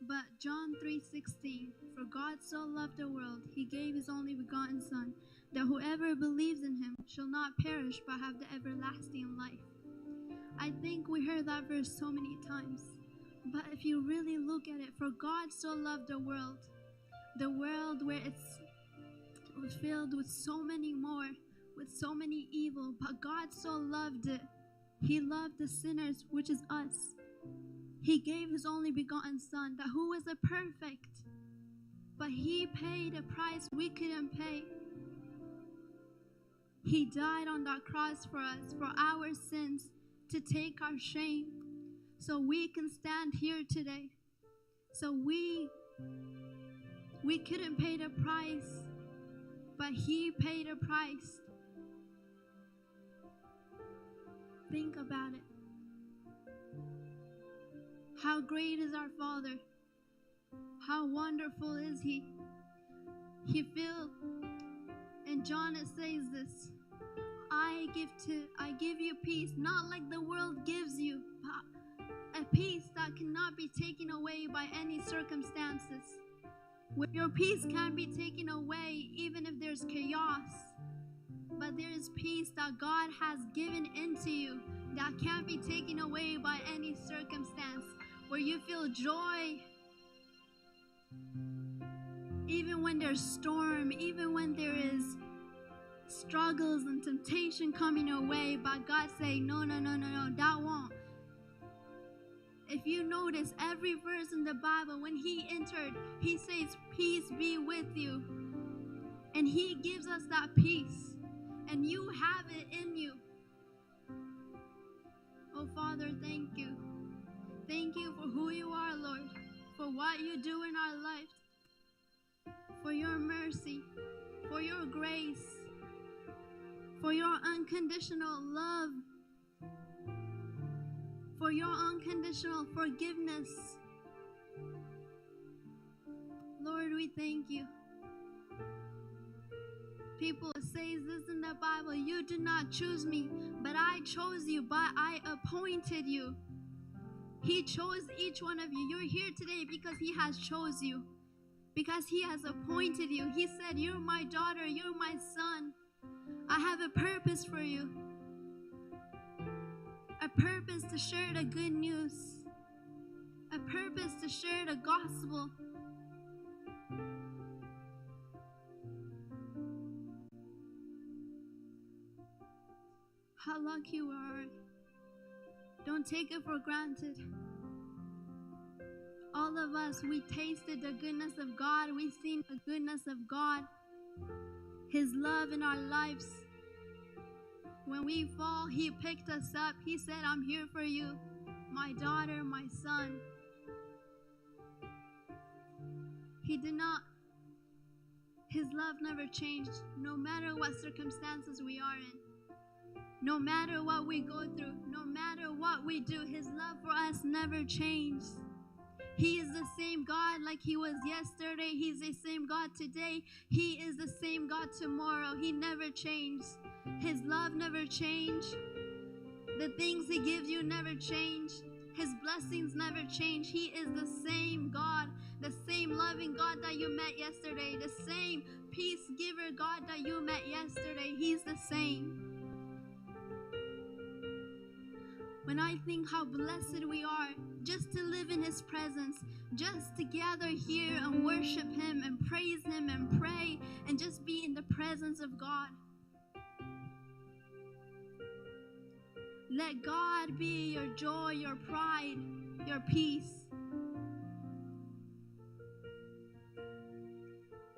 But John 3:16, for God so loved the world, he gave his only begotten Son, that whoever believes in him shall not perish but have the everlasting life. I think we heard that verse so many times. But if you really look at it, for God so loved the world where it's filled with so many more, with so many evil, but God so loved it. He loved the sinners, which is us. He gave his only begotten Son, that who was a perfect, but he paid a price we couldn't pay. He died on that cross for us, for our sins, to take our shame, so we can stand here today. So we couldn't pay the price, but he paid a price. Think about it. How great is our Father? How wonderful is he? He filled, and John it says this, I give you peace, not like the world gives you, but a peace that cannot be taken away by any circumstances. Where your peace can't be taken away even if there's chaos, but there is peace that God has given into you that can't be taken away by any circumstance, where you feel joy even when there's storm, even when there is struggles and temptation coming your way, but God saying, no, that won't. If you notice every verse in the Bible, when he entered, he says, peace be with you. And he gives us that peace, and you have it in you. Oh Father, thank you. Thank you for who you are, Lord, for what you do in our life, for your mercy, for your grace, for your unconditional love, for your unconditional forgiveness. Lord, we thank you. People say this in the Bible, you did not choose me, but I chose you, but I appointed you. He chose each one of you. You're here today because he has chose you, because he has appointed you. He said, you're my daughter, you're my son. I have a purpose for you. A purpose to share the good news. A purpose to share the gospel. How lucky you are. Don't take it for granted. All of us, we tasted the goodness of God. We've seen the goodness of God. His love in our lives. When we fall, he picked us up. He said, I'm here for you, my daughter, my son. His love never changed, no matter what circumstances we are in. No matter what we go through, no matter what we do, his love for us never changed. He is the same God like he was yesterday. He's the same God today. He is the same God tomorrow. He never changed. His love never changed. The things he gives you never change. His blessings never change. He is the same God, the same loving God that you met yesterday, the same peace giver God that you met yesterday. He's the same. When I think how blessed we are just to live in his presence, just to gather here and worship him and praise him and pray and just be in the presence of God. Let God be your joy, your pride, your peace.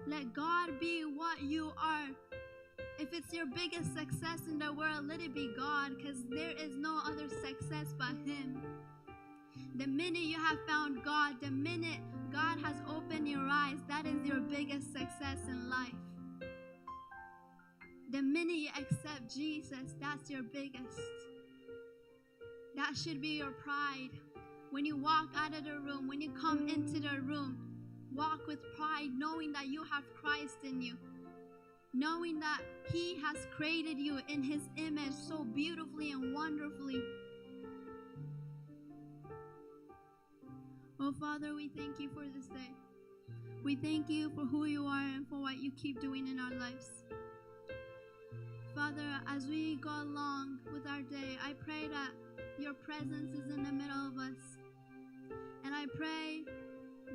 Let God be what you are. If it's your biggest success in the world, let it be God, because there is no other success but him. The minute you have found God, the minute God has opened your eyes, that is your biggest success in life. The minute you accept Jesus, that's your biggest. That should be your pride. When you walk out of the room, when you come into the room, walk with pride, knowing that you have Christ in you. Knowing that he has created you in his image so beautifully and wonderfully. Oh Father, we thank you for this day. We thank you for who you are and for what you keep doing in our lives. Father, as we go along with our day, I pray that your presence is in the middle of us. And I pray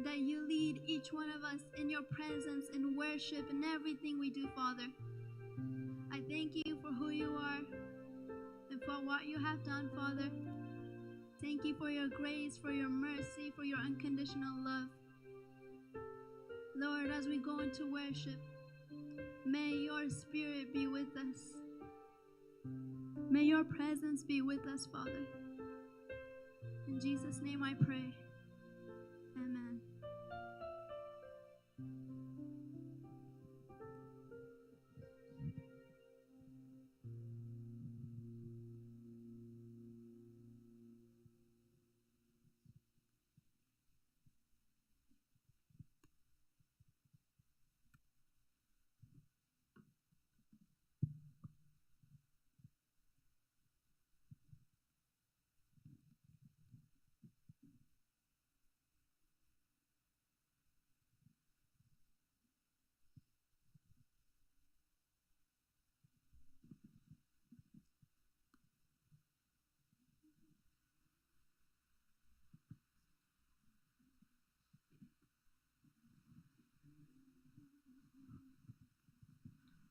that you lead each one of us in your presence and worship in everything we do, Father. I thank you for who you are and for what you have done, Father. Thank you for your grace, for your mercy, for your unconditional love. Lord, as we go into worship, may your spirit be with us. May your presence be with us, Father. In Jesus' name I pray. Amen.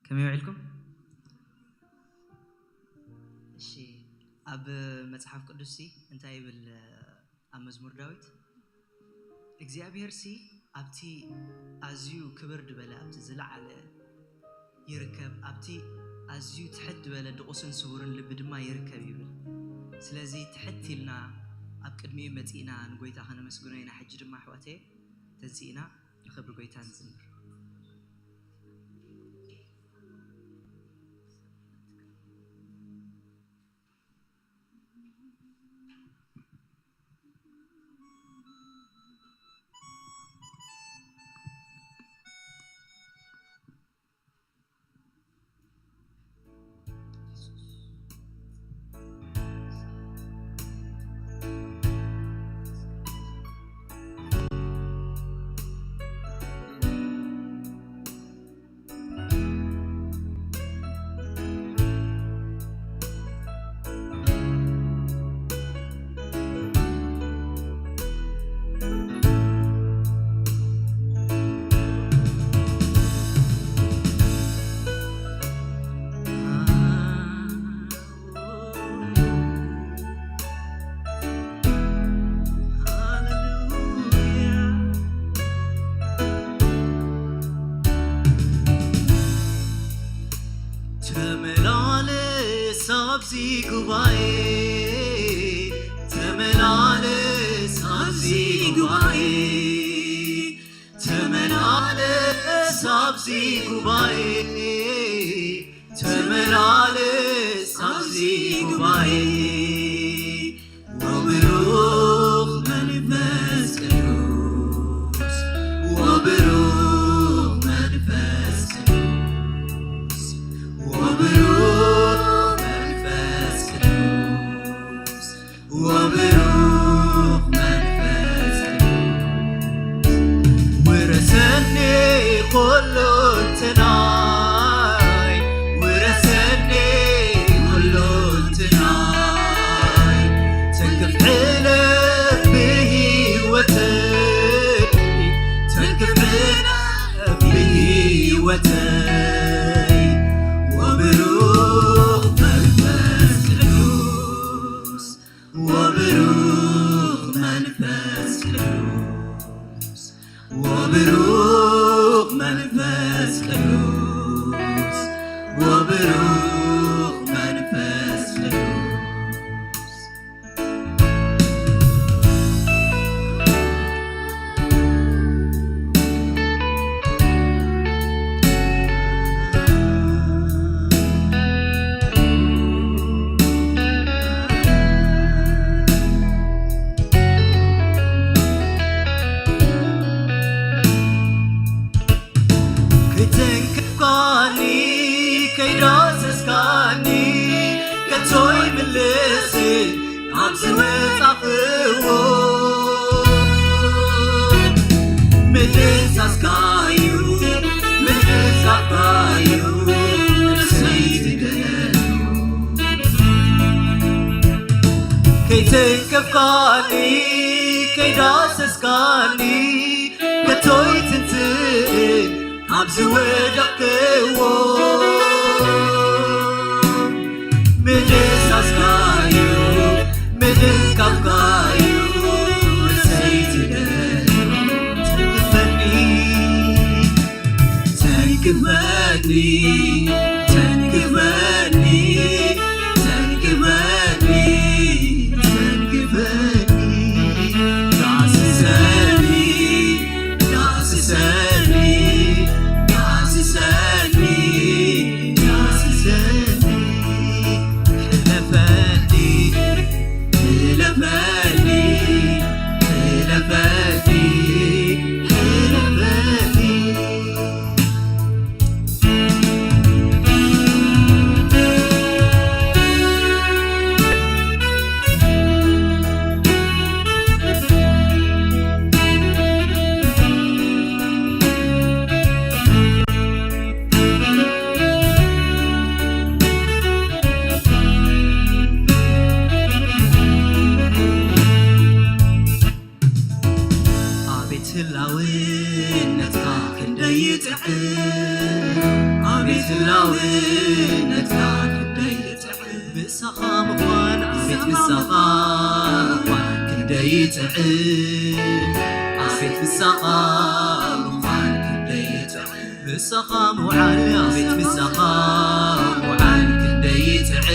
كم يوعلكم؟ شيء أب مصحف قدسي أنت أيبل مزمور داوود እግዚአብሔር ሲ ኣብቲ ኣዝዩ ክብር ድበለ ኣብቲ ዝለዓለ ይርከብ ኣብቲ ኣዝዩ ትሕት ድበለ ድቑስን ስውርን ልብ ድማ ይርከብ ይብል ስለዚ ትሕትልና ኣብ ቅድሚ መጺና ንጎይታ ከነመስግኖ ኢና ሕጂ ድማ ኣሕዋቴ ተንጺና ንኽብሪ ጎይታ ንዝምር كي تنكفاني كي داسسكاني كتوي تنتين عبزي ودقيو من اساسكايو من كفكايو تنكفاني تنكفاني تنكفاني تنكفاني داسساني داسساني داسساني داسساني حلفاني حلفاني حلفاني حلفاني عبيت اللاوينتك كديتعب بسخام خوان عبيت بسخام خوان كديتعب عبيت بسخام خوان كديتعب بسخام وعالي عبيت بسخام وعال كديتعب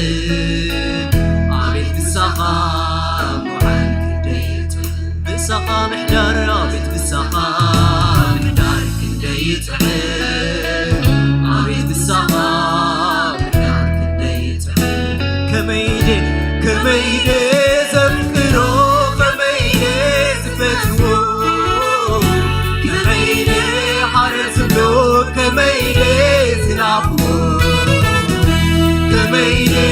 عبيت بسخام وعال كديتعب بسخام حدار عبيت بسخام حدار كديتعب عبيت السخام حدار كديتعب كميدي كميدي زفكرو كميدي زفتو كميدي حارسلو كميدي زنافو كميدي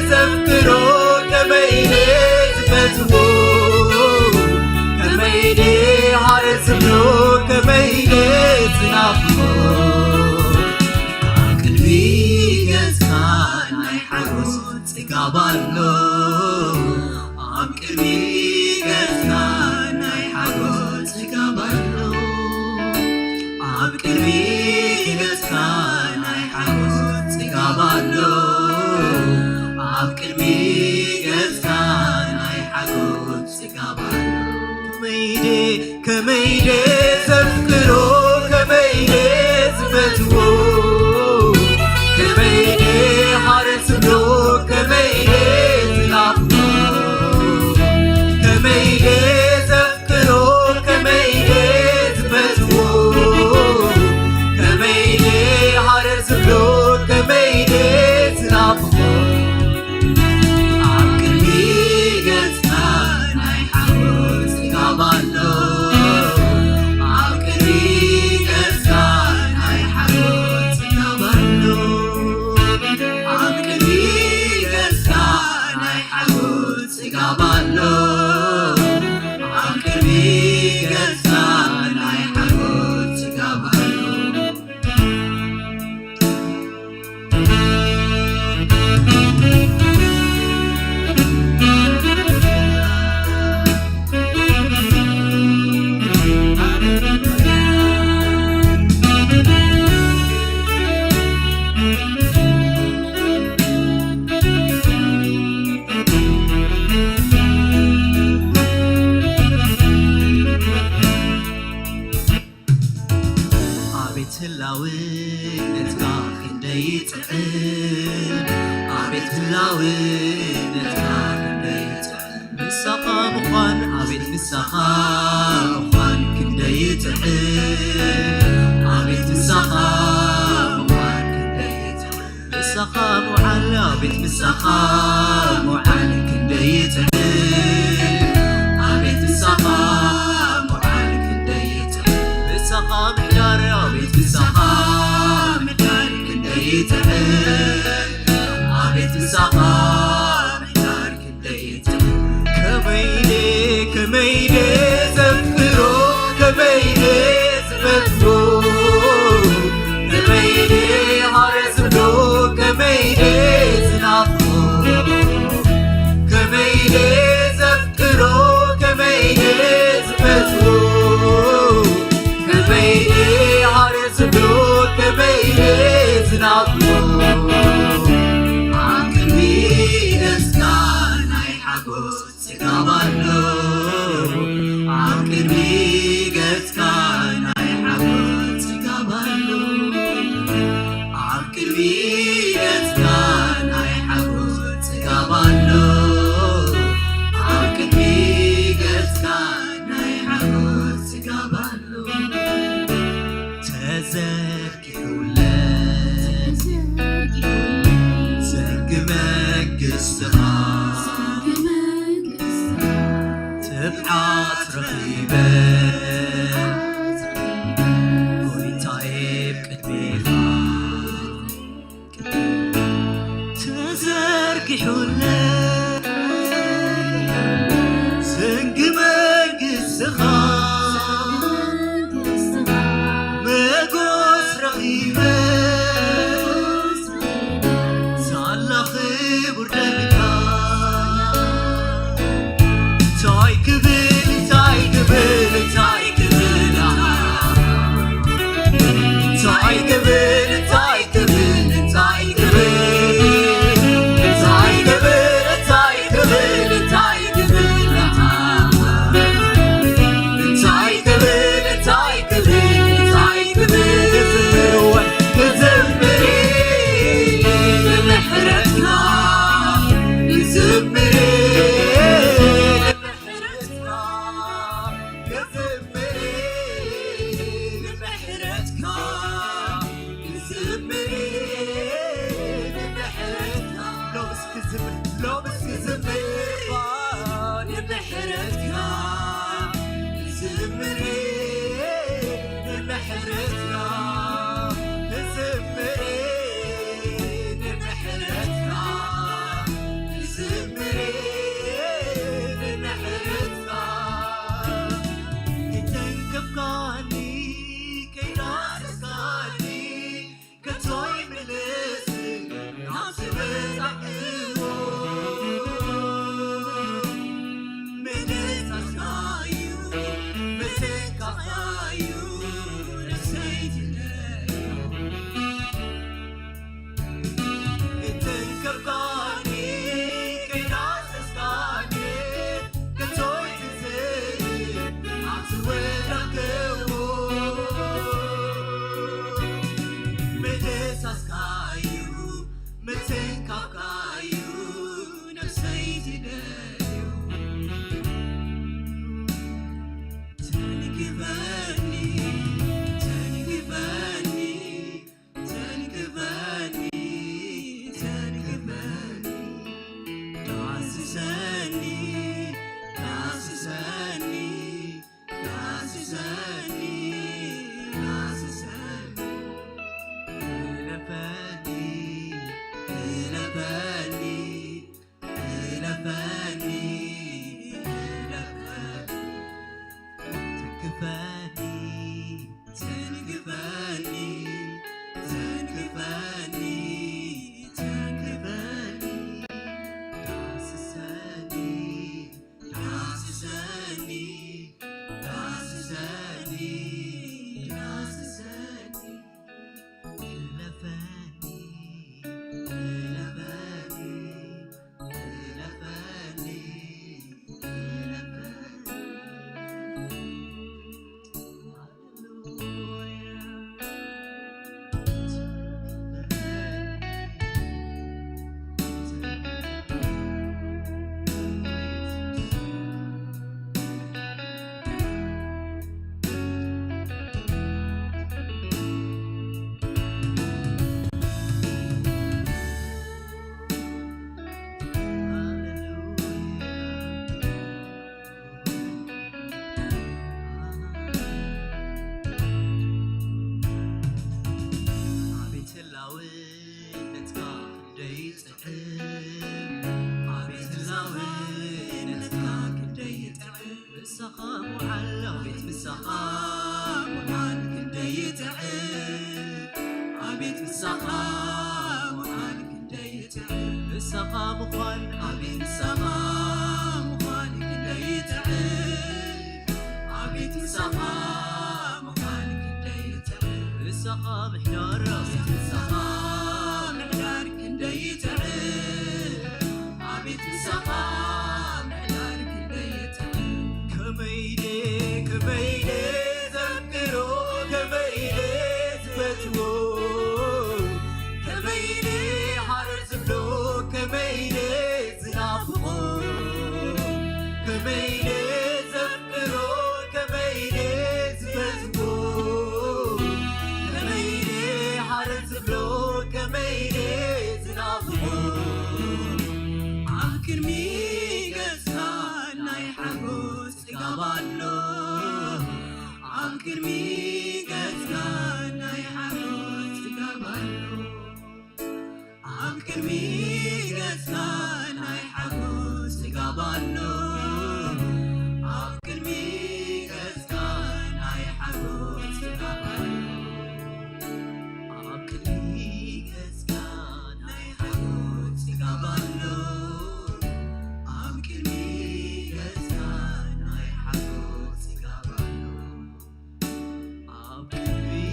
زفكرو كميدي زفتو كميدي حارسلو كميدي زنافو قابلو أبكي قلتنا ناي حقوت قابلو أبكي قلتنا ناي حقوت قابلو أبكي قلتنا ناي حقوت قابلو كميدي كميدي زفكرو كميدي زفتو كميدي حارسلو كميدي زنافو كميدي زفكرو كميدي زفتو كميدي حارسلو كميدي زنافو عقلبي قلتنا ناي حقوت قابلو عقلبي قلتنا ناي حقوت قابلو قابلو عقلبي قلتنا ناي حقوت قابلو هلاوينتك كديتعب عبيت هلاوينتك كديتعب بالسخام خوان عبيت بالسخام خوان كديتعب عبيت بالسخام خوان كديتعب بالسخام وعلى عبيت بالسخام وعلى كديتعب عبيت بالسخام وعلى كديتعب بالسخام حدار عبيت بالسخام حدار كديتعب عبيت بالسخام حدار كديتعب كميدي كميدي زفرو كميدي زفتو كميدي هارسلو كميدي زنافو تقابلو عقلي قتكان أي حبوت تقابلو عقلي قتكان أي حبوت تقابلو عقلي قتكان أي حبوت تقابلو تزكي ولاد زنقمك السماء تبعات رقيبة ويتعيب قدميها تزرقي حولك زنقمك السخاء مقوس رقيبة صلخي بردك تاي كبل تاي كبل تاي كبل تاي كبل تاي كبل تاي كبل تاي كبل تاي كبل تاي كبل تاي كبل تاي كبل تاي كبل زمري محرتنا زمري كرمي قسان ناي حقوس قابلو عم كرمي قسان ناي حقوس قابلو عم كرمي قسان ناي حقوس قابلو عم كرمي قسان ناي حقوس قابلو عم كرمي قسان ناي حقوس قابلو عم كرمي قسان ناي حقوس قابلو عم كرمي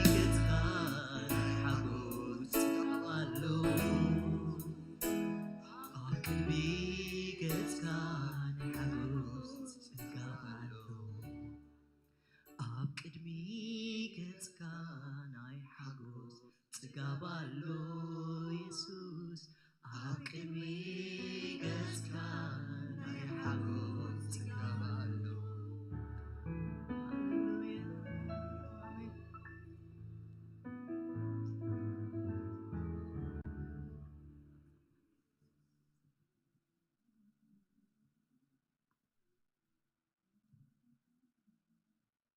قسان ناي حقوس قابلو عم كرمي قسان حقوس قابلو عم كرمي قسان ناي حقوس قابلو يسوس عم كرمي قسان ناي حقوس قابلو هللويا آمين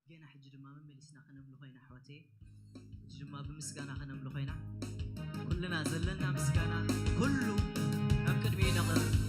جينا حج دما مملسنا خنملو خوينا حوتي جما بمسكانا خنملو خوينا كلنا زلنا مسكانا كله نقد بينا هللويا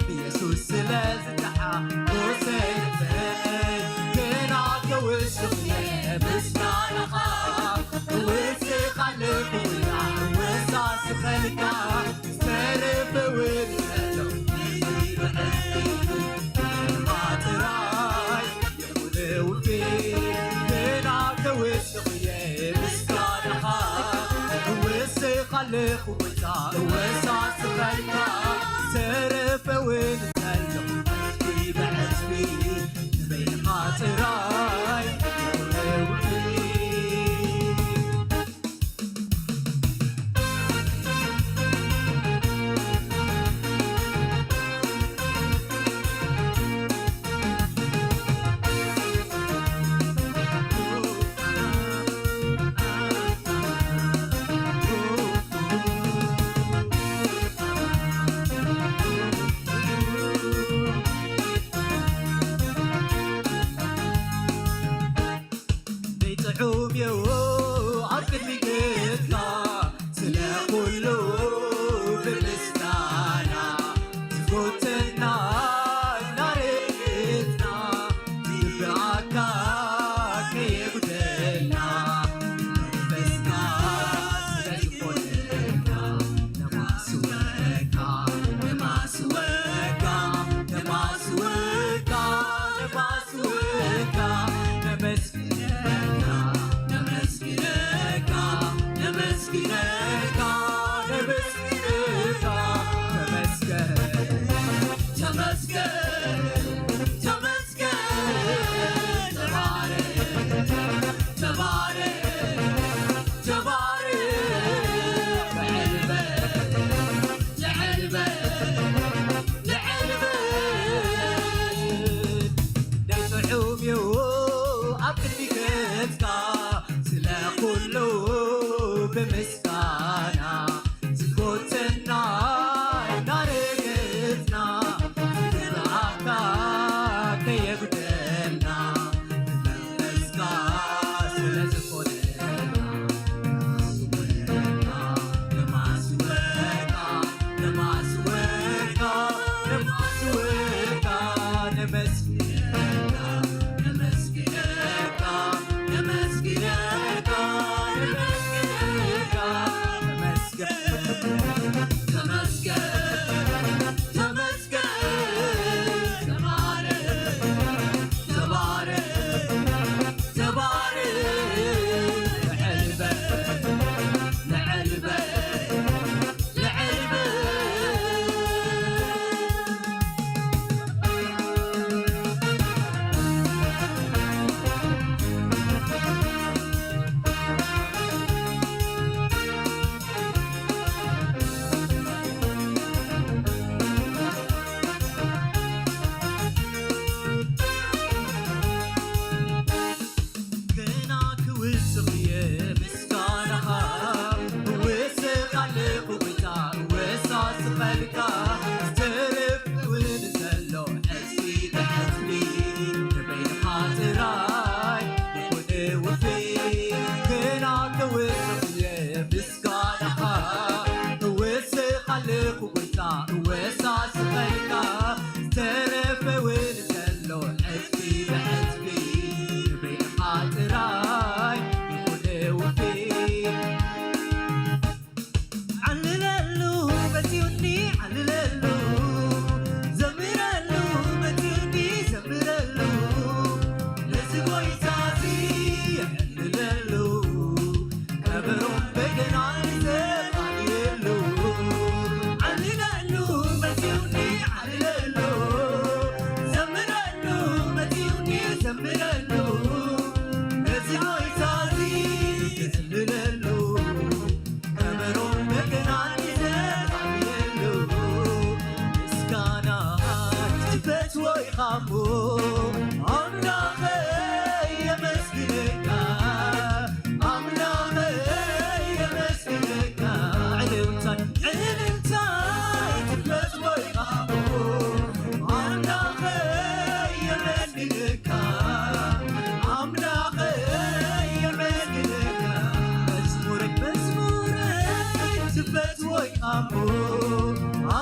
بيسوس لازدحا وسيلفين كنا كوسخية مسكانخا وسيخلق ويا وساس خلقا سرب ونسلو يزير حسين خاطراي يقولوا فيه كنا كوسخية مسكانخا وسيخلق ويا وساس خلقا سرب ونسلو حسبي بحسبي بين خاطراي يقولوا فيه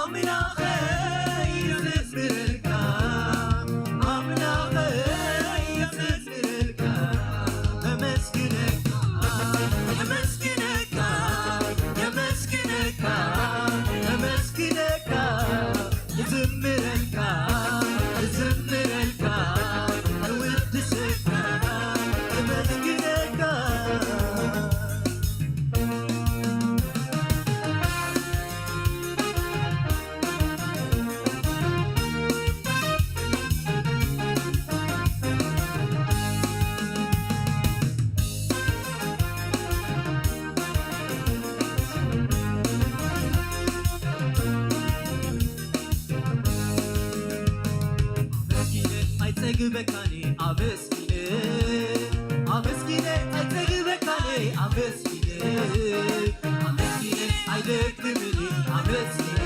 I'm አይጠግበካኔ አመስግን አመስግን አይጠግበካኔ አመስግን አመስግን አይደክምኔ አመስግን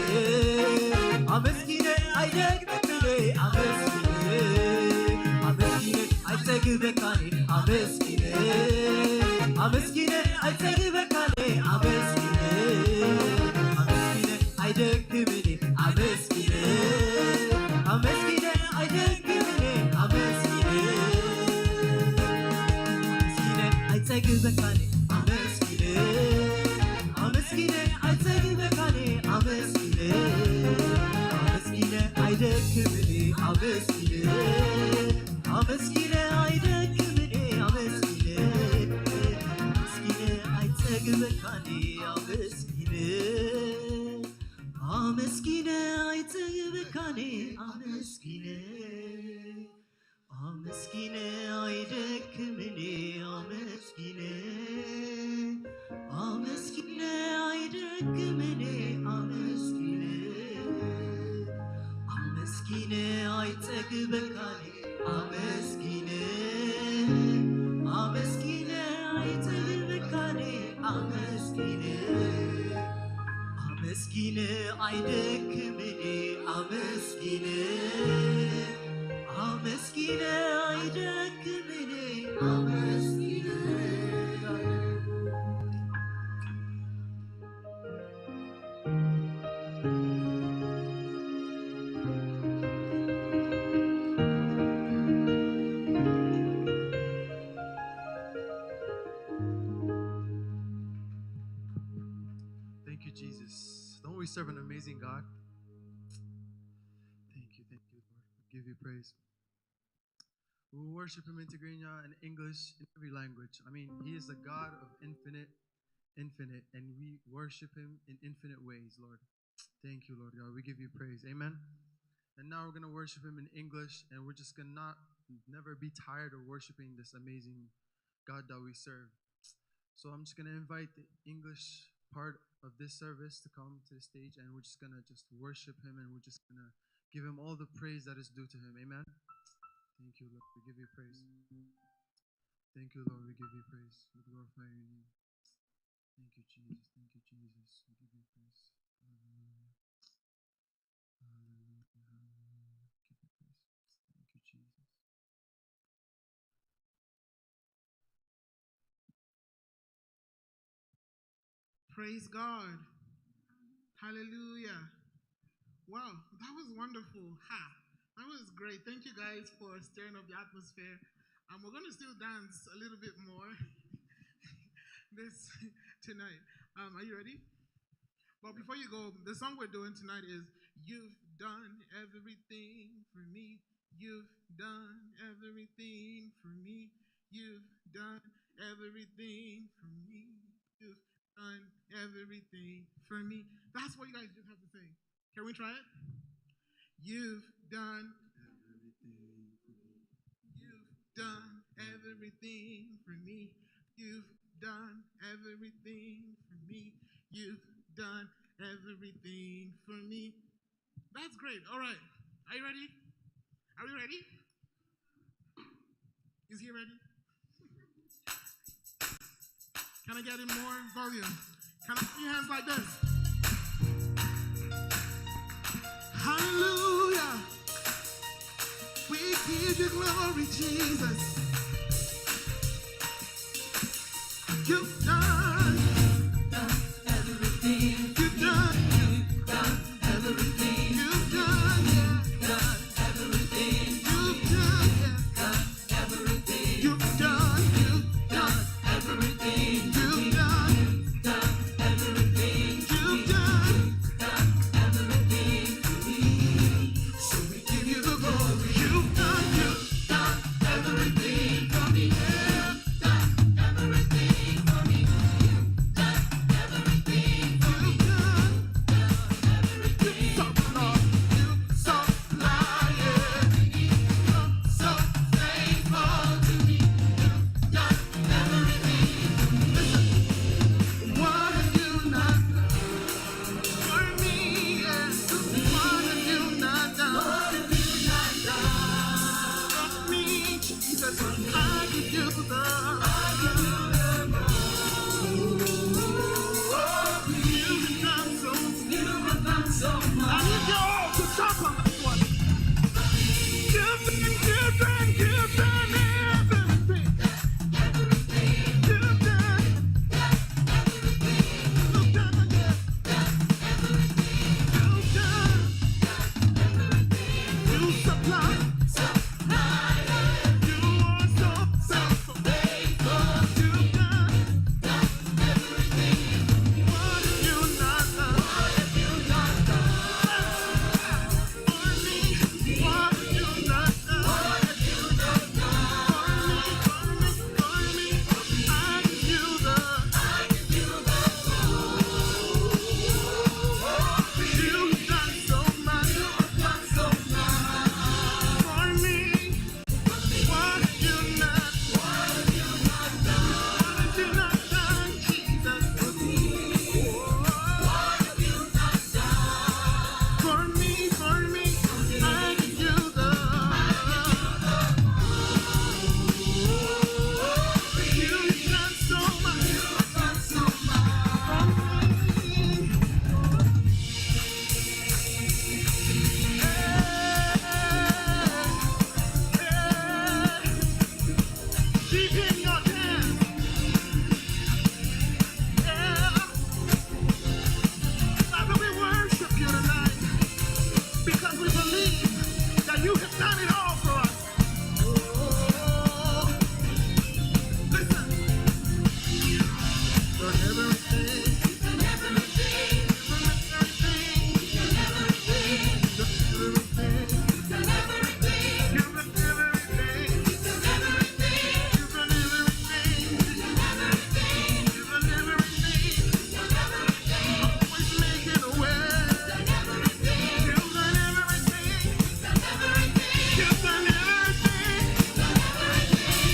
አመስግን አይደክምኔ አመስግን አመስግን አይጠግበካኔ አመስግን አመስግን አይጠግበካኔ አመስግን አመስግን አይደክምኔ አመስግን አመስግን አይደክምኔ አመስግን አይጠግበካኔ አመስግን አመስግን አይጠግበካኔ አመስግን አመስግን አይደክምኔ አመስግን አመስግን አይደክምኔ አመስግን አመስግን አይጠግበካኔ አመስግን አመስግን አይጠግበካኔ አመስግን አመስግን አይደክምኔ አመስግን አመስግን አይደክምኔ አመስግን አመስግን አይጠግበካኔ አመስግን አመስግን አይጠግበካኔ አመስግን አመስግን አይደክምኔ አመስግን አመስግን አይደክምኔ አመስግን Thank you, Jesus. Don't we serve an amazing God? Thank you, Lord. We give you praise. We will worship Him in Tigrinya, in English, in every language. I mean, He is the God of infinite, and we worship Him in infinite ways, Lord. Thank you, Lord God. We give you praise. Amen. And now we're going to worship Him in English, and we're just going to never be tired of worshiping this amazing God that we serve. So I'm just going to invite the English part of this service to come to the stage, and we're just going to just worship Him, and we're just going to give Him all the praise that is due to Him. Amen. Thank you, Lord. We give you praise. Thank you, Lord. We give you praise. We glorify your name. Thank you, Jesus. Thank you, Jesus. We give you praise. Hallelujah. Hallelujah. Hallelujah. Give you praise. Thank you, Jesus. Praise God. Hallelujah. Wow, that was wonderful. That was great. Thank you guys for stirring up the atmosphere. We're going to still dance a little bit more this tonight. Are you ready? Well, before you go, the song we're doing tonight is You've Done Everything for Me. You've done everything for me. You've done everything for me. You've done everything for me. That's what you guys just have to sing. Can we try it? You've done everything for me. You've done everything for me. You've done everything for me. You've done everything for me. That's great. All right. Are you ready? Are we ready? Is he ready? Can I get him more volume? Can I put your hands like this? Hallelujah. We give you glory, Jesus. You've done everything. You've done everything. You've done, yeah. Done everything. You've done, yeah. Everything. You've done everything. You've done everything. You've done everything for me. So we give you the glory. You've done everything. I need you all to jump on this one. You've done everything. You've done everything. You've done, yeah. You've done. You supply. You are so faithful. You've done. What have you not done? For me, what have you not done? For me, I give you the. You've done so much. For me, what have you not? What have you not done, Jesus? For me, I give you the. You've done so much. Deep in your hands. Father, we worship you tonight because we believe that you have done it all for us. Oh, listen. You've done everything. You've done everything. You've done everything. You've done everything. You've done everything. You've done everything. You've done everything. You've done everything. Always making a way. You've done everything. You've done everything. You've done everything.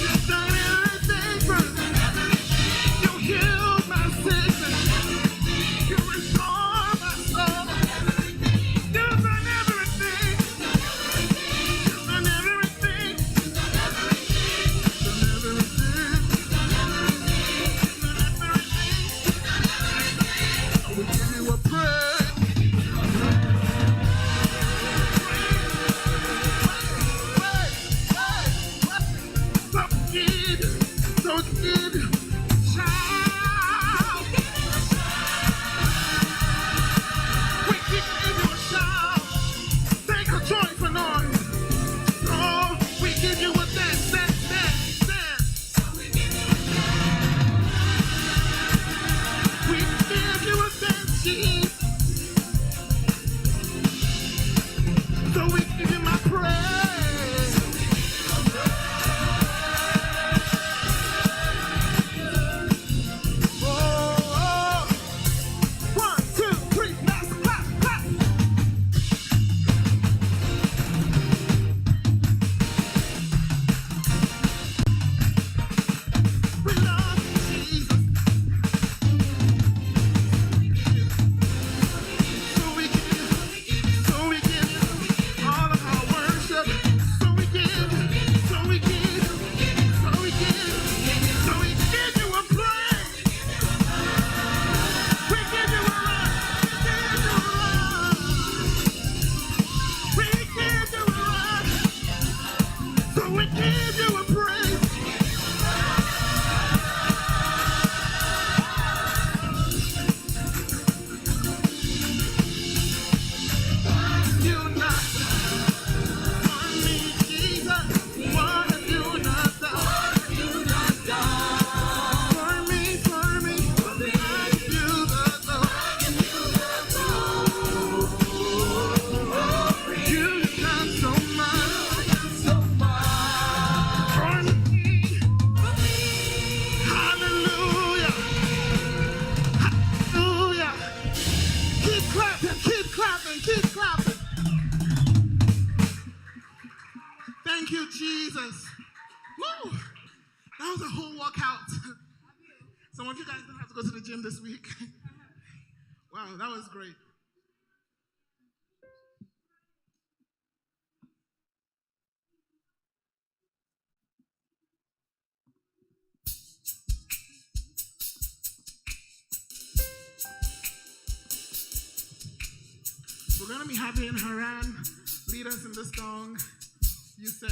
You've done everything for me. You healed my sickness. You restored my soul. You've done everything. You've done everything. You've done everything. We give you a praise. So good. Shout. We give you a shout. Make a joyful noise. Oh, we give you a dance. We give you a dance, Jesus. So we give you my praise. Oh, 1, 2, 3, let's clap, clap. We love you, Jesus. So we give you all of our worship. So we give you a praise. We give you a we give you a so we give you a praise. You not for me, Jesus. What have you not done? For me, I give you the glory. You've done so much for me. Hallelujah. Hallelujah. Keep clapping. Thank you, Jesus. Woo! That was a whole walkout. Some of you guys don't have to go to the gym this week. Wow, that was great. We're going to be having Haran lead us in this song. You say.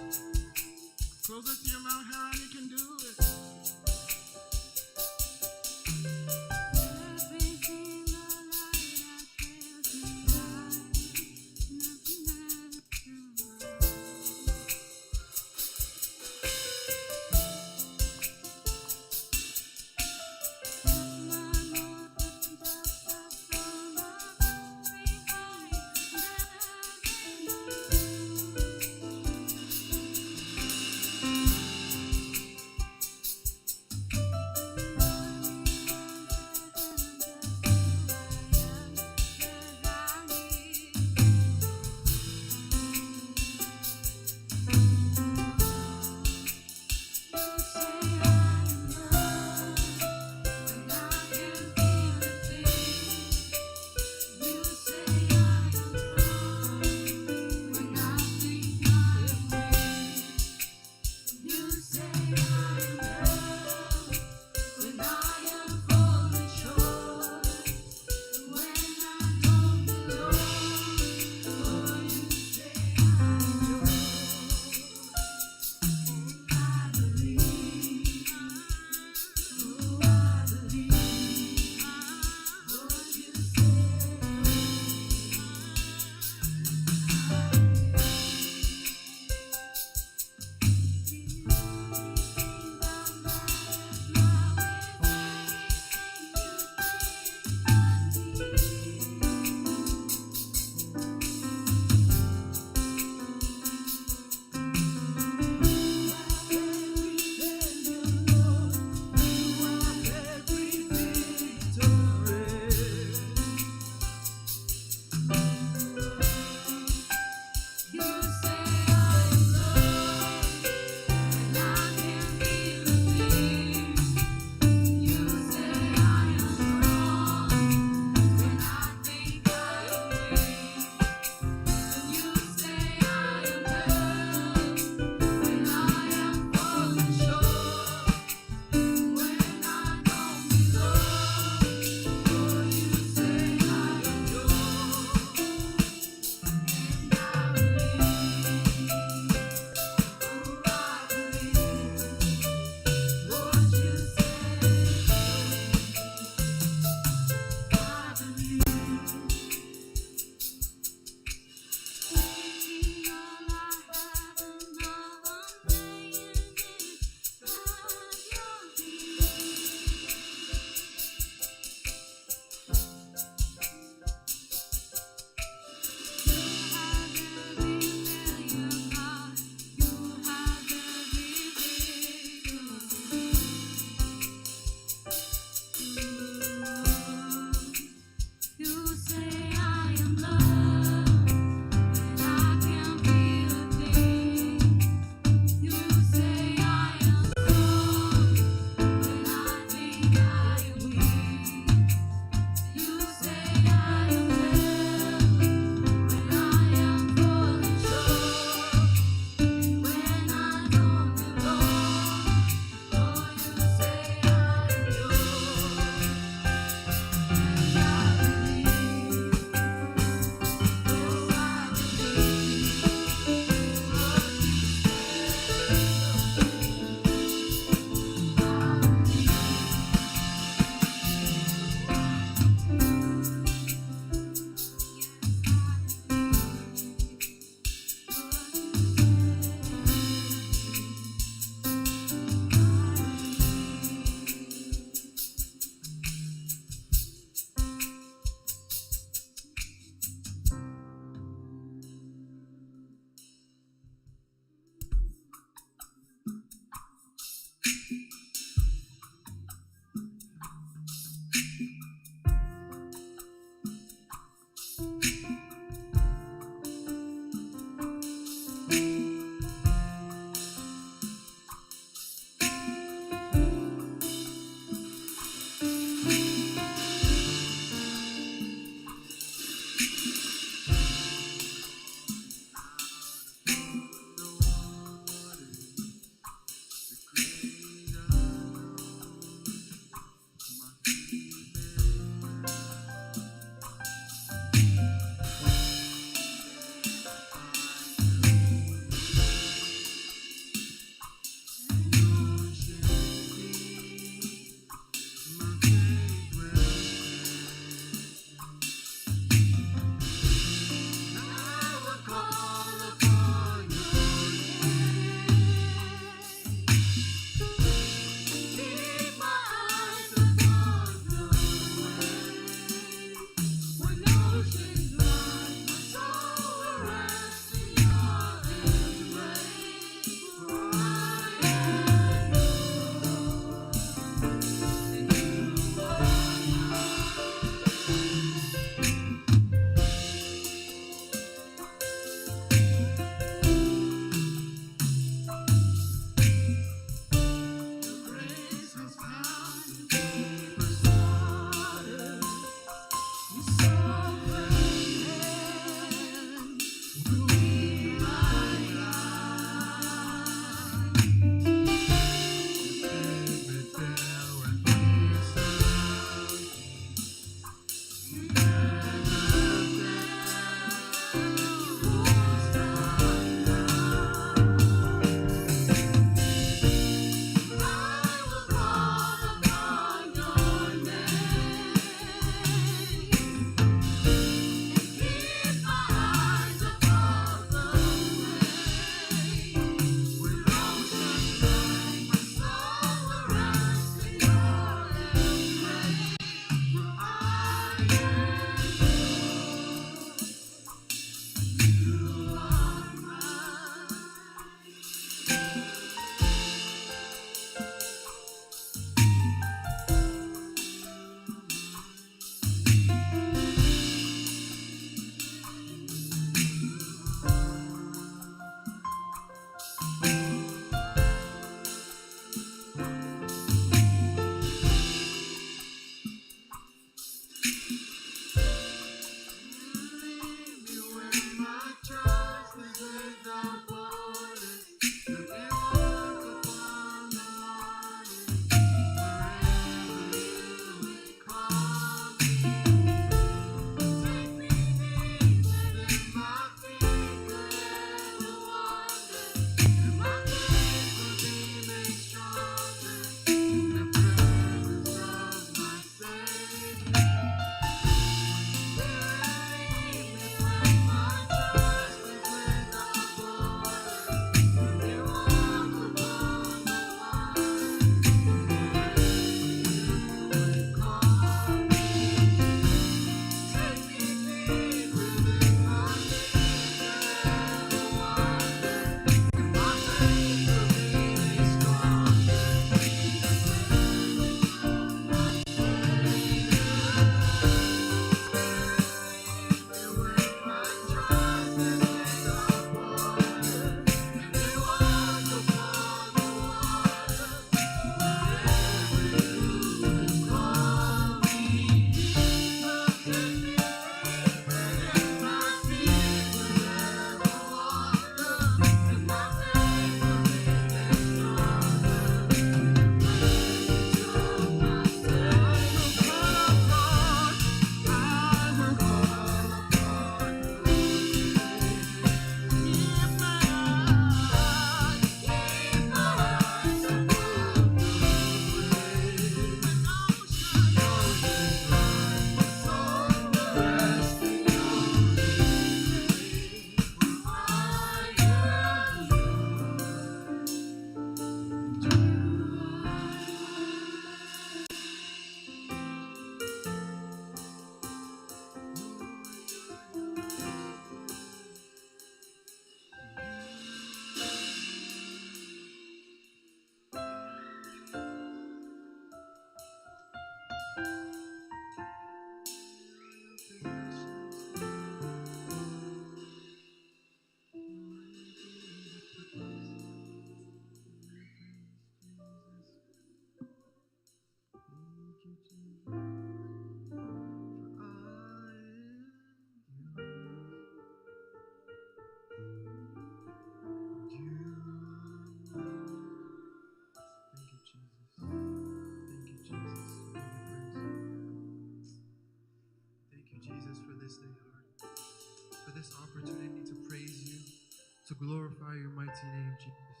to glorify your mighty name, Jesus.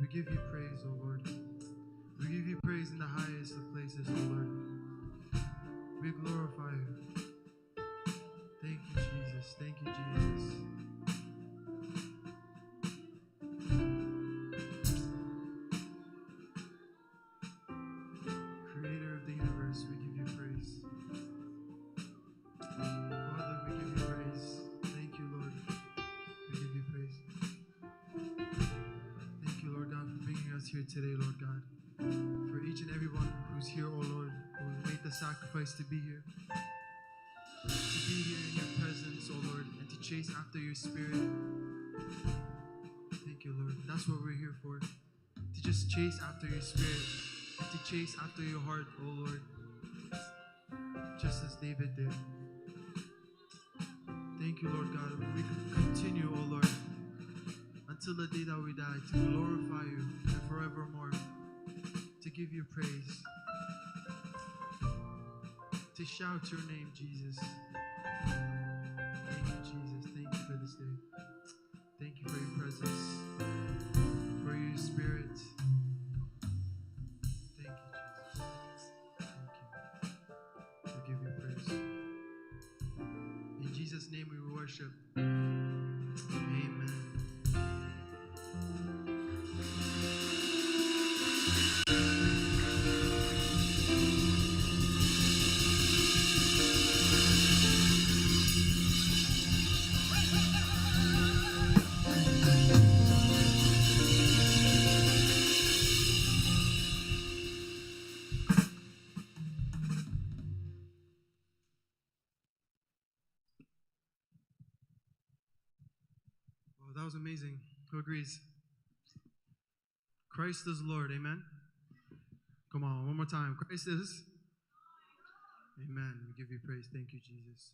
We give you praise, O Lord. We give you praise in the highest of places, O Lord. We glorify you. Thank you, Jesus. Thank you, Jesus. Creator of the universe, we give you praise. Father, we give you praise. Thank you, Lord. We give you praise. Thank you, Lord God, for bringing us here today, Lord God. For each and everyone who's here, oh Lord, who made the sacrifice to be here. To be here in your presence, oh Lord, and to chase after your spirit. Thank you, Lord. That's what we're here for. To just chase after your spirit. To chase after your heart, oh Lord. Just as David did. Thank you, Lord God. We can continue, oh Lord, until the day that we die, to glorify you and forevermore. To give you praise. To shout your name, Jesus. Thank you, Jesus. Thank you for this day. Thank you for your presence, for your spirit. Thank you, Jesus. Thank you. We give you praise. In Jesus' name we worship. Amen. That was amazing. Who agrees? Christ is Lord. Amen. Come on, one more time. Christ is. Amen. We give you praise. Thank you, Jesus.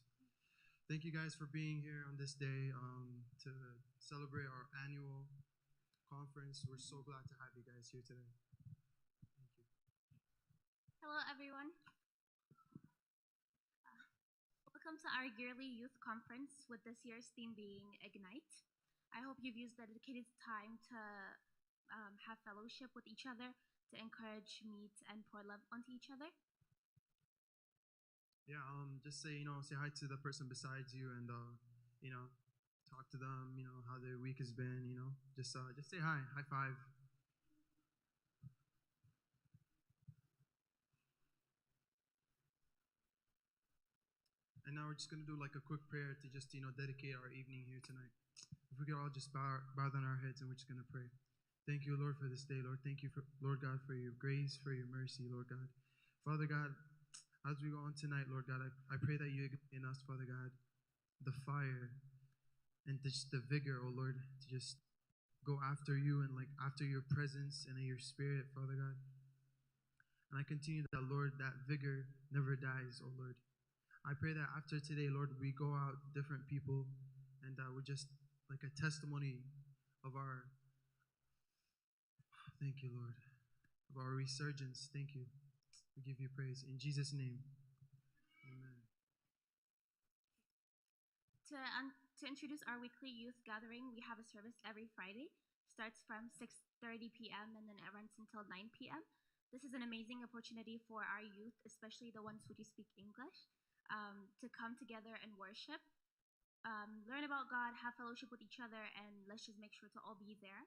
Thank you guys for being here on this day to celebrate our annual conference. We're so glad to have you guys here today. Thank you. Hello, everyone. Welcome to our yearly youth conference, with this year's theme being Ignite. I hope you've used the dedicated time to have fellowship with each other, to encourage, meet, and pour love onto each other. Yeah, just say hi to the person beside you, and talk to them. How their week has been. Just say hi, high five. And now we're just gonna do like a quick prayer to just dedicate our evening here tonight. If we could all just bow down our heads, and we're just gonna pray. Thank you, Lord, for this day, Lord. Thank you, Lord God, for your grace, for your mercy, Lord God. Father God, as we go on tonight, Lord God, I pray that you ignite in us, Father God, the fire and just the vigor, oh Lord, to just go after you and like after your presence and in your spirit, Father God. And I continue that, Lord, that vigor never dies, oh Lord. I pray that after today, Lord, we go out different people, and we're just like a testimony of our, thank you, Lord, of our resurgence. Thank you. We give you praise. In Jesus' name, amen. To introduce our weekly youth gathering, we have a service every Friday. Starts from 6:30 p.m. and then it runs until 9 p.m. This is an amazing opportunity for our youth, especially the ones who do speak English, to come together and worship, learn about God, have fellowship with each other, and let's just make sure to all be there.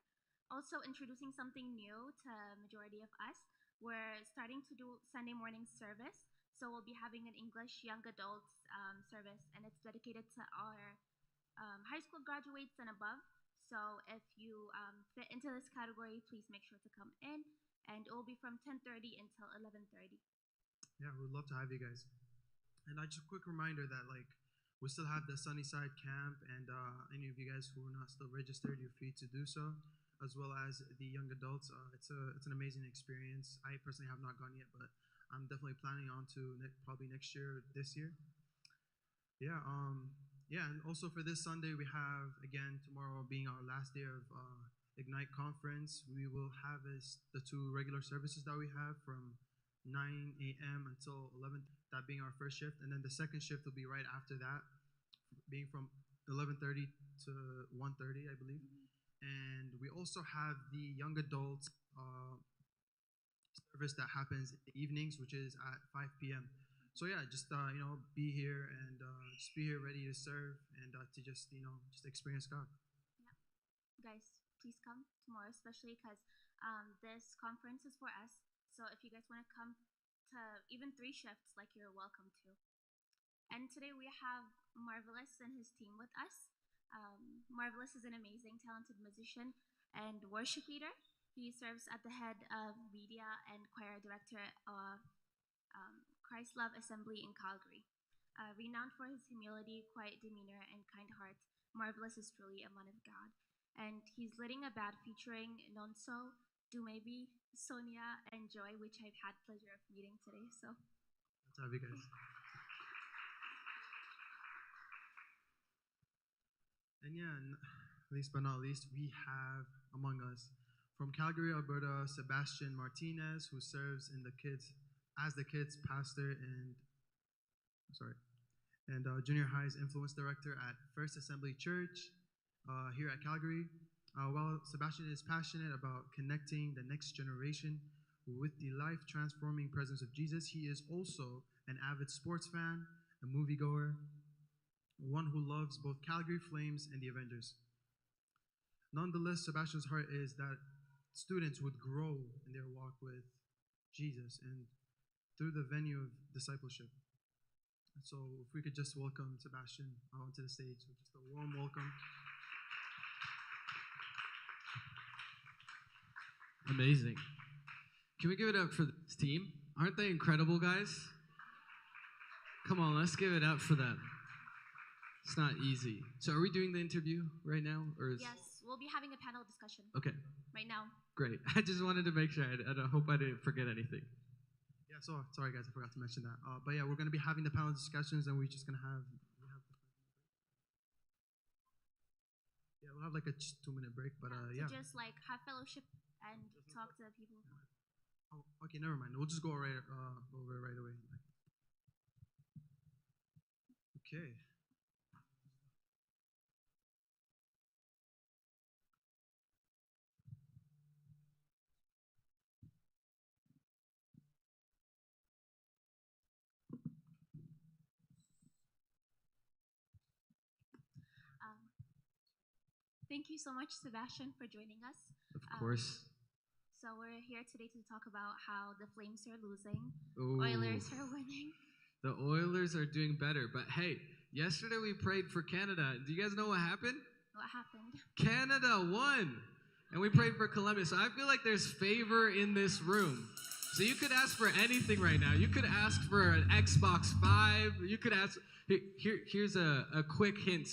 Also, introducing something new to majority of us. We're starting to do Sunday morning service. So we'll be having an English young adults service, and it's dedicated to our high school graduates and above. So if you fit into this category, please make sure to come in, and it will be from 10:30 until 11:30. Yeah, we'd love to have you guys. And just a quick reminder that we still have the Sunnyside camp, and any of you guys who are not still registered, you're free to do so, as well as the young adults. It's an amazing experience. I personally have not gone yet, but I'm definitely planning on to probably next year, this year. Yeah, and also for this Sunday, we have, again, tomorrow being our last day of Ignite Conference, we will have the two regular services that we have from 9 a.m. until 11, that being our first shift. And then the second shift will be right after that, being from 11:30 to 1:30, I believe. And we also have the young adults service that happens in the evenings, which is at 5 p.m. So yeah, just be here and just be here ready to serve and to just just experience God. Yeah. Guys, please come tomorrow, especially because this conference is for us. So if you guys want to come to even 3 shifts, like, you're welcome to. And today we have Marvelous and his team with us. Marvelous is an amazing, talented musician and worship leader. He serves at the head of media and choir director of Christ Love Assembly in Calgary. Renowned for his humility, quiet demeanor, and kind heart, Marvelous is truly a man of God. And he's leading a band featuring Nonso, Dumebi, Sonia, and Joy, which I've had pleasure of meeting today. So Let's have you guys. And yeah, least but not least, we have among us from Calgary, Alberta, Sebastian Martinez, who serves in the kids pastor and junior high's influence director at First Assembly Church here at Calgary. While Sebastian is passionate about connecting the next generation with the life-transforming presence of Jesus, he is also an avid sports fan, a moviegoer, one who loves both Calgary Flames and the Avengers. Nonetheless, Sebastian's heart is that students would grow in their walk with Jesus and through the venue of discipleship. So if we could just welcome Sebastian onto the stage, so just a warm welcome. Amazing. Can we give it up for this team? Aren't they incredible, guys? Come on, let's give it up for them. It's not easy. So are we doing the interview right now? yes, we'll be having a panel discussion Okay, right now. great. I just wanted to make sure. I hope I didn't forget anything. Yeah, so sorry guys, I forgot to mention that. But yeah, we're going to be having the panel discussions, and we're just going to we'll have like a 2-minute break. But To just like have fellowship and talk to people. Oh, okay, never mind. We'll just go right over right away. Okay. Thank you so much, Sebastian, for joining us. Of course. So we're here today to talk about how the Flames are losing, Ooh. Oilers are winning. The Oilers are doing better. But hey, yesterday we prayed for Canada. Do you guys know what happened? What happened? Canada won. And we prayed for Colombia. So I feel like there's favor in this room. So you could ask for anything right now. You could ask for an Xbox 5. You could ask. Here's a quick hint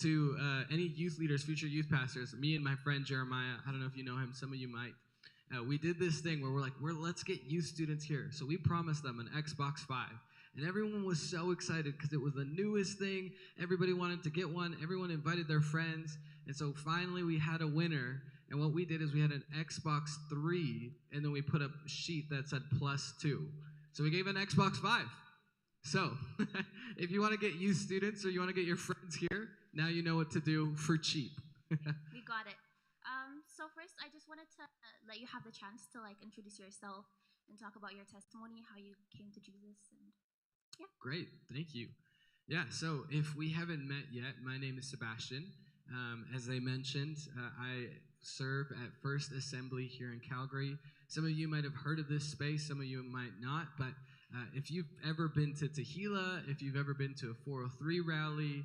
to any youth leaders, future youth pastors. Me and my friend Jeremiah, I don't know if you know him, some of you might. We did this thing where we're like, let's get youth students here. So we promised them an Xbox 5. And everyone was so excited because it was the newest thing. Everybody wanted to get one. Everyone invited their friends. And so finally we had a winner. And what we did is we had an Xbox 3, and then we put a sheet that said +2. So we gave an Xbox 5. So if you want to get youth students or you want to get your friends here, now you know what to do for cheap. We got it. So first, I just wanted to let you have the chance to like introduce yourself and talk about your testimony, how you came to Jesus, and yeah. Great, thank you. Yeah, so if we haven't met yet, my name is Sebastian. As I mentioned, I serve at First Assembly here in Calgary. Some of you might have heard of this space, some of you might not, but if you've ever been to Tehillah, if you've ever been to a 403 rally,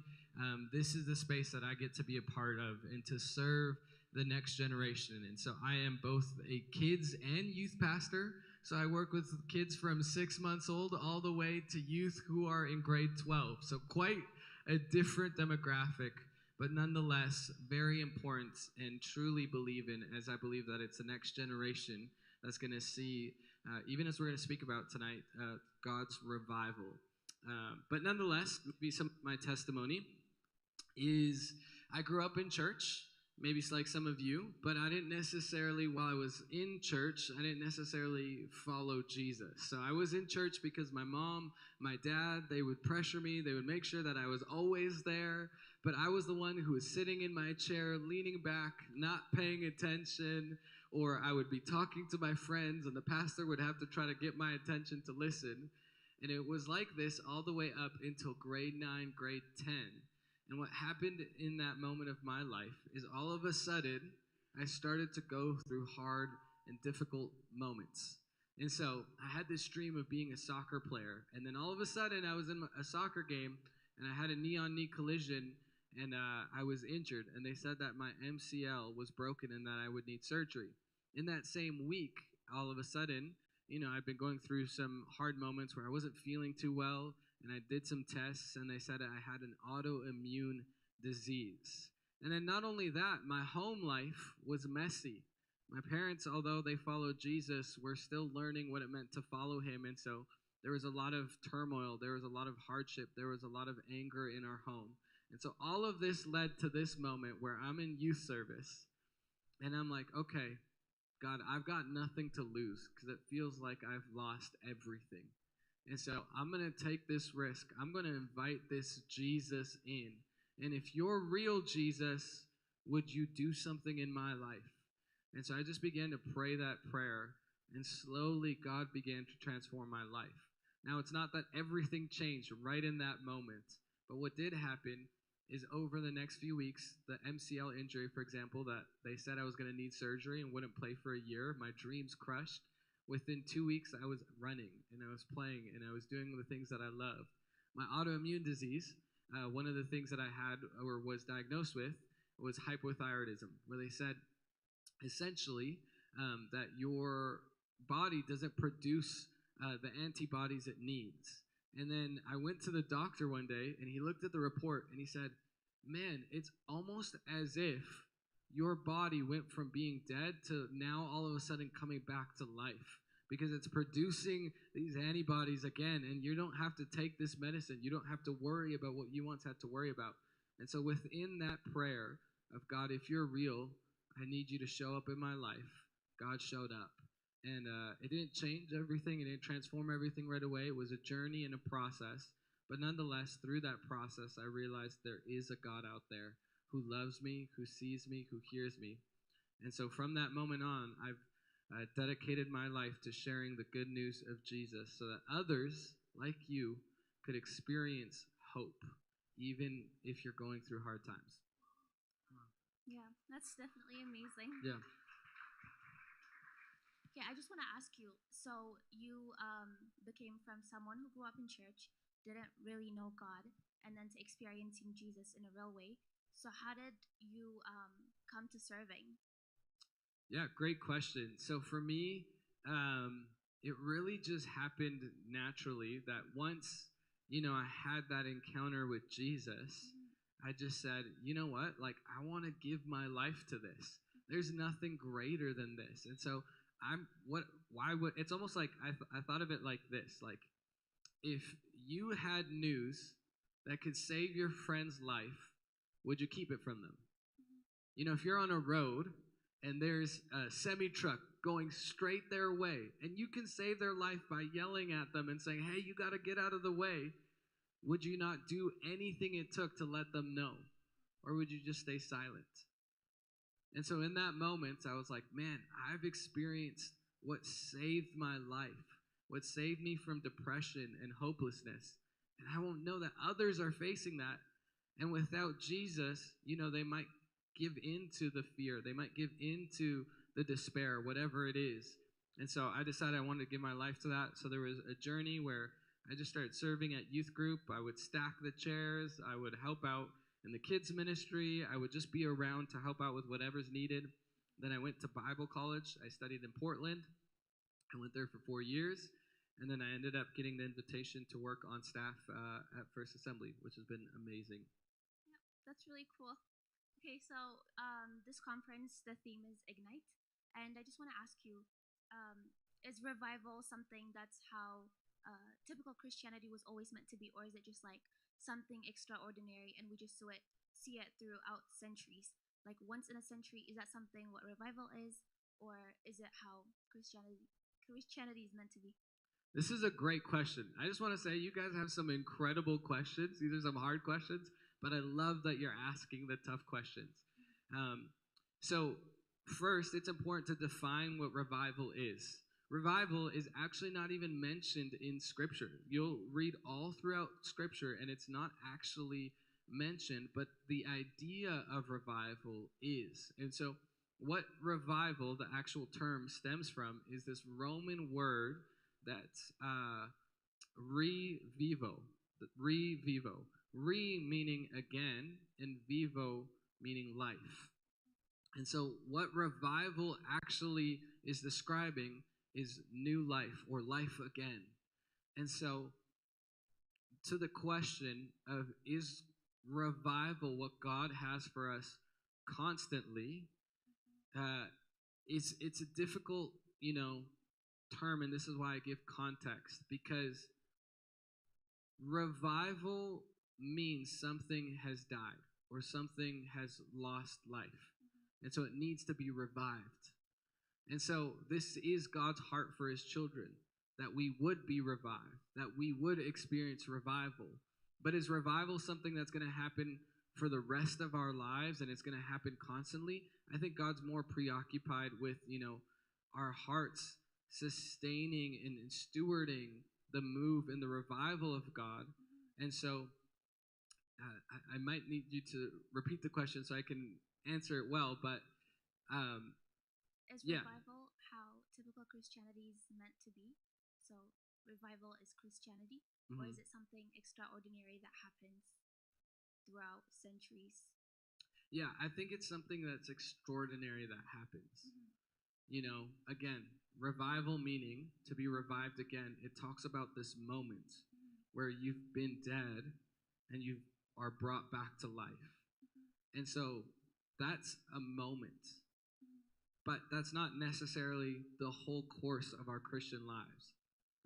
this is the space that I get to be a part of and to serve the next generation. And so I am both a kids and youth pastor. So I work with kids from 6 months old all the way to youth who are in grade 12. So quite a different demographic, but nonetheless very important and truly believe in, as I believe that it's the next generation that's going to see, even as we're going to speak about tonight, God's revival. But nonetheless, maybe some of my testimony is I grew up in church, maybe it's like some of you, but I didn't necessarily, while I was in church, I didn't necessarily follow Jesus. So I was in church because my mom, my dad, they would pressure me. They would make sure that I was always there. but I was the one who was sitting in my chair, leaning back, not paying attention, or I would be talking to my friends, and the pastor would have to try to get my attention to listen. And it was like this all the way up until grade 9, grade 10. And what happened in that moment of my life is all of a sudden, I started to go through hard and difficult moments. And so I had this dream of being a soccer player. And then all of a sudden, I was in a soccer game, and I had a knee-on-knee collision, and I was injured. And they said that my MCL was broken and that I would need surgery. In that same week, all of a sudden, I'd been going through some hard moments where I wasn't feeling too well, and I did some tests, and they said I had an autoimmune disease. And then not only that, my home life was messy. My parents, although they followed Jesus, were still learning what it meant to follow him, and so there was a lot of turmoil, there was a lot of hardship, there was a lot of anger in our home. And so all of this led to this moment where I'm in youth service, and I'm like, okay, God, I've got nothing to lose because it feels like I've lost everything. And so I'm going to take this risk. I'm going to invite this Jesus in. And if you're real, Jesus, would you do something in my life? And so I just began to pray that prayer, and slowly God began to transform my life. Now, it's not that everything changed right in that moment, but what did happen is over the next few weeks, the MCL injury, for example, that they said I was going to need surgery and wouldn't play for a year, my dreams crushed. Within 2 weeks, I was running, and I was playing, and I was doing the things that I loved. My autoimmune disease, one of the things that I had or was diagnosed with was hypothyroidism, where they said essentially that your body doesn't produce the antibodies it needs. And then I went to the doctor one day, and he looked at the report, and he said, man, it's almost as if your body went from being dead to now all of a sudden coming back to life, because it's producing these antibodies again, and you don't have to take this medicine. You don't have to worry about what you once had to worry about. And so within that prayer of, God, if you're real, I need you to show up in my life, God showed up. And it didn't change everything. It didn't transform everything right away. It was a journey and a process. But nonetheless, through that process, I realized there is a God out there who loves me, who sees me, who hears me. And so from that moment on, I've dedicated my life to sharing the good news of Jesus so that others, like you, could experience hope, even if you're going through hard times. Yeah, that's definitely amazing. Yeah. Yeah, I just want to ask you, so you became from someone who grew up in church, didn't really know God, and then to experiencing Jesus in a real way. So how did you come to serving? Yeah, great question. So for me, it really just happened naturally that once, I had that encounter with Jesus, I just said, you know what? Like, I want to give my life to this. There's nothing greater than this. And so it's almost like I thought of it like this. Like, if you had news that could save your friend's life, would you keep it from them? If you're on a road and there's a semi-truck going straight their way, and you can save their life by yelling at them and saying, hey, you got to get out of the way, would you not do anything it took to let them know? Or would you just stay silent? And so in that moment, I was like, man, I've experienced what saved my life, what saved me from depression and hopelessness. And I won't know that others are facing that. And without Jesus, they might give into the fear. They might give into the despair, whatever it is. And so I decided I wanted to give my life to that. So there was a journey where I just started serving at youth group. I would stack the chairs. I would help out in the kids ministry. I would just be around to help out with whatever's needed. Then I went to Bible college. I studied in Portland. I went there for 4 years. And then I ended up getting the invitation to work on staff at First Assembly, which has been amazing. Yeah, that's really cool. Okay, so this conference, the theme is Ignite. And I just want to ask you, is revival something that's how typical Christianity was always meant to be, or is it just like something extraordinary and we just see it throughout centuries? Like once in a century, is that something what revival is, or is it how Christianity is meant to be? This is a great question. I just want to say you guys have some incredible questions. These are some hard questions, but I love that you're asking the tough questions. So first, it's important to define what revival is. Revival is actually not even mentioned in Scripture. You'll read all throughout Scripture, and it's not actually mentioned, but the idea of revival is. And so what revival, the actual term, stems from is this Roman word that's revivo. Revivo. Re meaning again, and vivo meaning life. And so what revival actually is describing is new life or life again. And so to the question of is revival what God has for us constantly, it's a difficult, term, and this is why I give context, because revival means something has died or something has lost life. And so it needs to be revived. And so this is God's heart for his children, that we would be revived, that we would experience revival. But is revival something that's going to happen for the rest of our lives and it's going to happen constantly? I think God's more preoccupied with, our hearts sustaining and stewarding the move and the revival of God. And so I might need you to repeat the question so I can answer it well, but is yeah. revival how typical Christianity is meant to be? So revival is Christianity, or is it something extraordinary that happens throughout centuries? Yeah, I think it's something that's extraordinary that happens. Again, revival meaning to be revived again. It talks about this moment where you've been dead and you are brought back to life. And so that's a moment. But that's not necessarily the whole course of our Christian lives.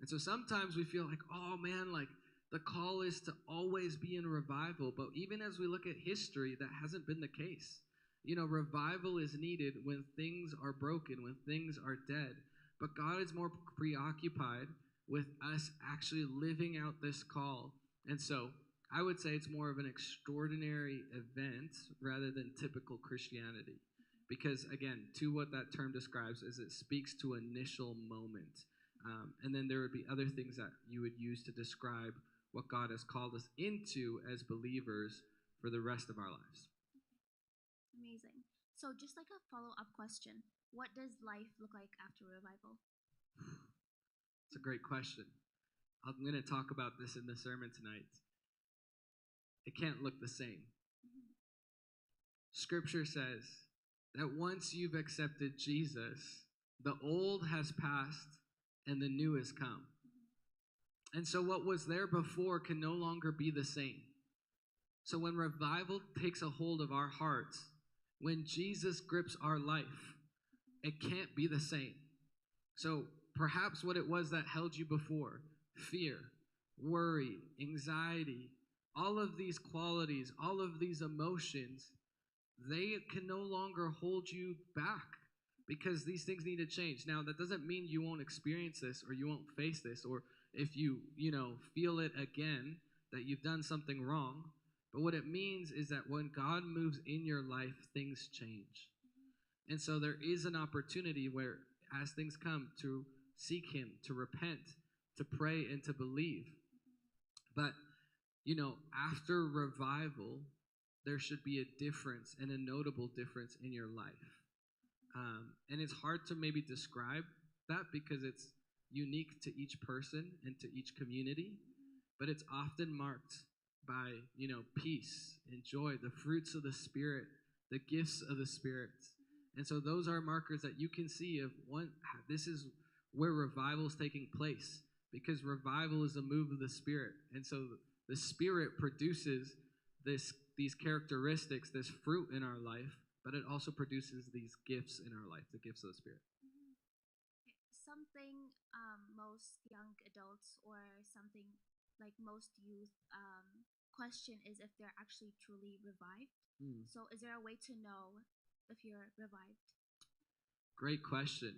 And so sometimes we feel like, oh man, like the call is to always be in revival. But even as we look at history, that hasn't been the case. Revival is needed when things are broken, when things are dead. But God is more preoccupied with us actually living out this call. And so I would say it's more of an extraordinary event rather than typical Christianity. Because again, to what that term describes is it speaks to initial moment. And then there would be other things that you would use to describe what God has called us into as believers for the rest of our lives. Amazing. So just like a follow-up question, what does life look like after revival? It's a great question. I'm going to talk about this in the sermon tonight. It can't look the same. Scripture says that once you've accepted Jesus, the old has passed and the new has come. And so what was there before can no longer be the same. So when revival takes a hold of our hearts, when Jesus grips our life, it can't be the same. So perhaps what it was that held you before, fear, worry, anxiety, all of these qualities, all of these emotions, they can no longer hold you back because these things need to change. Now, that doesn't mean you won't experience this or you won't face this, or if you feel it again that you've done something wrong. But what it means is that when God moves in your life, things change. And so there is an opportunity where as things come to seek him, to repent, to pray, and to believe. But, after revival, there should be a difference and a notable difference in your life. And it's hard to maybe describe that because it's unique to each person and to each community, but it's often marked by, peace and joy, the fruits of the Spirit, the gifts of the Spirit. And so those are markers that you can see of this is where revival is taking place, because revival is a move of the Spirit. And so the Spirit produces these characteristics, this fruit in our life, but it also produces these gifts in our life, the gifts of the Spirit. Something most young adults or something like most youth question is if they're actually truly revived. So is there a way to know if you're revived? Great question.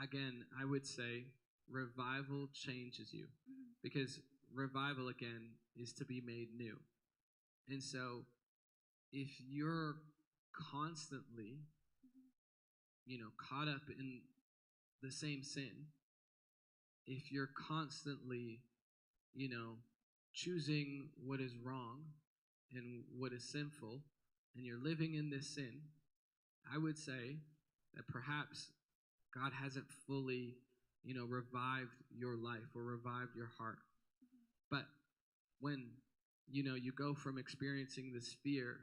Again, I would say revival changes you. Because revival, again, is to be made new. And so if you're constantly, caught up in the same sin, if you're constantly, choosing what is wrong and what is sinful, and you're living in this sin, I would say that perhaps God hasn't fully, revived your life or revived your heart. But when, you go from experiencing this fear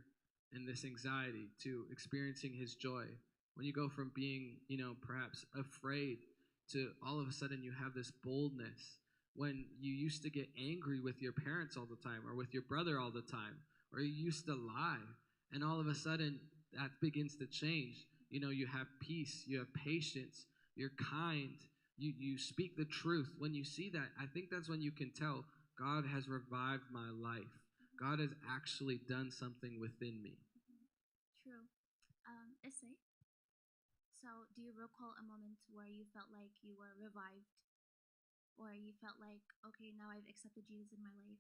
and this anxiety to experiencing his joy, when you go from being, perhaps afraid to all of a sudden you have this boldness, when you used to get angry with your parents all the time or with your brother all the time, or you used to lie, and all of a sudden that begins to change. You have peace, you have patience, you're kind, you speak the truth. When you see that, I think that's when you can tell God has revived my life. God has actually done something within me. True. Essay. So, do you recall a moment where you felt like you were revived, or you felt like, okay, now I've accepted Jesus in my life,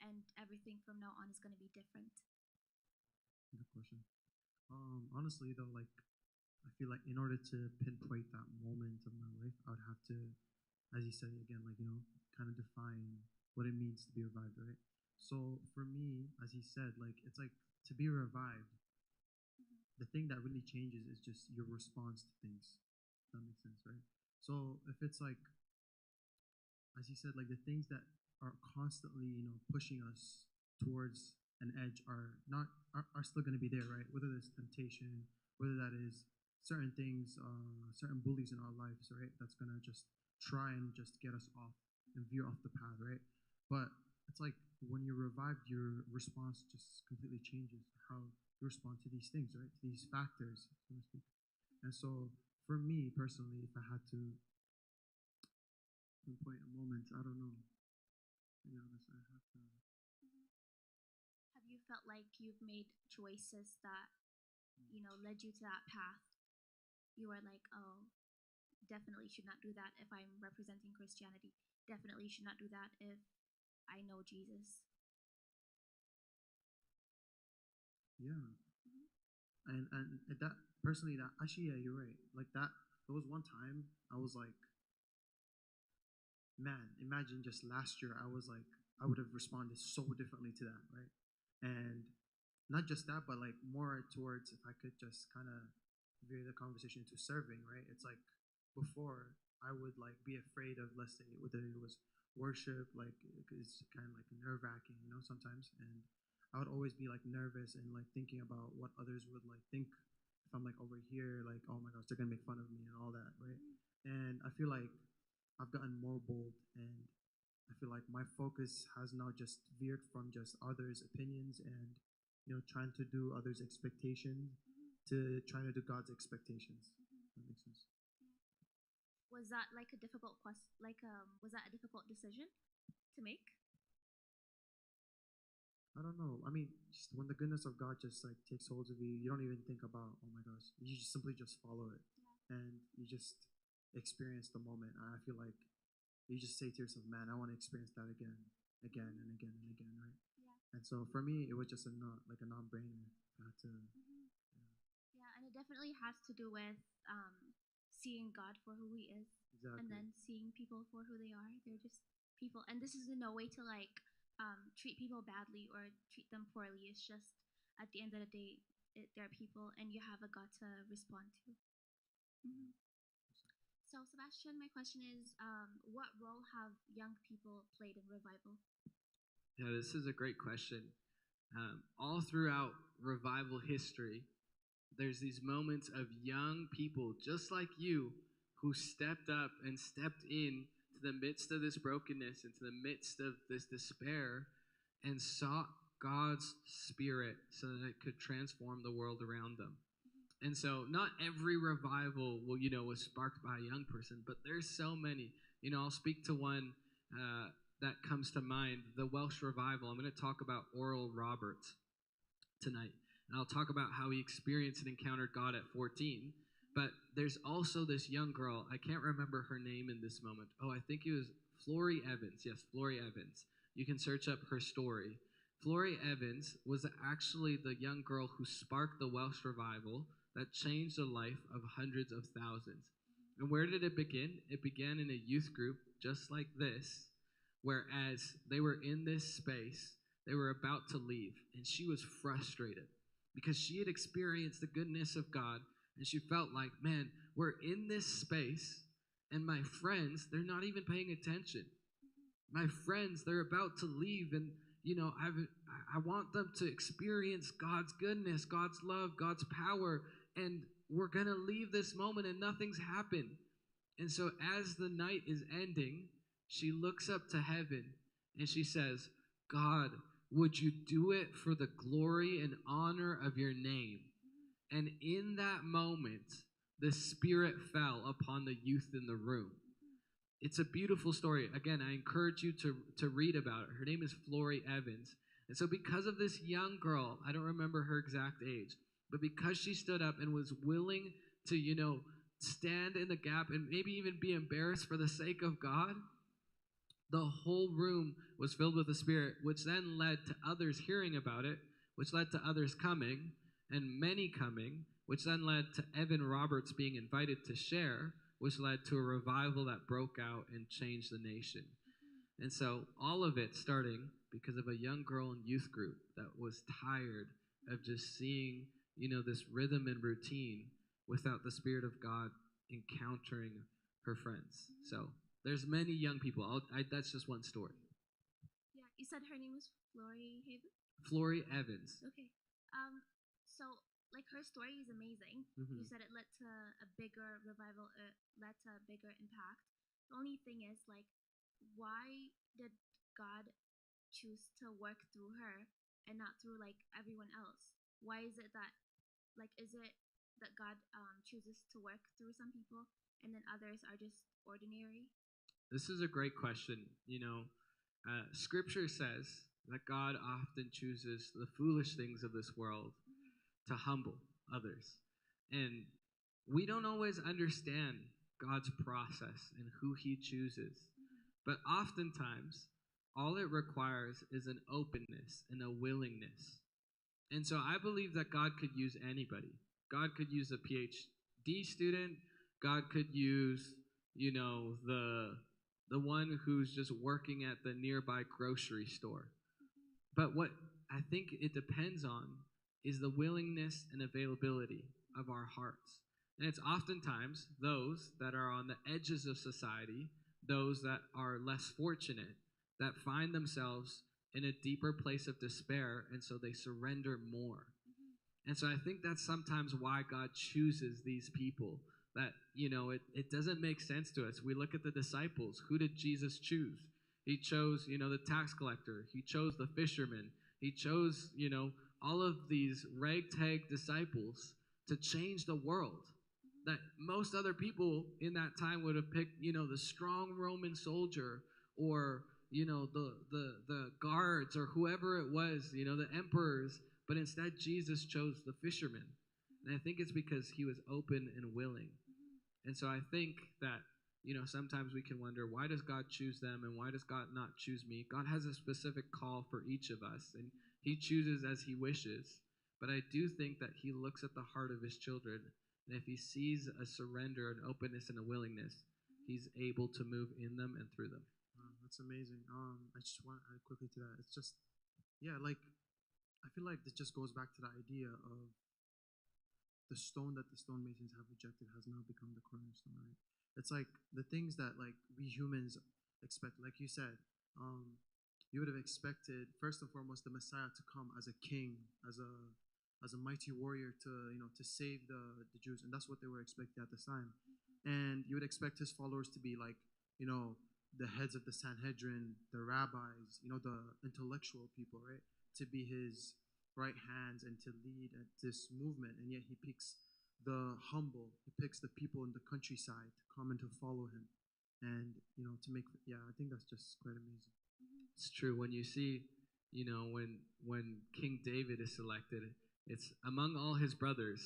and everything from now on is going to be different? Good question. Honestly though, like I feel like in order to pinpoint that moment of my life, I would have to, as you said again, kind of define what it means to be revived, right? So for me, as he said, it's like to be revived, the thing that really changes is just your response to things. If that makes sense, right? So if it's like, as he said, like the things that are constantly, pushing us towards an edge are still going to be there, right? Whether there's temptation, whether that is certain things, certain bullies in our lives, right? That's going to just try and just get us off and veer off the path, right? But it's like when you're revived, your response just completely changes how you respond to these things, right? To these factors, so to speak. And so for me personally, if I had to pinpoint a moment, I don't know. To be honest, I have to. Have you felt like you've made choices that, led you to that path? You were like, oh, definitely should not do that if I'm representing Christianity. Definitely should not do that if I know Jesus. Yeah. And that personally, that actually, yeah, you're right. Like that, there was one time I was like, man, imagine just last year, I was like, I would have responded so differently to that, right? And not just that, but like more towards if I could just kind of veer the conversation to serving, right? It's like before I would like be afraid of, let's say, whether it was worship, like it's kind of like nerve wracking, sometimes. And I would always be like nervous and like thinking about what others would like think if I'm like over here, like, oh my gosh, they're gonna make fun of me and all that, right? And I feel like I've gotten more bold, and I feel like my focus has now just veered from just others' opinions and trying to do others' expectations to trying to do God's expectations. That makes sense. Was that like a difficult was that a difficult decision to make? I don't know. I mean, just when the goodness of God just like takes hold of you, you don't even think about, oh my gosh, you just simply just follow it, and you just experience the moment. And I feel like you just say to yourself, man, I want to experience that again, again and again and again, right? Yeah. And so for me, it was just a non-brainer. I had to. Yeah, and it definitely has to do with seeing God for who He is, Exactly. and then seeing people for who they are. They're just people, and this is in no way to like treat people badly or treat them poorly. It's just at the end of the day, they're people, and you have a God to respond to. Mm-hmm. So, Sebastian, my question is, what role have young people played in revival? Yeah, this is a great question. All throughout revival history, there's these moments of young people just like you who stepped up and stepped in to the midst of this brokenness, into the midst of this despair, and sought God's Spirit so that it could transform the world around them. And so not every revival was sparked by a young person, but there's so many. I'll speak to one that comes to mind, the Welsh revival. I'm going to talk about Oral Roberts tonight. And I'll talk about how he experienced and encountered God at 14. But there's also this young girl. I can't remember her name in this moment. Oh, I think it was Flory Evans. Yes, Flory Evans. You can search up her story. Flory Evans was actually the young girl who sparked the Welsh revival that changed the life of hundreds of thousands. And where did it begin? It began in a youth group just like this, whereas they were in this space, they were about to leave, and she was frustrated because she had experienced the goodness of God, and she felt like, man, we're in this space, and my friends, they're not even paying attention. My friends, they're about to leave, and I want them to experience God's goodness, God's love, God's power, and we're going to leave this moment and nothing's happened. And so as the night is ending, she looks up to heaven and she says, God, would you do it for the glory and honor of your name? And in that moment, the Spirit fell upon the youth in the room. It's a beautiful story. Again, I encourage you to read about it. Her name is Flory Evans. And so because of this young girl, I don't remember her exact age, but because she stood up and was willing to, stand in the gap and maybe even be embarrassed for the sake of God, the whole room was filled with the Spirit, which then led to others hearing about it, which led to others coming, and many coming, which then led to Evan Roberts being invited to share, which led to a revival that broke out and changed the nation. And so all of it starting because of a young girl in youth group that was tired of just seeing, this rhythm and routine without the Spirit of God encountering her friends. So there's many young people. That's just one story. Yeah, you said her name was Flory Haven? Flory Evans. Okay. So her story is amazing. Mm-hmm. You said it led to a bigger revival, it led to a bigger impact. The only thing is, why did God choose to work through her and not through everyone else? Why is it that is it that God chooses to work through some people and then others are just ordinary? This is a great question. Scripture says that God often chooses the foolish things of this world to humble others. And we don't always understand God's process and who he chooses. But oftentimes, all it requires is an openness and a willingness. And so I believe that God could use anybody. God could use a PhD student. God could use, the one who's just working at the nearby grocery store. But what I think it depends on is the willingness and availability of our hearts. And it's oftentimes those that are on the edges of society, those that are less fortunate, that find themselves in a deeper place of despair, and so they surrender more. And so I think that's sometimes why God chooses these people that, it doesn't make sense to us. We look at the disciples. Who did Jesus choose? He chose, the tax collector. He chose the fisherman. He chose, all of these ragtag disciples to change the world. That most other people in that time would have picked, the strong Roman soldier or, the guards or whoever it was, the emperors. But instead, Jesus chose the fishermen. And I think it's because he was open and willing. And so I think that, sometimes we can wonder, why does God choose them and why does God not choose me? God has a specific call for each of us, and he chooses as he wishes. But I do think that he looks at the heart of his children, and if he sees a surrender, an openness, and a willingness, he's able to move in them and through them. That's amazing. I just want to add quickly to that. It's just, I feel like this just goes back to the idea of the stone that the stonemasons have rejected has now become the cornerstone, right? It's like the things that we humans expect, like you said, you would have expected first and foremost the Messiah to come as a king, as a mighty warrior to save the Jews, and that's what they were expecting at this time. And you would expect his followers to be the heads of the Sanhedrin, the rabbis, the intellectual people, right? To be his right hands and to lead this movement. And yet he picks the humble, he picks the people in the countryside to come and to follow him. And, to make, I think that's just quite amazing. It's true. When you see, when King David is selected, it's among all his brothers.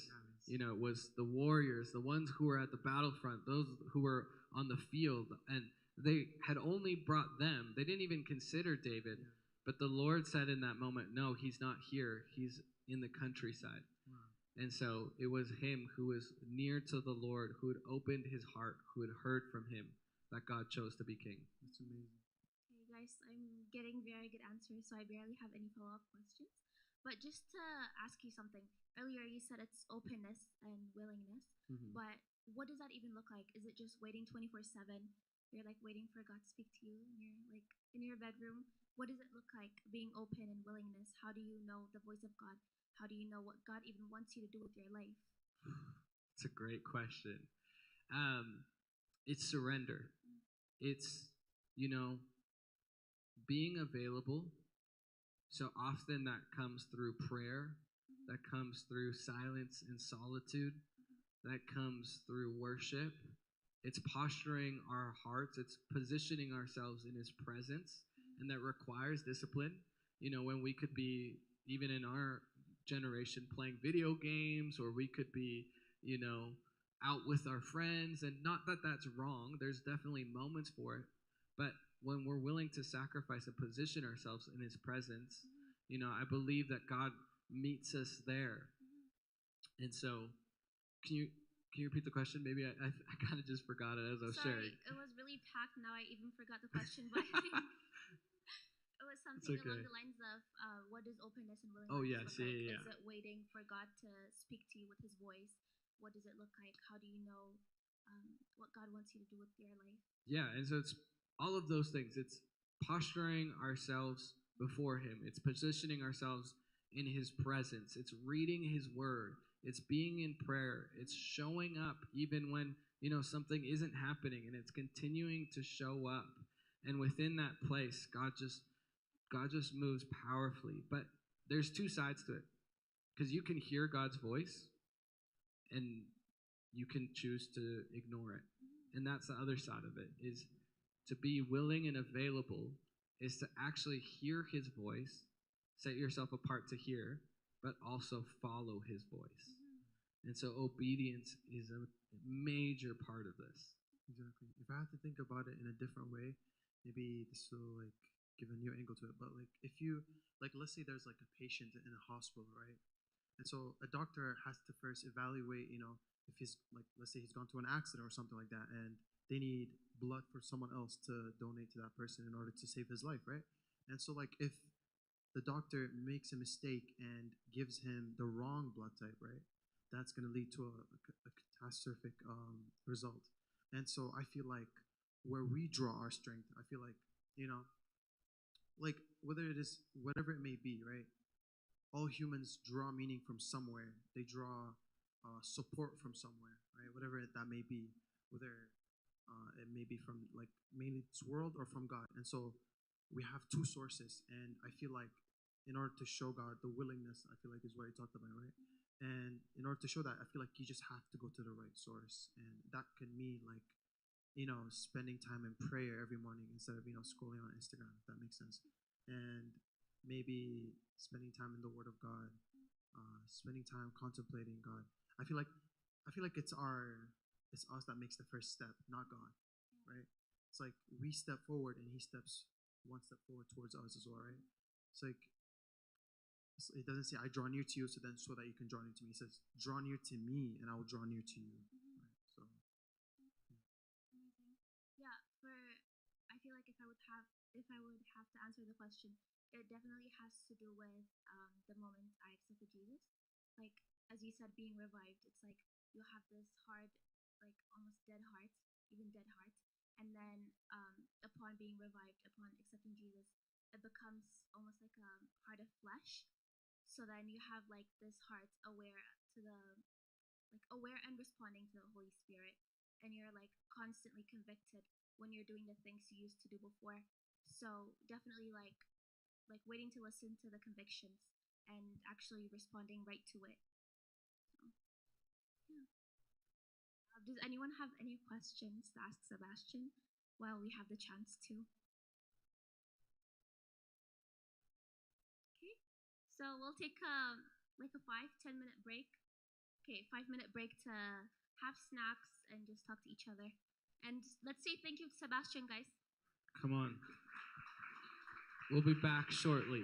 You know, it was the warriors, the ones who were at the battlefront, those who were on the field, and they had only brought them. They didn't even consider David, but the Lord said in that moment, no, he's not here. He's in the countryside. And so it was him who was near to the Lord, who had opened his heart, who had heard from him, that God chose to be king. That's amazing. Okay, guys, I'm getting very good answers, so I barely have any follow-up questions. But just to ask you something, earlier you said it's openness and willingness, but what does that even look like? Is it just waiting 24/7? You're like waiting for God to speak to you, and you're like in your bedroom. What does it look like being open and willingness? How do you know the voice of God? How do you know what God even wants you to do with your life? It's a great question. It's surrender. It's, you know, being available. So often that comes through prayer, that comes through silence and solitude, that comes through worship. It's posturing our hearts, it's positioning ourselves in his presence, and that requires discipline. You know, when we could be, even in our generation, playing video games, or we could be, you know, out with our friends, and not that that's wrong, there's definitely moments for it, but when we're willing to sacrifice and position ourselves in his presence, you know, I believe that God meets us there. And so, can you repeat the question? Maybe I kind of just forgot it as I was sharing. It was really packed. Now I even forgot the question, but I think it was something okay. along the lines of what does openness and willingness Oh, yes, look like? yeah. Is it waiting for God to speak to you with his voice? What does it look like? How do you know what God wants you to do with your life? Yeah, and so it's all of those things. It's posturing ourselves before him. It's positioning ourselves in his presence. It's reading his word. It's being in prayer. It's showing up even when, you know, something isn't happening, and it's continuing to show up. And within that place, God just moves powerfully. But there's two sides to it. Because you can hear God's voice and you can choose to ignore it. And that's the other side of it, is to be willing and available, is to actually hear his voice, set yourself apart to hear, but also follow his voice. And so obedience is a major part of this. Exactly. If I had to think about it in a different way, maybe this will like give a new angle to it. But like if you like, let's say there's like a patient in a hospital, right? And so a doctor has to first evaluate, you know, if he's like, let's say he's gone to an accident or something like that, and they need blood for someone else to donate to that person in order to save his life, right? And so like if the doctor makes a mistake and gives him the wrong blood type, right? That's going to lead to a catastrophic result. And so I feel like where we draw our strength, I feel like, you know, like whether it is whatever it may be, right? All humans draw meaning from somewhere. They draw support from somewhere, right? Whatever that may be, whether it may be from like mainly this world or from God. And so we have two sources, and I feel like in order to show God the willingness, I feel like is what he talked about, right? And in order to show that, I feel like you just have to go to the right source, and that could mean like, you know, spending time in prayer every morning instead of, you know, scrolling on Instagram, if that makes sense. And maybe spending time in the Word of God, spending time contemplating God. I feel like it's us that makes the first step, not God, right? It's like we step forward and he steps one step forward towards us as well, right? It's like it doesn't say I draw near to you so that you can draw near to me. It says draw near to me and I will draw near to you. Right? So Amazing. Yeah, I feel like if I would have to answer the question, it definitely has to do with the moment I accepted Jesus. Like as you said, being revived. It's like you'll have this hard, like almost dead heart, even dead heart, and then upon being revived, upon accepting Jesus, it becomes almost like a heart of flesh. So then you have like this heart aware and responding to the Holy Spirit, and you're like constantly convicted when you're doing the things you used to do before. So definitely like waiting to listen to the convictions and actually responding right to it. So yeah. Does anyone have any questions to ask Sebastian while we have the chance to? Okay, so we'll take like a 5-10 minute break, Okay, 5-minute break to have snacks and just talk to each other. And let's say thank you to Sebastian, guys. Come on. We'll be back shortly.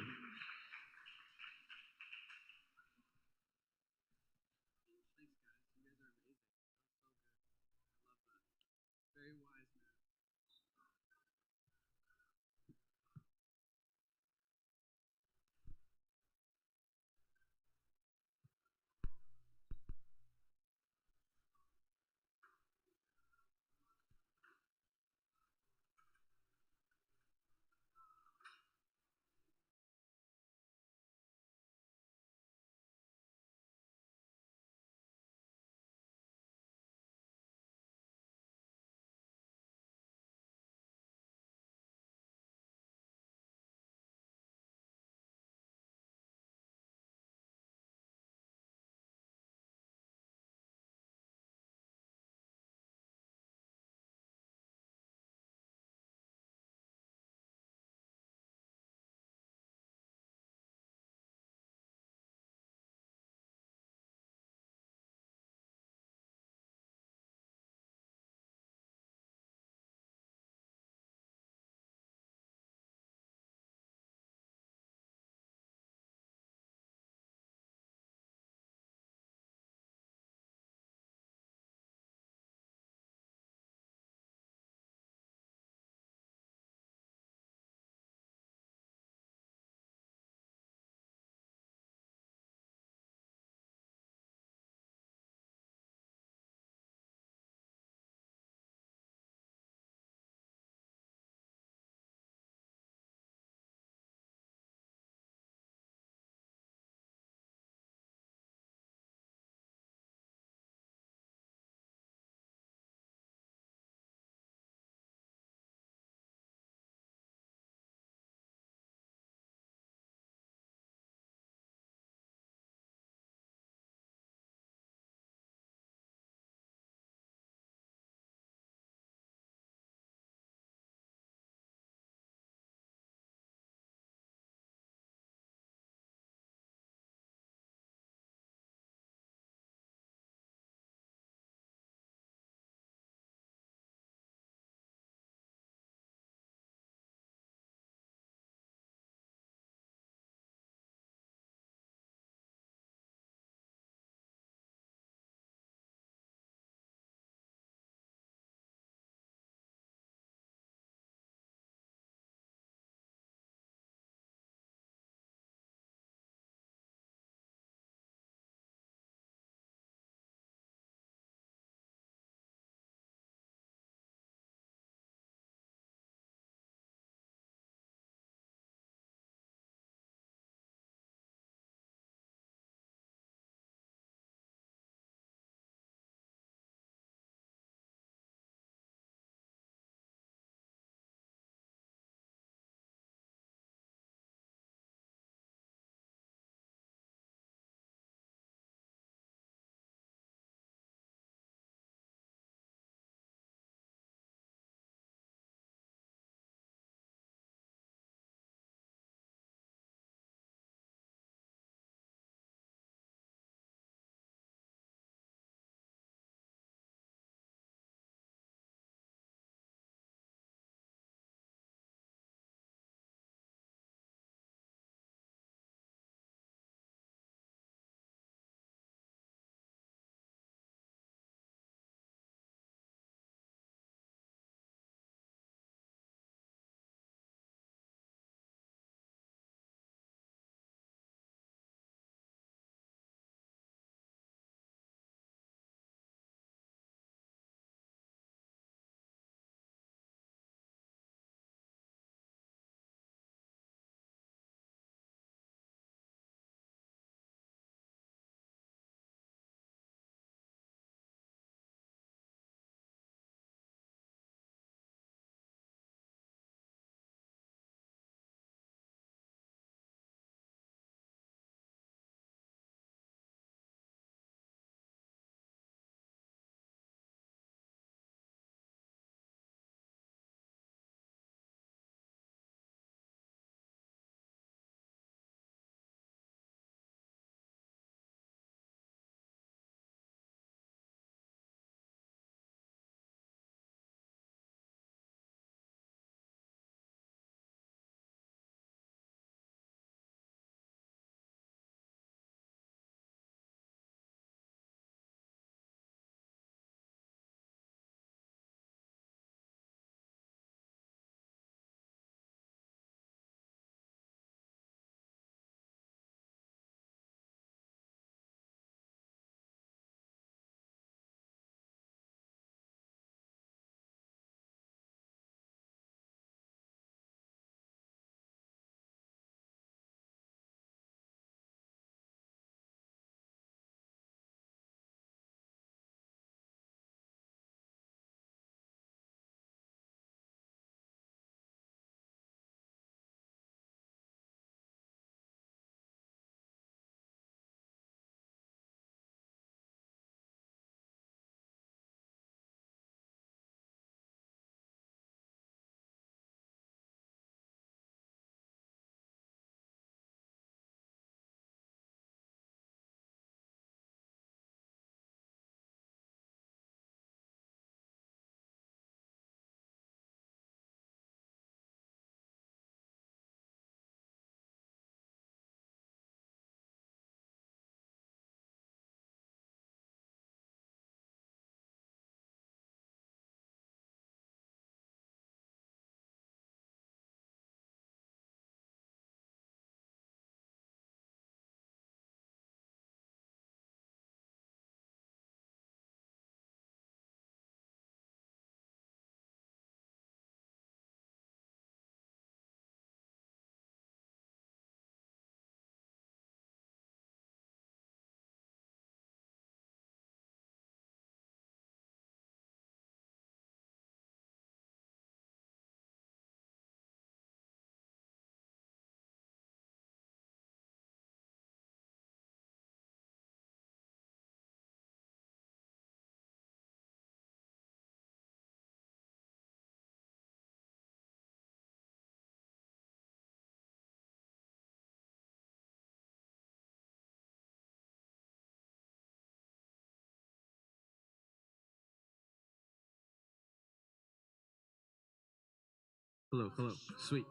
Hello, hello. Sweet.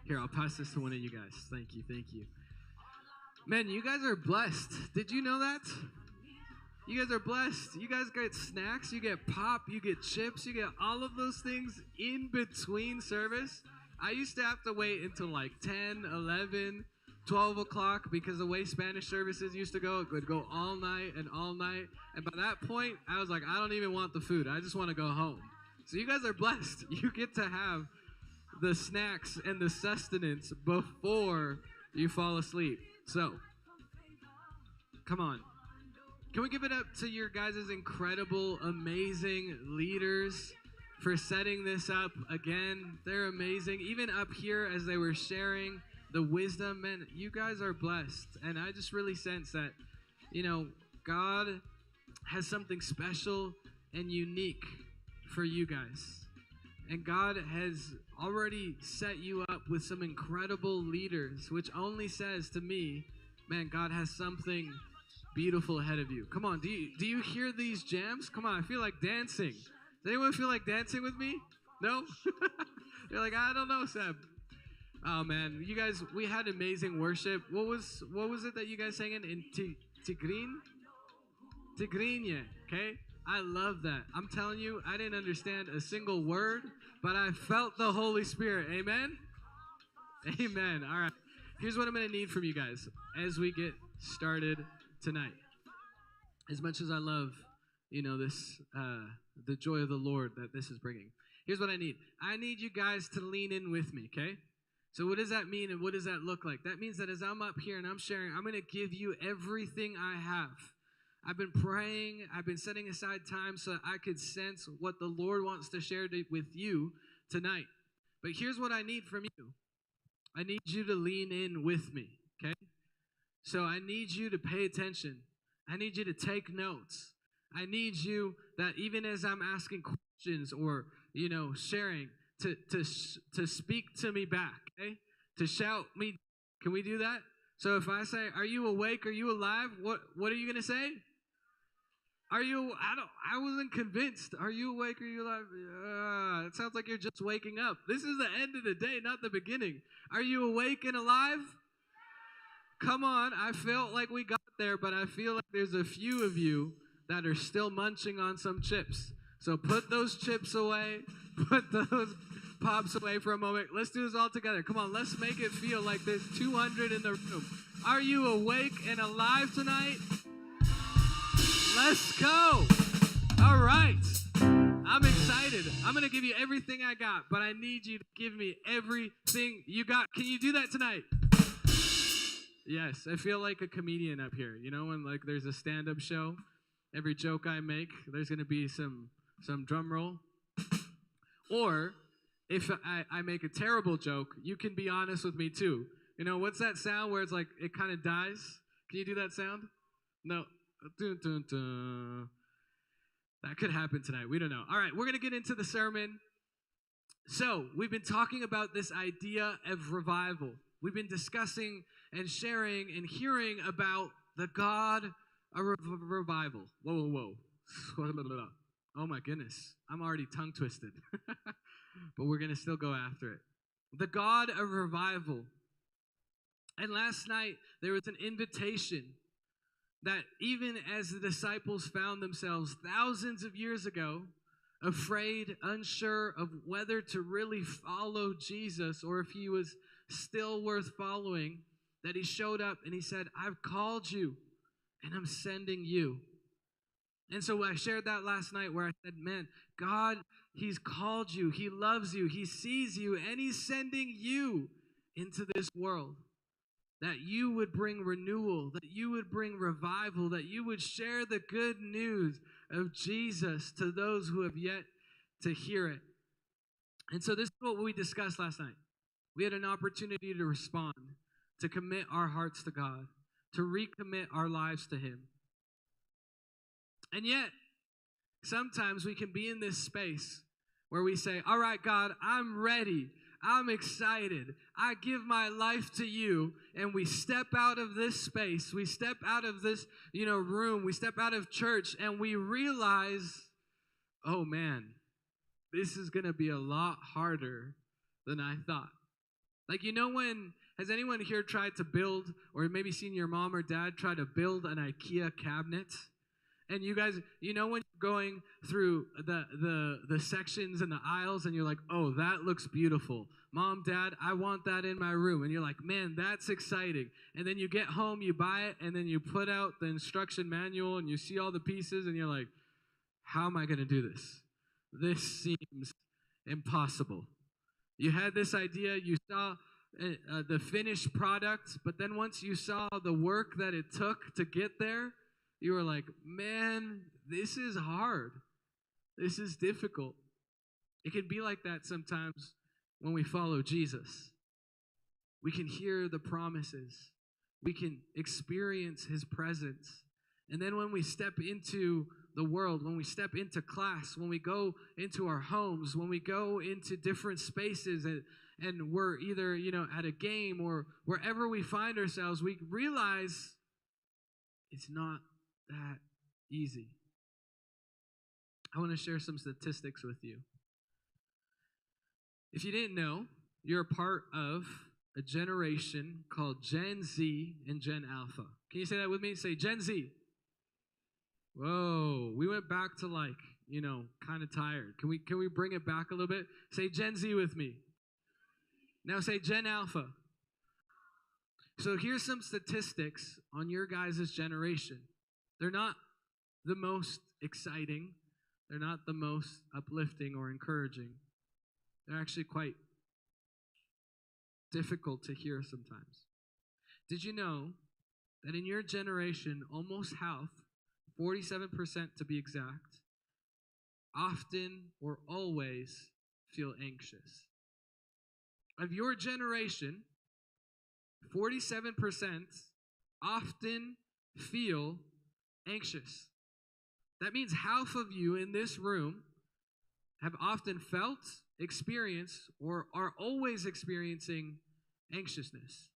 Here, I'll pass this to one of you guys. Thank you, thank you. Man, you guys are blessed. Did you know that? You guys are blessed. You guys get snacks, you get pop, you get chips, you get all of those things in between service. I used to have to wait until like 10, 11, 12 o'clock because the way Spanish services used to go, it would go all night and all night. And by that point, I was like, I don't even want the food. I just want to go home. So you guys are blessed. You get to have the snacks and the sustenance before you fall asleep. So, come on. Can we give it up to your guys' incredible, amazing leaders for setting this up again? They're amazing. Even up here as they were sharing the wisdom, man, you guys are blessed. And I just really sense that, God has something special and unique for you guys. And God has already set you up with some incredible leaders, which only says to me, man, God has something beautiful ahead of you. Come on, do you hear these jams? Come on, I feel like dancing. Does anyone feel like dancing with me? No? You're like, I don't know, Seb. Oh man, you guys, we had amazing worship. What was it that you guys sang in Tigrinya, okay? I love that. I'm telling you, I didn't understand a single word, but I felt the Holy Spirit. Amen? Amen. All right. Here's what I'm going to need from you guys as we get started tonight. As much as I love, this, the joy of the Lord that this is bringing. Here's what I need. I need you guys to lean in with me, okay? So what does that mean and what does that look like? That means that as I'm up here and I'm sharing, I'm going to give you everything I have. I've been praying. I've been setting aside time so that I could sense what the Lord wants to share with you tonight. But here's what I need from you. I need you to lean in with me, okay? So I need you to pay attention. I need you to take notes. I need you that even as I'm asking questions or, sharing, to speak to me back, okay? To shout me. Can we do that? So if I say, are you awake? Are you alive? What are you going to say? I wasn't convinced. Are you awake? Are you alive? It sounds like you're just waking up. This is the end of the day, not the beginning. Are you awake and alive? Come on. I felt like we got there, but I feel like there's a few of you that are still munching on some chips. So put those chips away. Put those pops away for a moment. Let's do this all together. Come on. Let's make it feel like there's 200 in the room. Are you awake and alive tonight? Let's go. All right. I'm excited. I'm going to give you everything I got, but I need you to give me everything you got. Can you do that tonight? Yes. I feel like a comedian up here. When like there's a stand-up show, every joke I make, there's going to be some drum roll. Or if I make a terrible joke, you can be honest with me too. What's that sound where it's like it kind of dies? Can you do that sound? No. Dun, dun, dun. That could happen tonight. We don't know. All right, we're going to get into the sermon. So, we've been talking about this idea of revival. We've been discussing and sharing and hearing about the God of revival. Whoa. Oh my goodness. I'm already tongue twisted. But we're going to still go after it. The God of revival. And last night, there was an invitation that even as the disciples found themselves thousands of years ago, afraid, unsure of whether to really follow Jesus or if he was still worth following, that he showed up and he said, I've called you and I'm sending you. And so I shared that last night where I said, man, God, he's called you, he loves you, he sees you, and he's sending you into this world. That you would bring renewal, that you would bring revival, that you would share the good news of Jesus to those who have yet to hear it. And so this is what we discussed last night. We had an opportunity to respond, to commit our hearts to God, to recommit our lives to him. And yet, sometimes we can be in this space where we say, all right, God, I'm ready. I'm excited. I give my life to you. And we step out of this space. We step out of this, room. We step out of church and we realize, oh man, this is going to be a lot harder than I thought. Like, has anyone here tried to build, or maybe seen your mom or dad try to build an IKEA cabinet? And you guys, when you're going through the sections and the aisles and you're like, oh, that looks beautiful. Mom, Dad, I want that in my room. And you're like, man, that's exciting. And then you get home, you buy it, and then you put out the instruction manual and you see all the pieces and you're like, how am I going to do this? This seems impossible. You had this idea, you saw the finished product, but then once you saw the work that it took to get there, you were like, man, this is hard. This is difficult. It can be like that sometimes when we follow Jesus. We can hear the promises. We can experience his presence. And then when we step into the world, when we step into class, when we go into our homes, when we go into different spaces and we're either, at a game or wherever we find ourselves, we realize it's not that easy. I want to share some statistics with you. If you didn't know, you're a part of a generation called Gen Z and Gen Alpha. Can you say that with me? Say Gen Z. Whoa, we went back to kind of tired. Can we bring it back a little bit? Say Gen Z with me. Now say Gen Alpha. So here's some statistics on your guys' generation. They're not the most exciting. They're not the most uplifting or encouraging. They're actually quite difficult to hear sometimes. Did you know that in your generation, almost half, 47% to be exact, often or always feel anxious? Of your generation, 47% often feel anxious. That means half of you in this room have often felt, experienced, or are always experiencing anxiousness.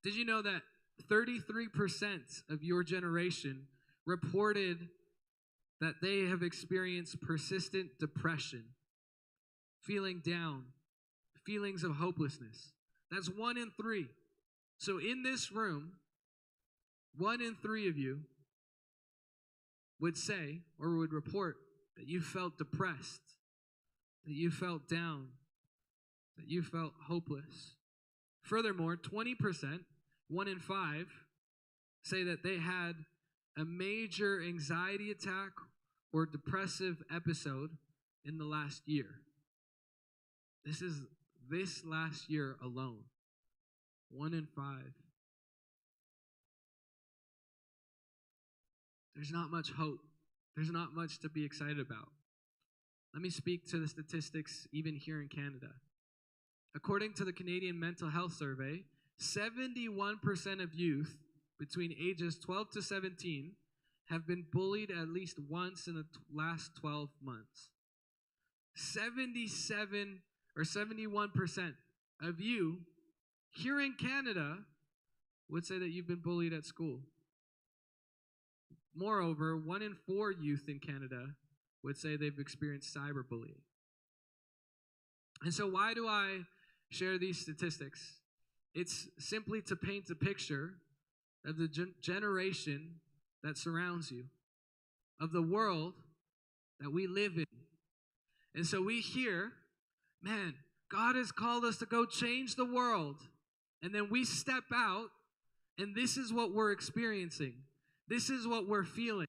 Did you know that 33% of your generation reported that they have experienced persistent depression, feeling down, feelings of hopelessness? That's 1 in 3. So in this room, 1 in 3 of you would say or would report that you felt depressed, that you felt down, that you felt hopeless. Furthermore, 20%, 1 in 5, say that they had a major anxiety attack or depressive episode in the last year. This is this last year alone. 1 in 5. There's not much hope. There's not much to be excited about. Let me speak to the statistics even here in Canada. According to the Canadian Mental Health Survey, 71% of youth between ages 12 to 17 have been bullied at least once in the last 12 months. 77 or 71% of you here in Canada would say that you've been bullied at school. Moreover, 1 in 4 youth in Canada would say they've experienced cyberbullying. And so why do I share these statistics? It's simply to paint a picture of the generation that surrounds you, of the world that we live in. And so we hear, man, God has called us to go change the world. And then we step out, and this is what we're experiencing. This is what we're feeling.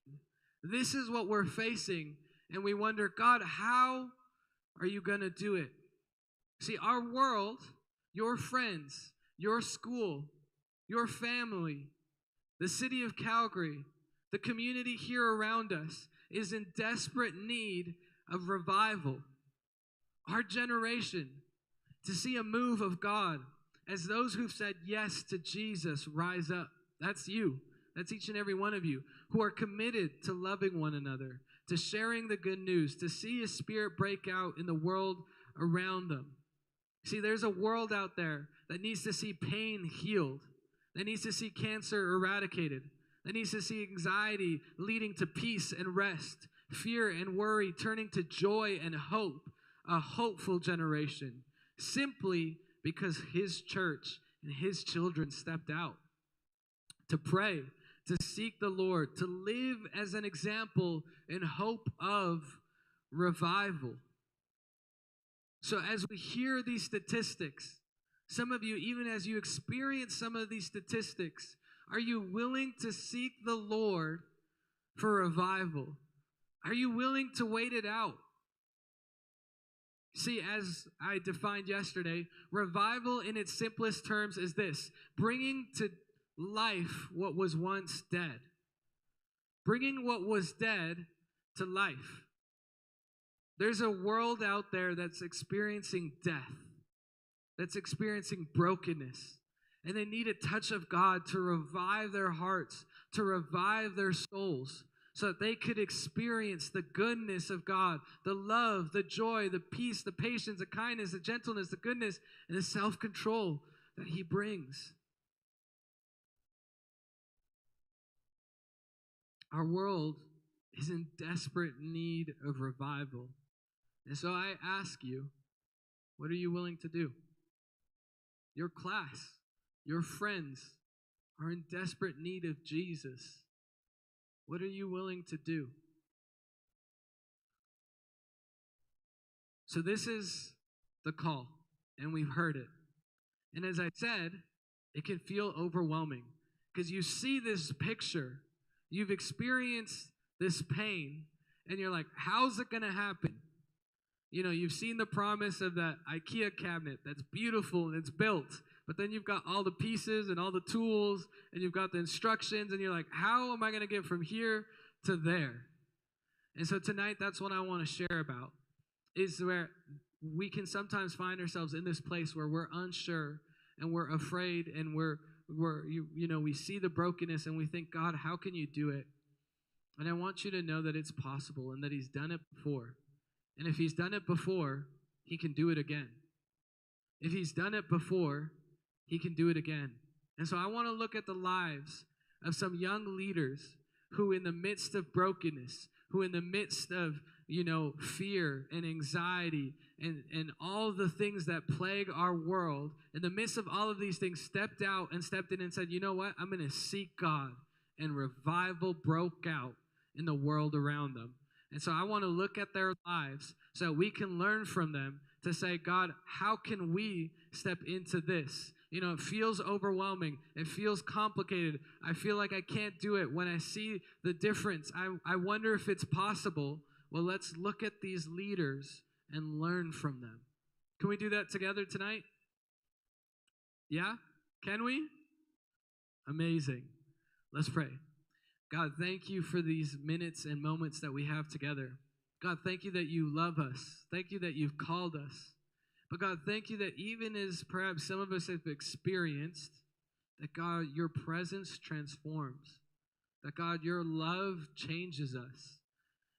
This is what we're facing. And we wonder, God, how are you going to do it? See, our world, your friends, your school, your family, the city of Calgary, the community here around us is in desperate need of revival. Our generation, to see a move of God as those who've said yes to Jesus rise up. That's you. That's each and every one of you who are committed to loving one another, to sharing the good news, to see a spirit break out in the world around them. See, there's a world out there that needs to see pain healed, that needs to see cancer eradicated, that needs to see anxiety leading to peace and rest, fear and worry turning to joy and hope, a hopeful generation simply because his church and his children stepped out to pray, to seek the Lord, to live as an example in hope of revival. So as we hear these statistics, some of you, even as you experience some of these statistics, are you willing to seek the Lord for revival? Are you willing to wait it out? See, as I defined yesterday, revival in its simplest terms is this: bringing to life what was once dead. Bringing what was dead to life. There's a world out there that's experiencing death, that's experiencing brokenness, and they need a touch of God to revive their hearts, to revive their souls, so that they could experience the goodness of God, the love, the joy, the peace, the patience, the kindness, the gentleness, the goodness, and the self-control that he brings. Our world is in desperate need of revival. And so I ask you, what are you willing to do? Your class, your friends are in desperate need of Jesus. What are you willing to do? So this is the call, and we've heard it. And as I said, it can feel overwhelming because you see this picture, you've experienced this pain, and you're like, how's it going to happen? You know, you've seen the promise of that IKEA cabinet that's beautiful and it's built, but then you've got all the pieces and all the tools, and you've got the instructions, and you're like, how am I going to get from here to there? And so tonight, that's what I want to share about, is where we can sometimes find ourselves in this place where we're unsure and we're afraid, and we see the brokenness and we think, God, how can you do it? And I want you to know that it's possible and that he's done it before. And if he's done it before, he can do it again. If he's done it before, he can do it again. And so I want to look at the lives of some young leaders who, in the midst of brokenness, who in the midst of, fear and anxiety and all the things that plague our world, in the midst of all of these things, stepped out and stepped in and said, you know what? I'm going to seek God. And revival broke out in the world around them. And so I want to look at their lives so we can learn from them to say, God, how can we step into this? It feels overwhelming. It feels complicated. I feel like I can't do it. When I see the difference, I wonder if it's possible. Well, let's look at these leaders and learn from them. Can we do that together tonight? Yeah? Can we? Amazing. Let's pray. God, thank you for these minutes and moments that we have together. God, thank you that you love us. Thank you that you've called us. But God, thank you that even as perhaps some of us have experienced, that God, your presence transforms. That God, your love changes us.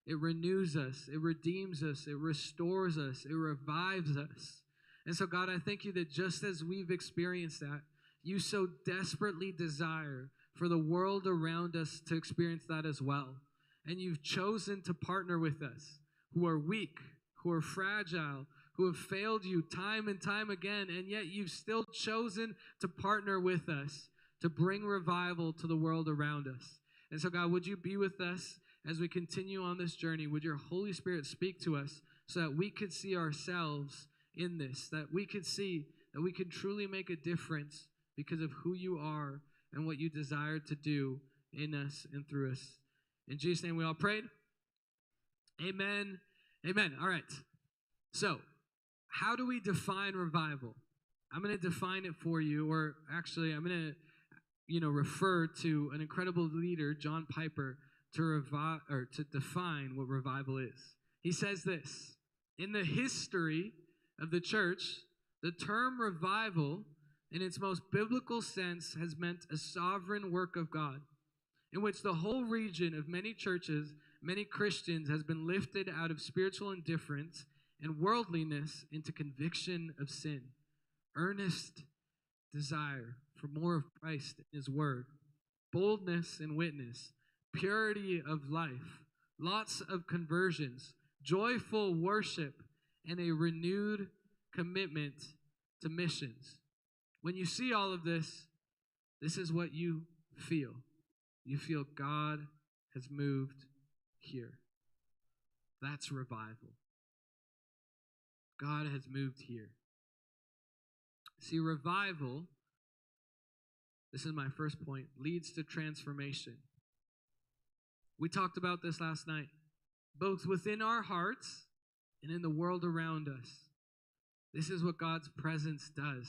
It renews us. It redeems us. It restores us. It revives us. And so God, I thank you that just as we've experienced that, you so desperately desire for the world around us to experience that as well. And you've chosen to partner with us, who are weak, who are fragile, who have failed you time and time again, and yet you've still chosen to partner with us to bring revival to the world around us. And so God, would you be with us as we continue on this journey? Would your Holy Spirit speak to us so that we could see ourselves in this, that we could see that we can truly make a difference because of who you are and what you desire to do in us and through us. In Jesus' name we all prayed. Amen. Amen. All right. So, how do we define revival? I'm going to define it for you, or actually I'm going to, refer to an incredible leader, John Piper, to define what revival is. He says this: in the history of the church, the term revival, in its most biblical sense, has meant a sovereign work of God, in which the whole region of many churches, many Christians, has been lifted out of spiritual indifference and worldliness into conviction of sin, earnest desire for more of Christ and his word, boldness in witness, purity of life, lots of conversions, joyful worship, and a renewed commitment to missions. When you see all of this, this is what you feel. You feel God has moved here. That's revival. God has moved here. See, revival, this is my first point, leads to transformation. We talked about this last night, both within our hearts and in the world around us. This is what God's presence does.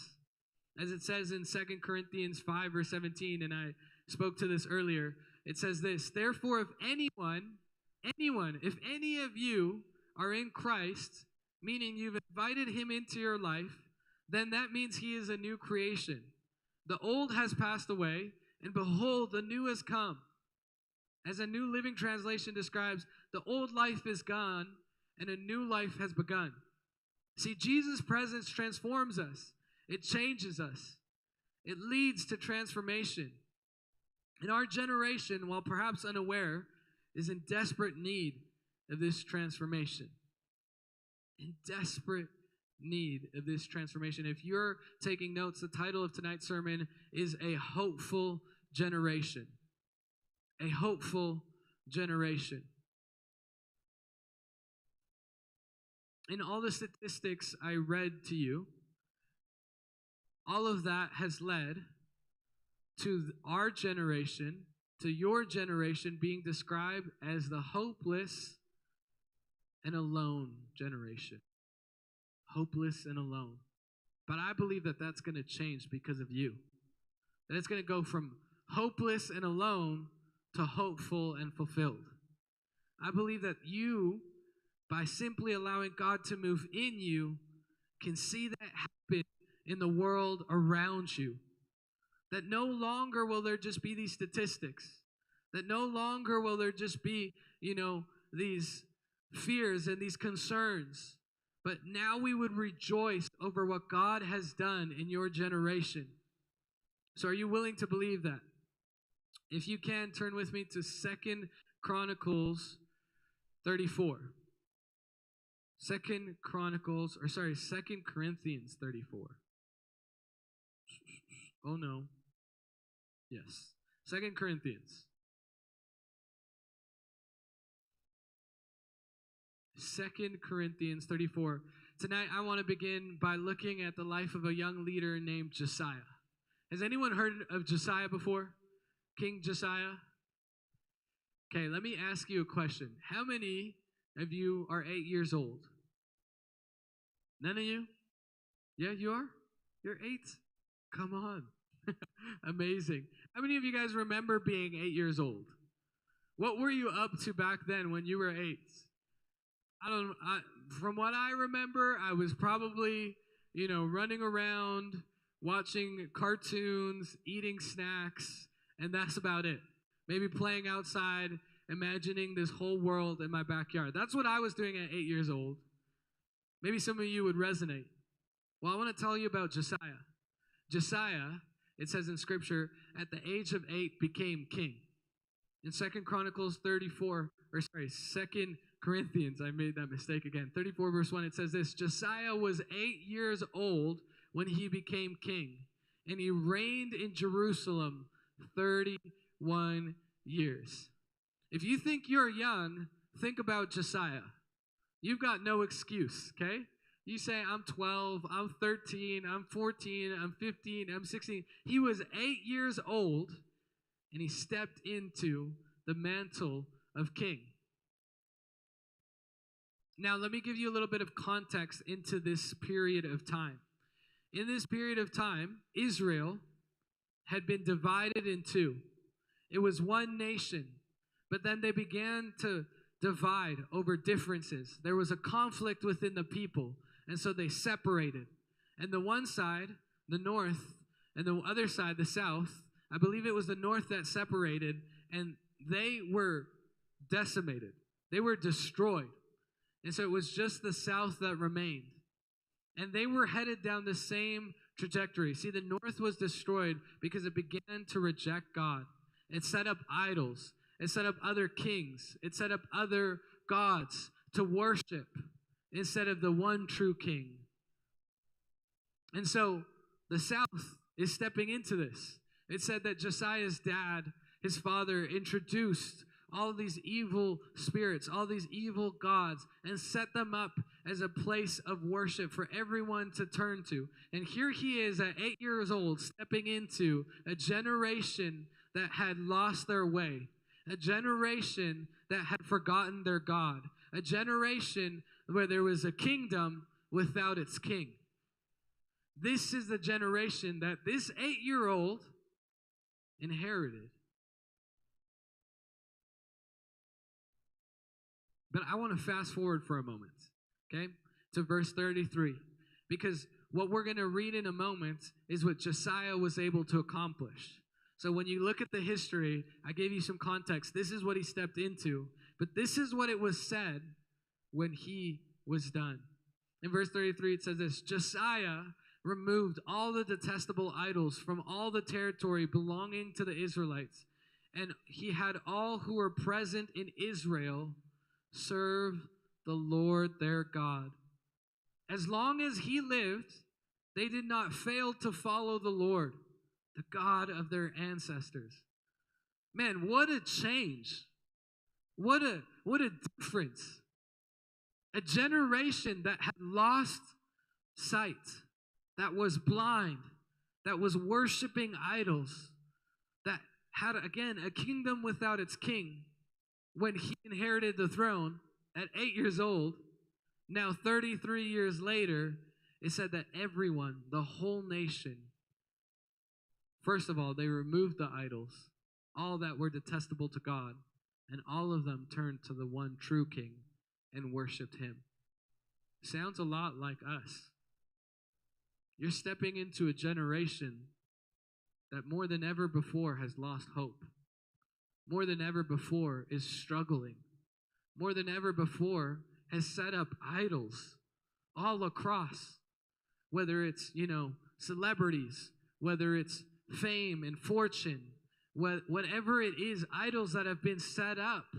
As it says in 2 Corinthians 5 verse 17, and I spoke to this earlier, it says this, therefore if if any of you are in Christ, meaning you've invited him into your life, then that means he is a new creation. The old has passed away, and behold, the new has come. As a New Living Translation describes, the old life is gone, and a new life has begun. See, Jesus' presence transforms us. It changes us. It leads to transformation. And our generation, while perhaps unaware, is in desperate need of this transformation. In desperate need of this transformation. If you're taking notes, the title of tonight's sermon is A Hopeful Generation. A hopeful generation. In all the statistics I read to you, all of that has led to our generation, to your generation being described as the hopeless and alone generation. Hopeless and alone. But I believe that that's going to change because of you. That it's going to go from hopeless and alone to hopeful and fulfilled. I believe that you, by simply allowing God to move in you, can see that happen in the world around you. That no longer will there just be these statistics. That no longer will there just be, these fears and these concerns. But now we would rejoice over what God has done in your generation. So are you willing to believe that? If you can, turn with me to 2 Chronicles 34. 2 Corinthians 34. Oh no. Yes. 2 Corinthians. 2 Corinthians 34. Tonight I want to begin by looking at the life of a young leader named Josiah. Has anyone heard of Josiah before? King Josiah? Okay, let me ask you a question. How many of you are 8 years old? None of you? Yeah, you are? You're 8? Come on. Amazing. How many of you guys remember being 8 years old? What were you up to back then when you were 8? From what I remember, I was probably, running around, watching cartoons, eating snacks, and that's about it. Maybe playing outside, imagining this whole world in my backyard. That's what I was doing at 8 years old. Maybe some of you would resonate. Well, I want to tell you about Josiah. Josiah, it says in Scripture, at the age of 8 became king. In 2 Corinthians, I made that mistake again. 34 verse 1, it says this, Josiah was 8 years old when he became king, and he reigned in Jerusalem 31 years. If you think you're young, think about Josiah. You've got no excuse, okay? You say, I'm 12, I'm 13, I'm 14, I'm 15, I'm 16. He was 8 years old, and he stepped into the mantle of king. Now, let me give you a little bit of context into this period of time. In this period of time, Israel had been divided in two. It was one nation, but then they began to divide over differences. There was a conflict within the people, and so they separated. And the one side, the north, and the other side, the south, I believe it was the north that separated, and they were decimated. They were destroyed. And so it was just the south that remained. And they were headed down the same trajectory. See, the north was destroyed because it began to reject God. It set up idols. It set up other kings. It set up other gods to worship. instead of the one true king. And so the South is stepping into this. It said that Josiah's dad, his father, introduced all these evil spirits, all these evil gods, and set them up as a place of worship for everyone to turn to. And here he is at 8 years old, stepping into a generation that had lost their way, a generation that had forgotten their God, a generation where there was a kingdom without its king. This is the generation that this 8-year-old inherited. But I want to fast forward for a moment, okay, to verse 33. Because what we're going to read in a moment is what Josiah was able to accomplish. So when you look at the history, I gave you some context. This is what he stepped into. But this is what it was said when he was done. In verse 33, it says this: Josiah removed all the detestable idols from all the territory belonging to the Israelites, and he had all who were present in Israel serve the Lord their God. As long as he lived, they did not fail to follow the Lord, the God of their ancestors. Man, what a change. What a difference. A generation that had lost sight, that was blind, that was worshiping idols, that had, again, a kingdom without its king. When he inherited the throne at 8 years old, now 33 years later, it said that everyone, the whole nation, first of all, they removed the idols, all that were detestable to God, and all of them turned to the one true king and worshiped him. Sounds a lot like us. You're stepping into a generation that more than ever before has lost hope. More than ever before is struggling. More than ever before has set up idols all across. Whether it's, celebrities, whether it's fame and fortune, whatever it is, idols that have been set up,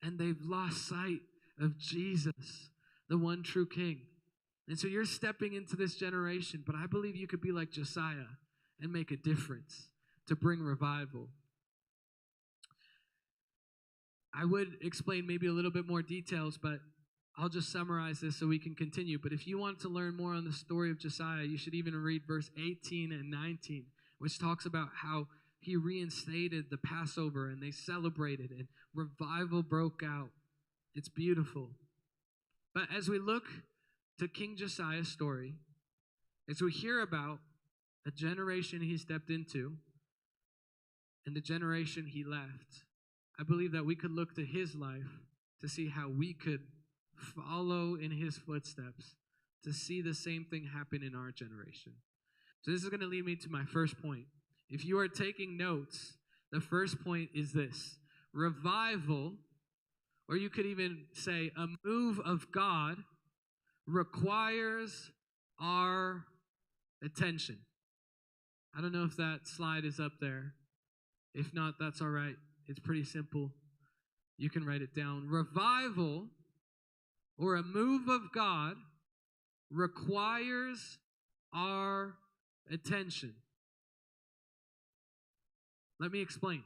and they've lost sight of Jesus, the one true king. And so you're stepping into this generation, but I believe you could be like Josiah and make a difference to bring revival. I would explain maybe a little bit more details, but I'll just summarize this so we can continue. But if you want to learn more on the story of Josiah, you should even read verse 18 and 19, which talks about how he reinstated the Passover and they celebrated and revival broke out. It's beautiful. But as we look to King Josiah's story, as we hear about the generation he stepped into and the generation he left, I believe that we could look to his life to see how we could follow in his footsteps to see the same thing happen in our generation. So this is going to lead me to my first point. If you are taking notes, the first point is this: revival, or you could even say a move of God, requires our attention. I don't know if that slide is up there. If not, that's all right. It's pretty simple. You can write it down. Revival, or a move of God, requires our attention. Let me explain.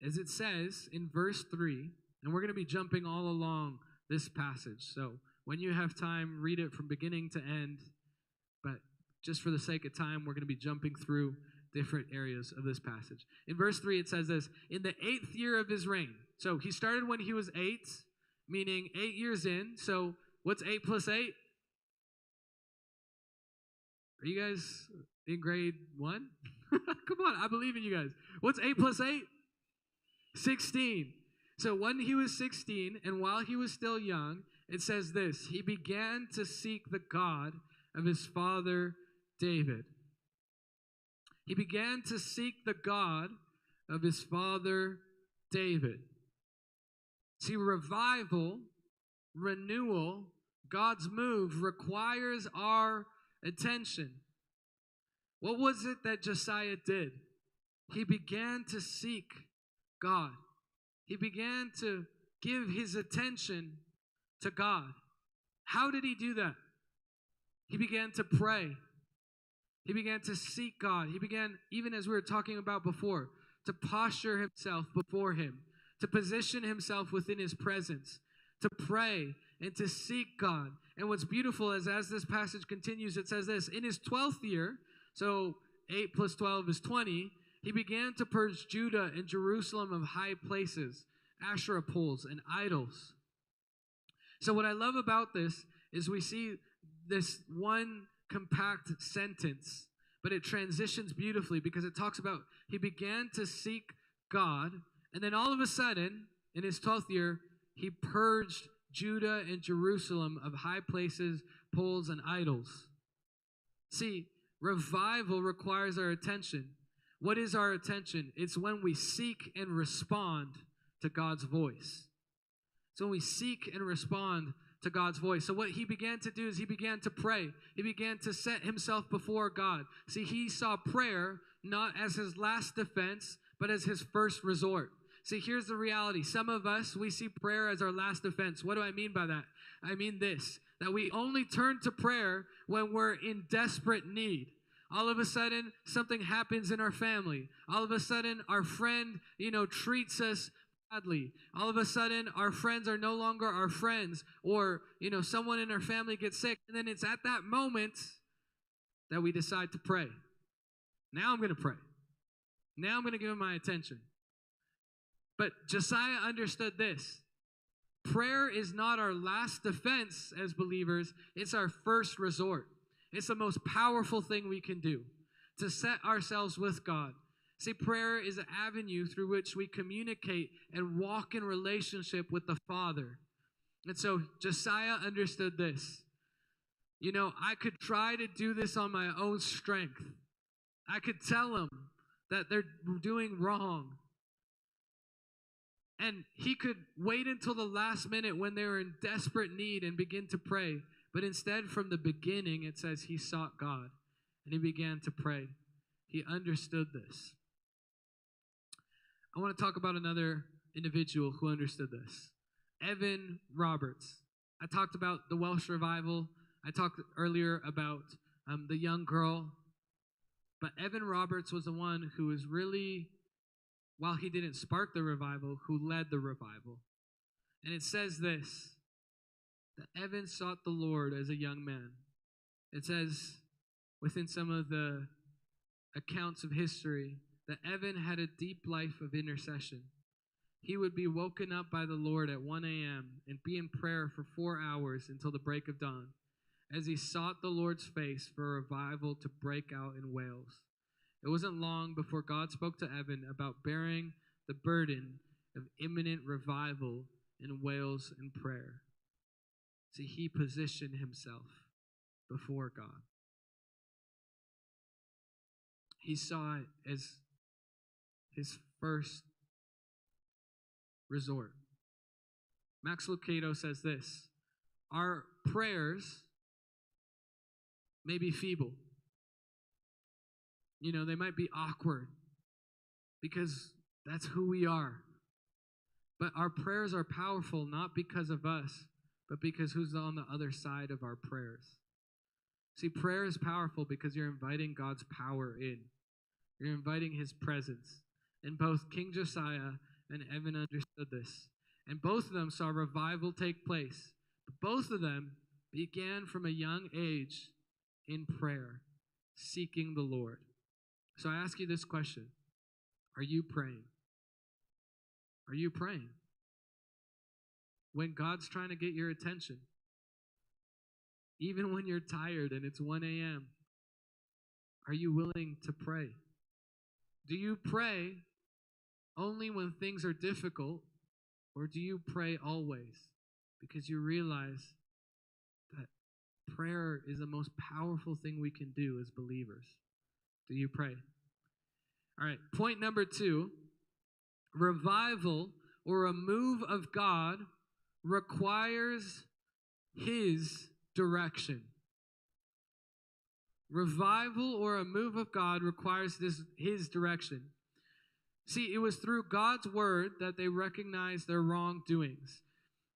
As it says in verse 3, and we're going to be jumping all along this passage. So when you have time, read it from beginning to end. But just for the sake of time, we're going to be jumping through different areas of this passage. In verse 3, it says this: in the 8th year of his reign. So he started when he was 8, meaning 8 years in. So what's 8 plus 8? Are you guys in grade 1? Come on, I believe in you guys. What's 8 plus 8? 16. So when he was 16, and while he was still young, it says this: he began to seek the God of his father David. He began to seek the God of his father David. See, revival, renewal, God's move requires our attention. What was it that Josiah did? He began to seek God. He began to give his attention to God. How did he do that? He began to pray. He began to seek God. He began, even as we were talking about before, to posture himself before him, to position himself within his presence, to pray and to seek God. And what's beautiful is as this passage continues, it says this, in his 12th year, so 8 plus 12 is 20, he began to purge Judah and Jerusalem of high places, Asherah poles, and idols. So what I love about this is we see this one compact sentence, but it transitions beautifully because it talks about he began to seek God, and then all of a sudden, in his 12th year, he purged Judah and Jerusalem of high places, poles, and idols. See, revival requires our attention. What is our attention? It's when we seek and respond to God's voice. So when we seek and respond to God's voice. So what he began to do is he began to pray. He began to set himself before God. See, he saw prayer not as his last defense, but as his first resort. See, here's the reality. Some of us, we see prayer as our last defense. What do I mean by that? I mean this, that we only turn to prayer when we're in desperate need. All of a sudden, something happens in our family. All of a sudden, our friend, treats us badly. All of a sudden, our friends are no longer our friends, or, someone in our family gets sick. And then it's at that moment that we decide to pray. Now I'm going to pray. Now I'm going to give him my attention. But Josiah understood this. Prayer is not our last defense as believers. It's our first resort. It's the most powerful thing we can do to set ourselves with God. See, prayer is an avenue through which we communicate and walk in relationship with the Father. And so Josiah understood this. I could try to do this on my own strength. I could tell them that they're doing wrong. And he could wait until the last minute when they were in desperate need and begin to pray. But instead, from the beginning, it says he sought God and he began to pray. He understood this. I want to talk about another individual who understood this. Evan Roberts. I talked about the Welsh revival. I talked earlier about the young girl. But Evan Roberts was the one who was really, while he didn't spark the revival, who led the revival. And it says this, that Evan sought the Lord as a young man. It says within some of the accounts of history that Evan had a deep life of intercession. He would be woken up by the Lord at 1 a.m. and be in prayer for 4 hours until the break of dawn as he sought the Lord's face for a revival to break out in Wales. It wasn't long before God spoke to Evan about bearing the burden of imminent revival in Wales in prayer. See, he positioned himself before God. He saw it as his first resort. Max Lucado says this, our prayers may be feeble. They might be awkward because that's who we are. But our prayers are powerful not because of us, but because who's on the other side of our prayers. See, prayer is powerful because you're inviting God's power in. You're inviting his presence. And both King Josiah and Evan understood this. And both of them saw revival take place. But both of them began from a young age in prayer, seeking the Lord. So I ask you this question. Are you praying? Are you praying? When God's trying to get your attention, even when you're tired and it's 1 a.m., are you willing to pray? Do you pray only when things are difficult, or do you pray always? Because you realize that prayer is the most powerful thing we can do as believers. Do you pray? All right, point number 2, revival or a move of God requires his direction. Revival or a move of God requires his direction. See, it was through God's word that they recognized their wrongdoings.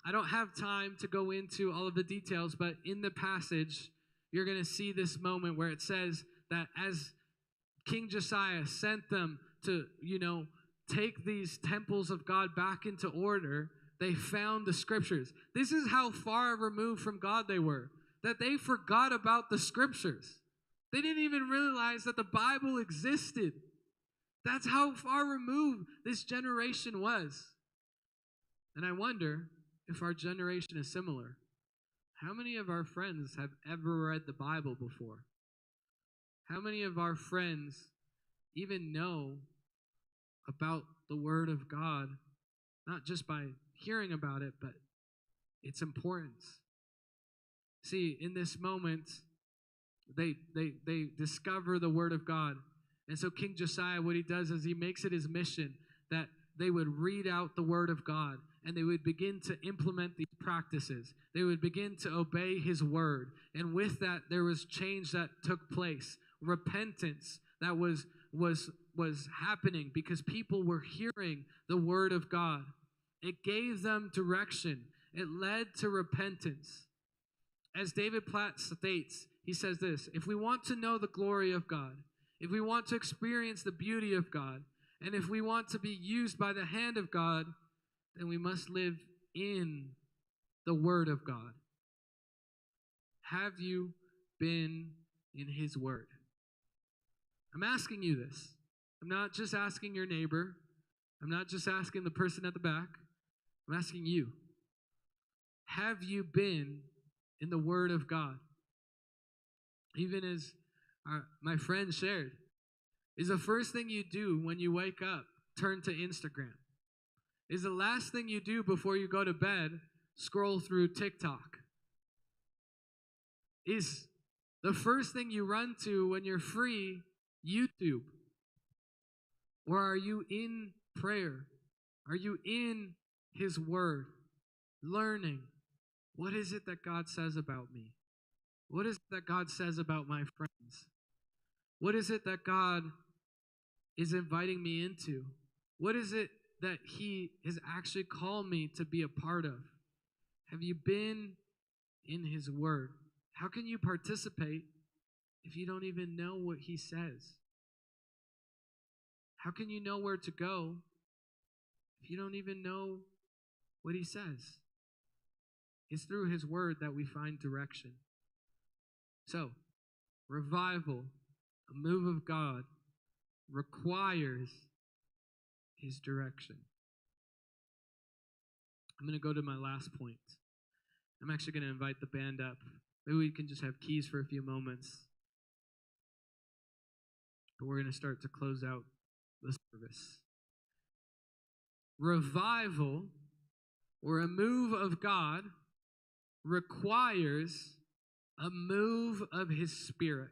I don't have time to go into all of the details, but in the passage, you're going to see this moment where it says that as King Josiah sent them to, take these temples of God back into order, they found the scriptures. This is how far removed from God they were, that they forgot about the scriptures. They didn't even realize that the Bible existed. That's how far removed this generation was. And I wonder if our generation is similar. How many of our friends have ever read the Bible before? How many of our friends even know about the Word of God, not just by hearing about it, but its importance? See, in this moment, they discover the Word of God. And so King Josiah, what he does is he makes it his mission that they would read out the Word of God and they would begin to implement these practices. They would begin to obey his word. And with that, there was change that took place. Repentance that was happening because people were hearing the Word of God. It gave them direction. It led to repentance. As David Platt states, he says this: if we want to know the glory of God, if we want to experience the beauty of God, and if we want to be used by the hand of God, then we must live in the Word of God. Have you been in His Word? I'm asking you this. I'm not just asking your neighbor. I'm not just asking the person at the back. I'm asking you. Have you been in the Word of God? Even as my friend shared, is the first thing you do when you wake up turn to Instagram? Is the last thing you do before you go to bed scroll through TikTok? Is the first thing you run to when you're free YouTube? Or are you in prayer? Are you in His Word, learning? What is it that God says about me? What is it that God says about my friends? What is it that God is inviting me into? What is it that He has actually called me to be a part of? Have you been in His Word? How can you participate if you don't even know what He says? How can you know where to go if you don't even know what He says? It's through His Word that we find direction. So, revival, a move of God, requires His direction. I'm going to go to my last point. I'm actually going to invite the band up. Maybe we can just have keys for a few moments. But we're going to start to close out the service. Revival, or a move of God, requires a move of His Spirit.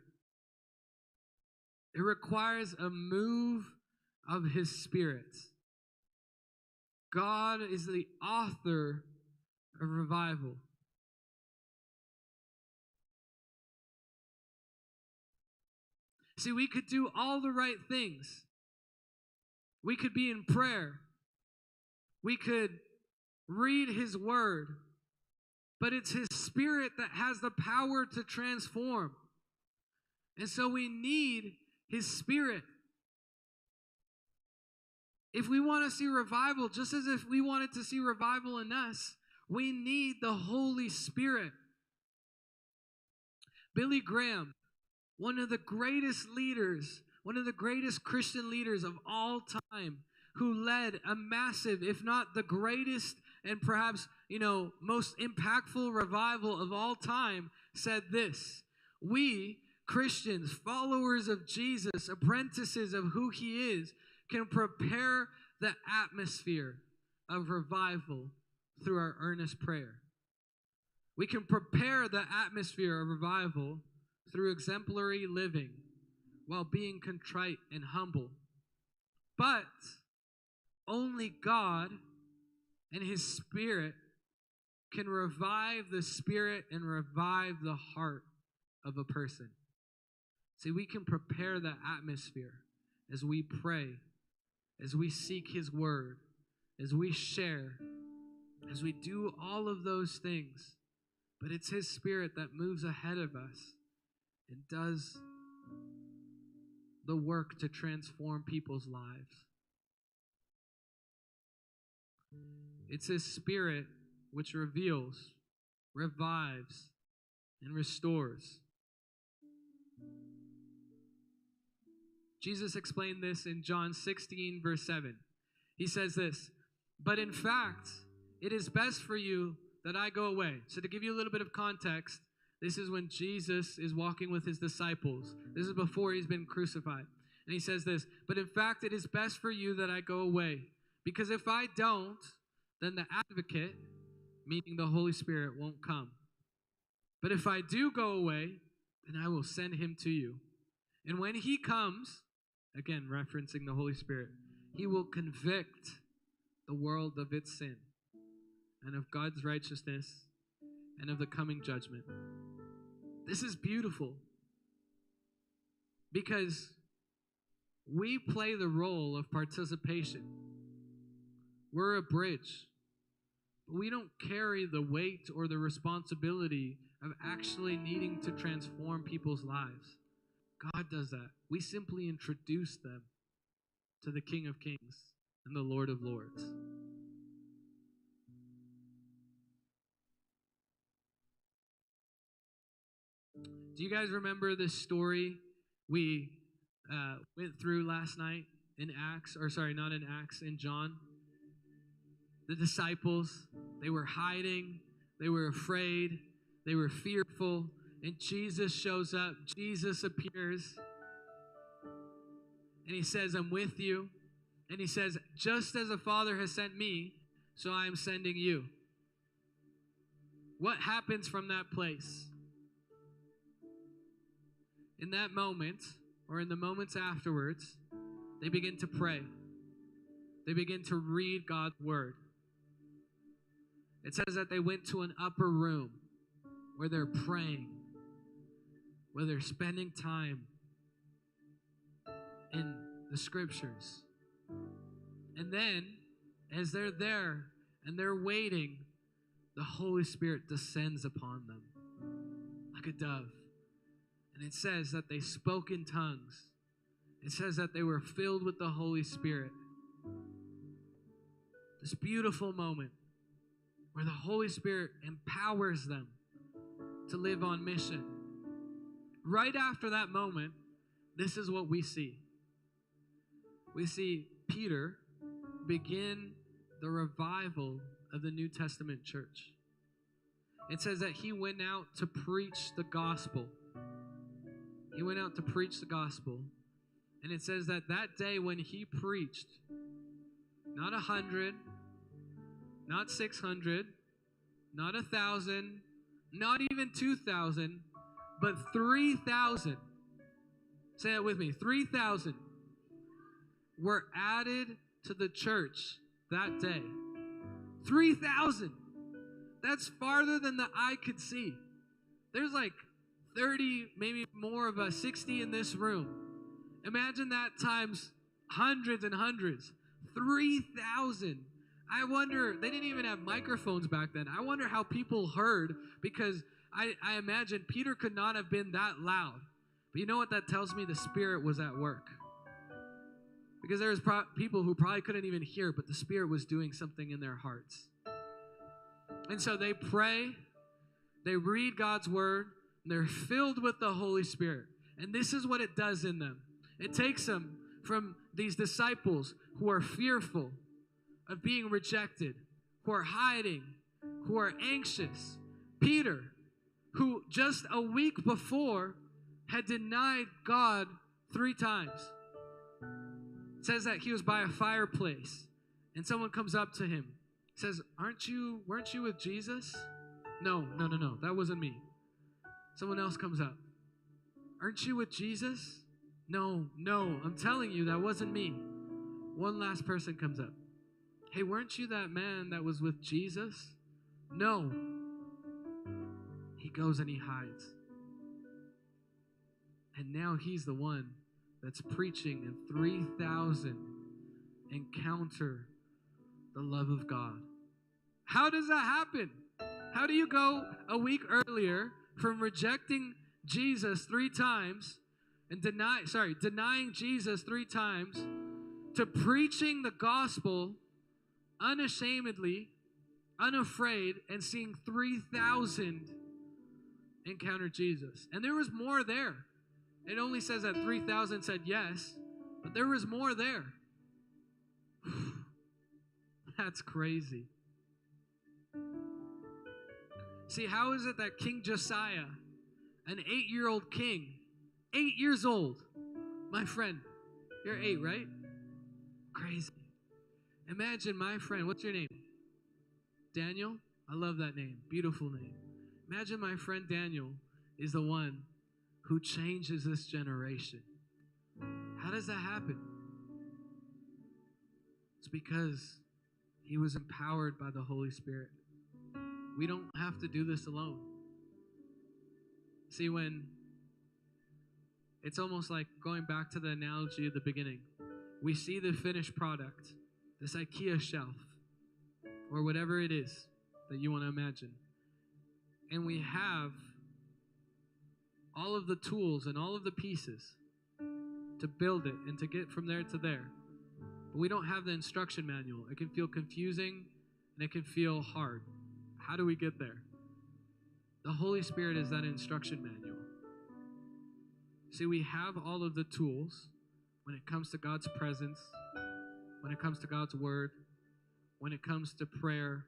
It requires a move of His Spirit. God is the author of revival. See, we could do all the right things. We could be in prayer. We could read His Word. But it's His Spirit that has the power to transform. And so we need His Spirit. If we want to see revival, just as if we wanted to see revival in us, we need the Holy Spirit. Billy Graham, one of the greatest leaders, one of the greatest Christian leaders of all time, who led a massive, if not the greatest and perhaps, most impactful revival of all time, said this: we, Christians, followers of Jesus, apprentices of who He is, can prepare the atmosphere of revival through our earnest prayer. We can prepare the atmosphere of revival through exemplary living while being contrite and humble. But only God and His Spirit can revive the spirit and revive the heart of a person. See, we can prepare the atmosphere as we pray, as we seek his word, as we share, as we do all of those things. But it's his Spirit that moves ahead of us and does the work to transform people's lives. It's his Spirit which reveals, revives, and restores. Jesus explained this in John 16, verse 7. He says this, "But in fact, it is best for you that I go away." So to give you a little bit of context, this is when Jesus is walking with his disciples. This is before he's been crucified. And he says this, "But in fact, it is best for you that I go away. Because if I don't, then the advocate," meaning the Holy Spirit, "won't come. But if I do go away, then I will send him to you. And when he comes," again referencing the Holy Spirit, "he will convict the world of its sin and of God's righteousness and of the coming judgment." This is beautiful because we play the role of participation. We're a bridge, but we don't carry the weight or the responsibility of actually needing to transform people's lives. God does that. We simply introduce them to the King of Kings and the Lord of Lords. Do you guys remember this story we went through last night in Acts, or sorry, not in Acts, in John? The disciples, they were hiding, they were afraid, they were fearful, and Jesus shows up, Jesus appears, and he says, "I'm with you." And he says, "Just as the Father has sent me, so I am sending you." What happens from that place? In that moment, or in the moments afterwards, they begin to pray. They begin to read God's word. It says that they went to an upper room where they're praying, where they're spending time in the scriptures. And then, as they're there and they're waiting, the Holy Spirit descends upon them like a dove. And it says that they spoke in tongues. It says that they were filled with the Holy Spirit. This beautiful moment where the Holy Spirit empowers them to live on mission. Right after that moment, this is what we see. We see Peter begin the revival of the New Testament church. It says that he went out to preach the gospel. He went out to preach the gospel. And it says that that day when he preached, not 100, not 600, not 1,000, not even 2,000, but 3,000. Say it with me. 3,000 were added to the church that day. 3,000. That's farther than the eye could see. There's like 30, maybe more of us, 60 in this room. Imagine that times hundreds and hundreds. 3,000. I wonder, they didn't even have microphones back then. I wonder how people heard, because I imagine Peter could not have been that loud. But you know what that tells me? The Spirit was at work. Because there was people who probably couldn't even hear, but the Spirit was doing something in their hearts. And so they pray, they read God's word, and they're filled with the Holy Spirit. And this is what it does in them. It takes them from these disciples who are fearful of being rejected, who are hiding, who are anxious. Peter, who just a week before had denied God 3 times. It says that he was by a fireplace and someone comes up to him, says, weren't you with Jesus? No, that wasn't me. Someone else comes up. Aren't you with Jesus? No, I'm telling you, that wasn't me. One last person comes up. Hey, weren't you that man that was with Jesus? No. He goes and he hides. And now he's the one that's preaching, and 3,000 encounter the love of God. How does that happen? How do you go a week earlier from rejecting Jesus 3 times and denying Jesus 3 times to preaching the gospel unashamedly, unafraid, and seeing 3,000 encounter Jesus? And there was more there. It only says that 3,000 said yes, but there was more there. That's crazy. See, how is it that King Josiah, an 8-year-old king, 8 years old, my friend, you're 8, right? Crazy. Imagine my friend, what's your name? Daniel? I love that name. Beautiful name. Imagine my friend Daniel is the one who changes this generation. How does that happen? It's because he was empowered by the Holy Spirit. We don't have to do this alone. See, when it's almost like going back to the analogy of the beginning, we see the finished product, this IKEA shelf, or whatever it is that you want to imagine. And we have all of the tools and all of the pieces to build it and to get from there to there. But we don't have the instruction manual. It can feel confusing and it can feel hard. How do we get there? The Holy Spirit is that instruction manual. See, we have all of the tools when it comes to God's presence, when it comes to God's word, when it comes to prayer.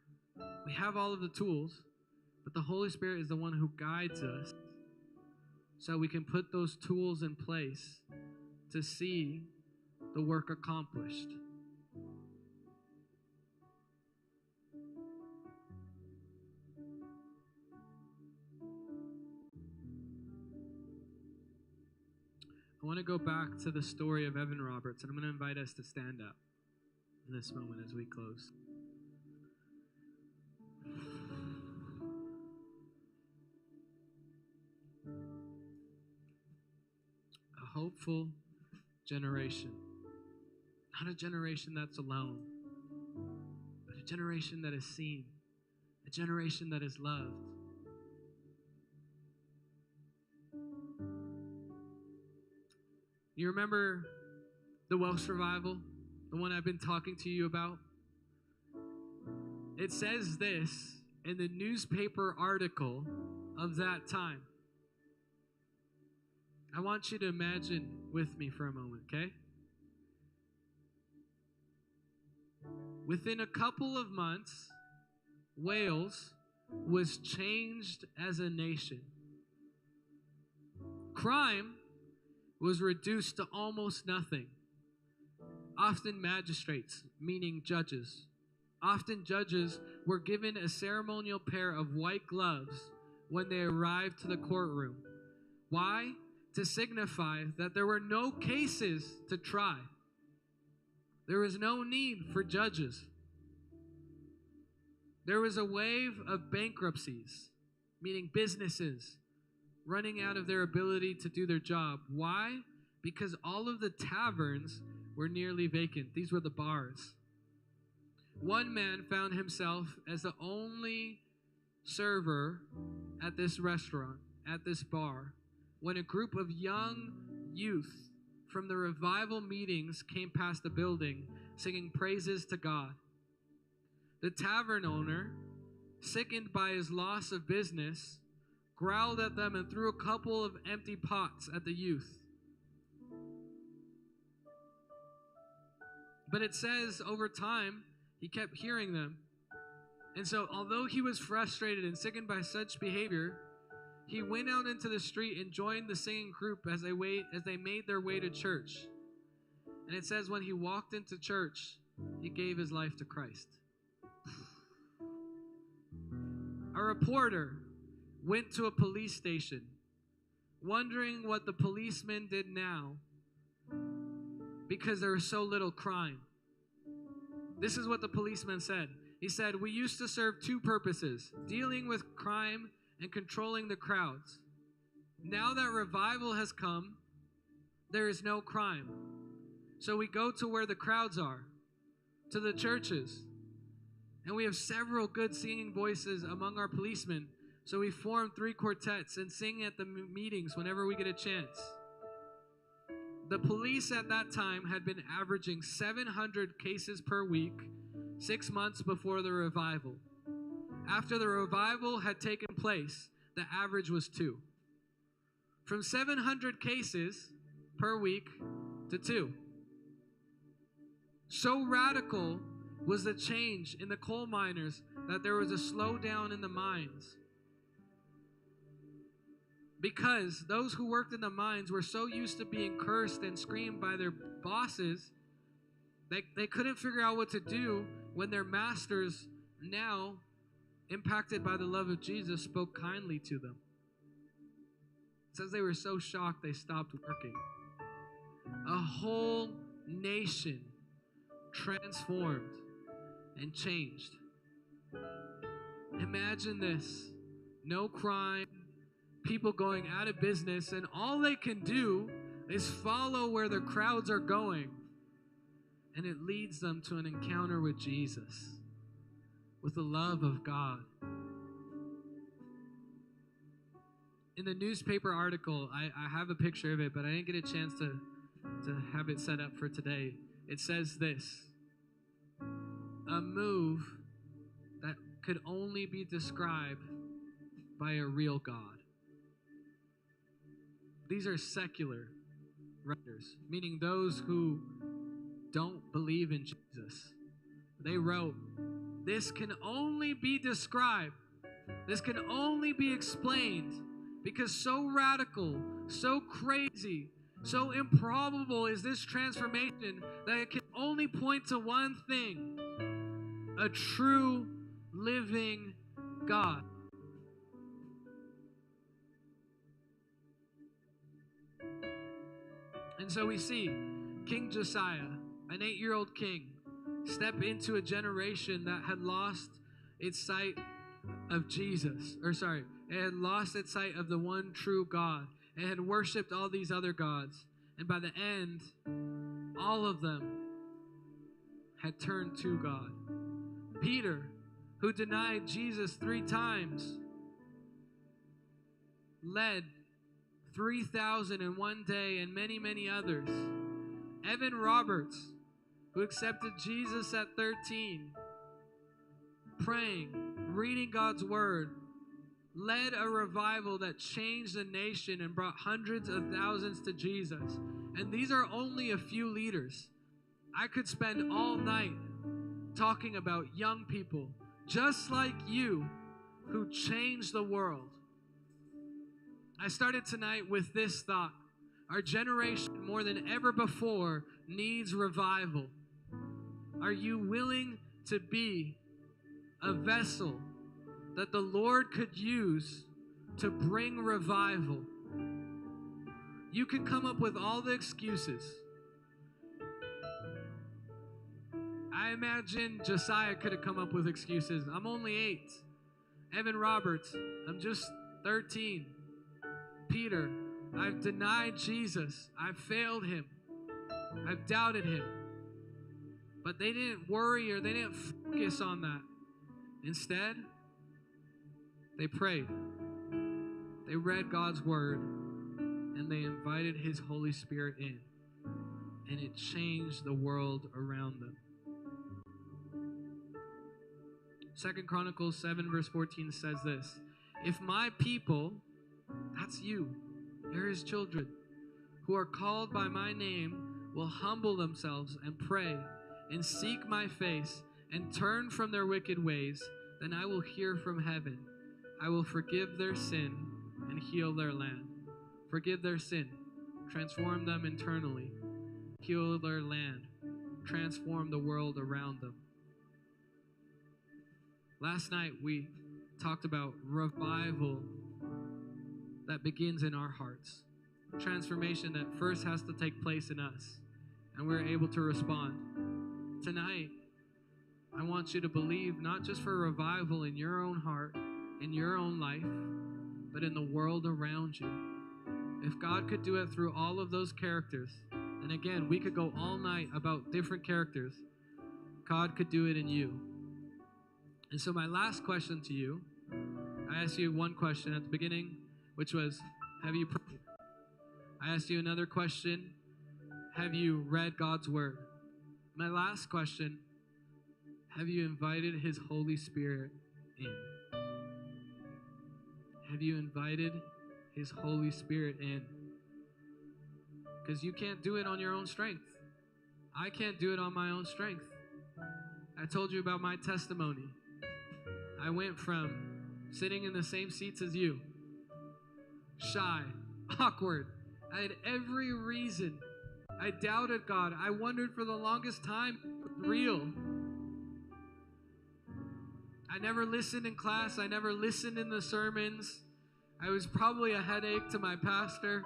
We have all of the tools, but the Holy Spirit is the one who guides us so we can put those tools in place to see the work accomplished. I want to go back to the story of Evan Roberts, and I'm going to invite us to stand up in this moment as we close. A hopeful generation. Not a generation that's alone, but a generation that is seen, a generation that is loved. You remember the Welsh revival, the one I've been talking to you about? It says this in the newspaper article of that time. I want you to imagine with me for a moment, okay? Within a couple of months, Wales was changed as a nation. Crime was reduced to almost nothing. Often magistrates, meaning judges. Often judges were given a ceremonial pair of white gloves when they arrived to the courtroom. Why? To signify that there were no cases to try. There was no need for judges. There was a wave of bankruptcies, meaning businesses running out of their ability to do their job. Why? Because all of the taverns were nearly vacant. These were the bars. One man found himself as the only server at this restaurant, at this bar, when a group of young youth from the revival meetings came past the building singing praises to God. The tavern owner, sickened by his loss of business, growled at them and threw a couple of empty pots at the youth. But it says over time, he kept hearing them. And so although he was frustrated and sickened by such behavior, he went out into the street and joined the singing group as they made their way to church. And it says when he walked into church, he gave his life to Christ. A reporter went to a police station, wondering what the policemen did now because there was so little crime. This is what the policeman said. He said, "We used to serve 2 purposes, dealing with crime and controlling the crowds. Now that revival has come, there is no crime. So we go to where the crowds are to the churches. And we have several good singing voices among our policemen. So we form 3 quartets and sing at the meetings whenever we get a chance. The police at that time had been averaging 700 cases per week 6 months before the revival. After the revival had taken place, the average was 2. From 700 cases per week to 2. So radical was the change in the coal miners that there was a slowdown in the mines. Because those who worked in the mines were so used to being cursed and screamed by their bosses, they couldn't figure out what to do when their masters, now impacted by the love of Jesus, spoke kindly to them. It says they were so shocked they stopped working. A whole nation transformed and changed. Imagine this. No crime, people going out of business, and all they can do is follow where the crowds are going. And it leads them to an encounter with Jesus, with the love of God. In the newspaper article, I have a picture of it, but I didn't get a chance to have it set up for today. It says this: a move that could only be described by a real God. These are secular writers, meaning those who don't believe in Jesus. They wrote, this can only be described, this can only be explained, because so radical, so crazy, so improbable is this transformation that it can only point to one thing: a true living God. And so we see King Josiah, an 8-year-old king, step into a generation that had lost its sight of Jesus. It had lost its sight of the one true God. It had worshipped all these other gods. And by the end, all of them had turned to God. Peter, who denied Jesus 3 times, led 3,000 in one day, and many, many others. Evan Roberts, who accepted Jesus at 13, praying, reading God's word, led a revival that changed the nation and brought hundreds of thousands to Jesus. And these are only a few leaders. I could spend all night talking about young people just like you who changed the world. I started tonight with this thought: our generation, more than ever before, needs revival. Are you willing to be a vessel that the Lord could use to bring revival? You can come up with all the excuses. I imagine Josiah could have come up with excuses. I'm only 8. Evan Roberts, I'm just 13. Peter, I've denied Jesus. I've failed him. I've doubted him. But they didn't worry or they didn't focus on that. Instead, they prayed. They read God's word, and they invited his Holy Spirit in. And it changed the world around them. 2 Chronicles 7 verse 14 says this: if my people, that's you, you're his children, who are called by my name, will humble themselves and pray and seek my face and turn from their wicked ways, then I will hear from heaven. I will forgive their sin and heal their land. Forgive their sin. Transform them internally. Heal their land. Transform the world around them. Last night we talked about revival that begins in our hearts. Transformation that first has to take place in us, and we're able to respond. Tonight, I want you to believe not just for revival in your own heart, in your own life, but in the world around you. If God could do it through all of those characters, and again, we could go all night about different characters, God could do it in you. And so my last question to you, I asked you one question at the beginning, which was, have you prayed? I asked you another question, have you read God's word? My last question, have you invited his Holy Spirit in? Have you invited his Holy Spirit in? Because you can't do it on your own strength. I can't do it on my own strength. I told you about my testimony. I went from sitting in the same seats as you, shy, awkward. I had every reason. I doubted God. I wondered for the longest time, real. I never listened in class. I never listened in the sermons. I was probably a headache to my pastor.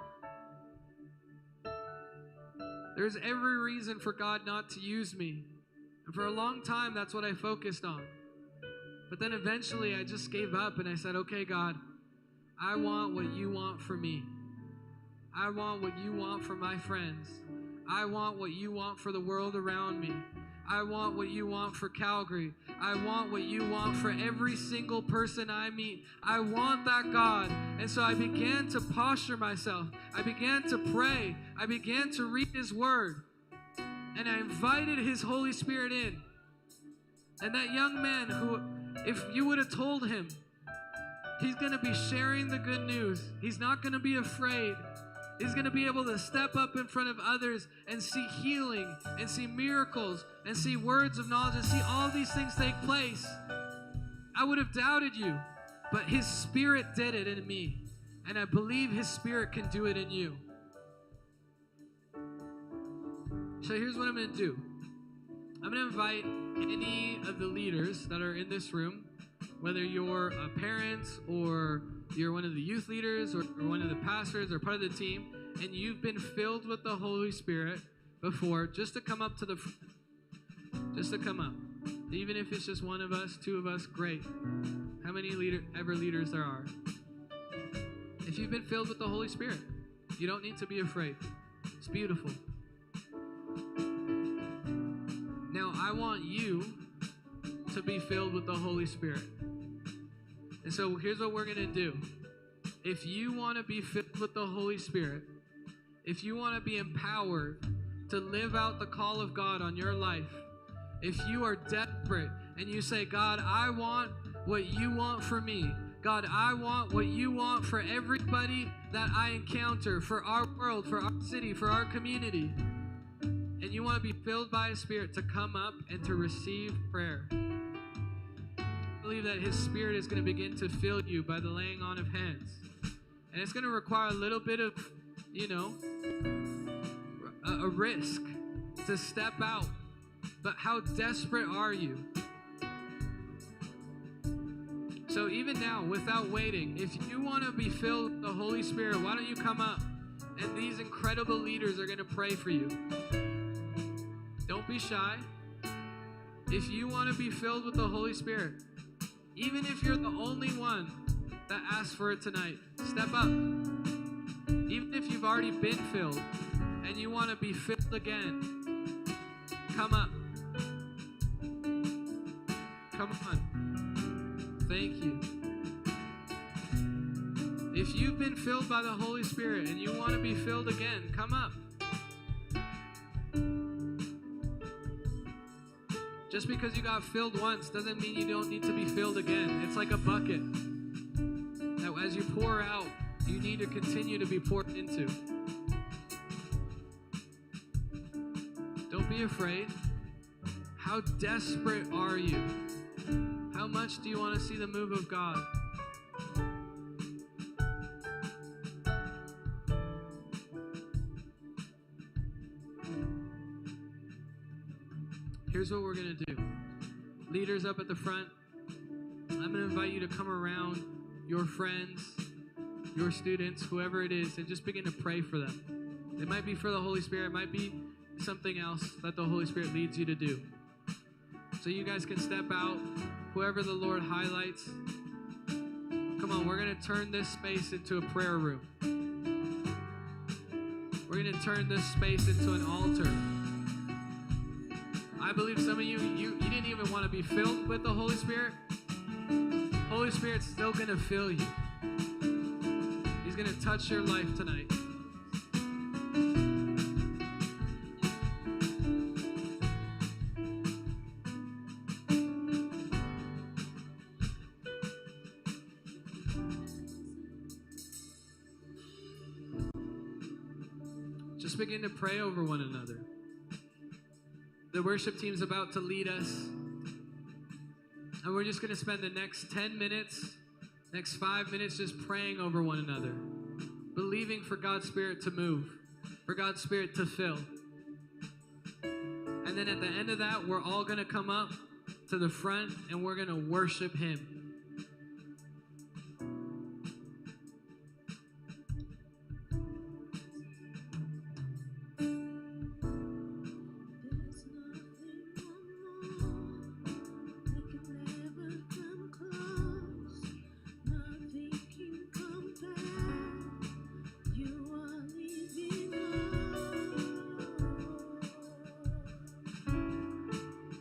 There's every reason for God not to use me. And for a long time, that's what I focused on. But then eventually I just gave up and I said, okay, God, I want what you want for me. I want what you want for my friends. I want what you want for the world around me. I want what you want for Calgary. I want what you want for every single person I meet. I want that, God. And so I began to posture myself. I began to pray. I began to read his word. And I invited his Holy Spirit in. And that young man who, if you would have told him, he's going to be sharing the good news. He's not going to be afraid. He's going to be able to step up in front of others and see healing and see miracles and see words of knowledge and see all these things take place. I would have doubted you, but his Spirit did it in me. And I believe his Spirit can do it in you. So here's what I'm going to do. I'm going to invite any of the leaders that are in this room, whether you're a parent or you're one of the youth leaders or one of the pastors or part of the team, and you've been filled with the Holy Spirit before, just to come up to the front. Just to come up. Even if it's just one of us, two of us, great. How many leaders there are? If you've been filled with the Holy Spirit, you don't need to be afraid. It's beautiful. Now, I want you to be filled with the Holy Spirit. And so here's what we're going to do. If you want to be filled with the Holy Spirit, if you want to be empowered to live out the call of God on your life, if you are desperate and you say, God, I want what you want for me. God, I want what you want for everybody that I encounter, for our world, for our city, for our community. And you want to be filled by His Spirit to come up and to receive prayer. I believe that His Spirit is going to begin to fill you by the laying on of hands. And it's going to require a little bit of, a risk to step out. But how desperate are you? So even now, without waiting, if you want to be filled with the Holy Spirit, why don't you come up? And these incredible leaders are going to pray for you. Don't be shy. If you want to be filled with the Holy Spirit, even if you're the only one that asked for it tonight, step up. Even if you've already been filled and you want to be filled again, come up. Come on. Thank you. If you've been filled by the Holy Spirit and you want to be filled again, come up. Just because you got filled once doesn't mean you don't need to be filled again. It's like a bucket that as you pour out, you need to continue to be poured into. Don't be afraid. How desperate are you? How much do you want to see the move of God? Here's what we're going to do. Leaders up at the front, I'm going to invite you to come around your friends, your students, whoever it is, and just begin to pray for them. It might be for the Holy Spirit. It might be something else that the Holy Spirit leads you to do. So you guys can step out, whoever the Lord highlights. Come on, we're going to turn this space into a prayer room. We're going to turn this space into an altar. I believe some of you didn't even want to be filled with the Holy Spirit. Holy Spirit's still going to fill you. He's going to touch your life tonight. Just begin to pray over one another. The worship team's about to lead us. And we're just going to spend the next 10 minutes, next 5 minutes just praying over one another. Believing for God's Spirit to move, for God's Spirit to fill. And then at the end of that, we're all going to come up to the front and we're going to worship Him.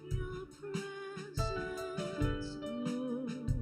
Your presence, Lord.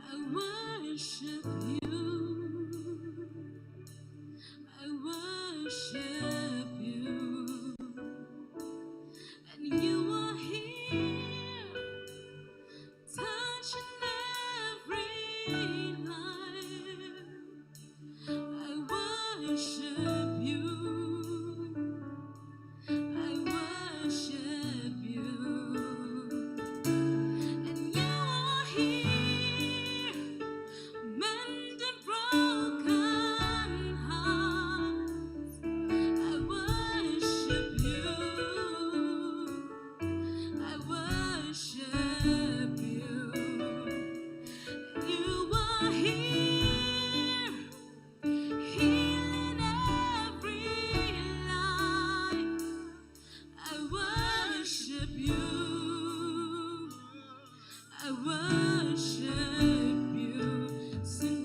I worship you. I worship you. And you are here, touching every life. I worship you. I worship you. And you are here, mending broken hearts. I worship you. I worship you. You are here, healing every life. I worship you. I worship you. Sing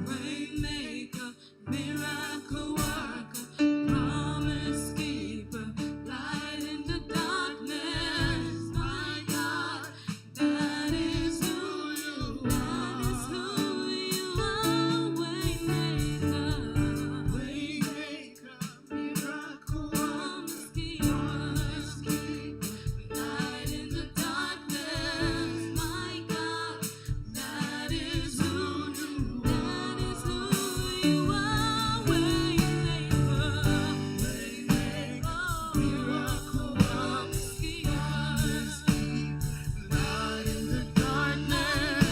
waymaker, miracle worker, promise keeper, light in the darkness. My God, that is who you are. That is who you are. Waymaker, miracle worker, promise keeper, light in the darkness. My God, that is who you are. That is who you are. Waymaker, miracle worker, promise keeper, light in the darkness.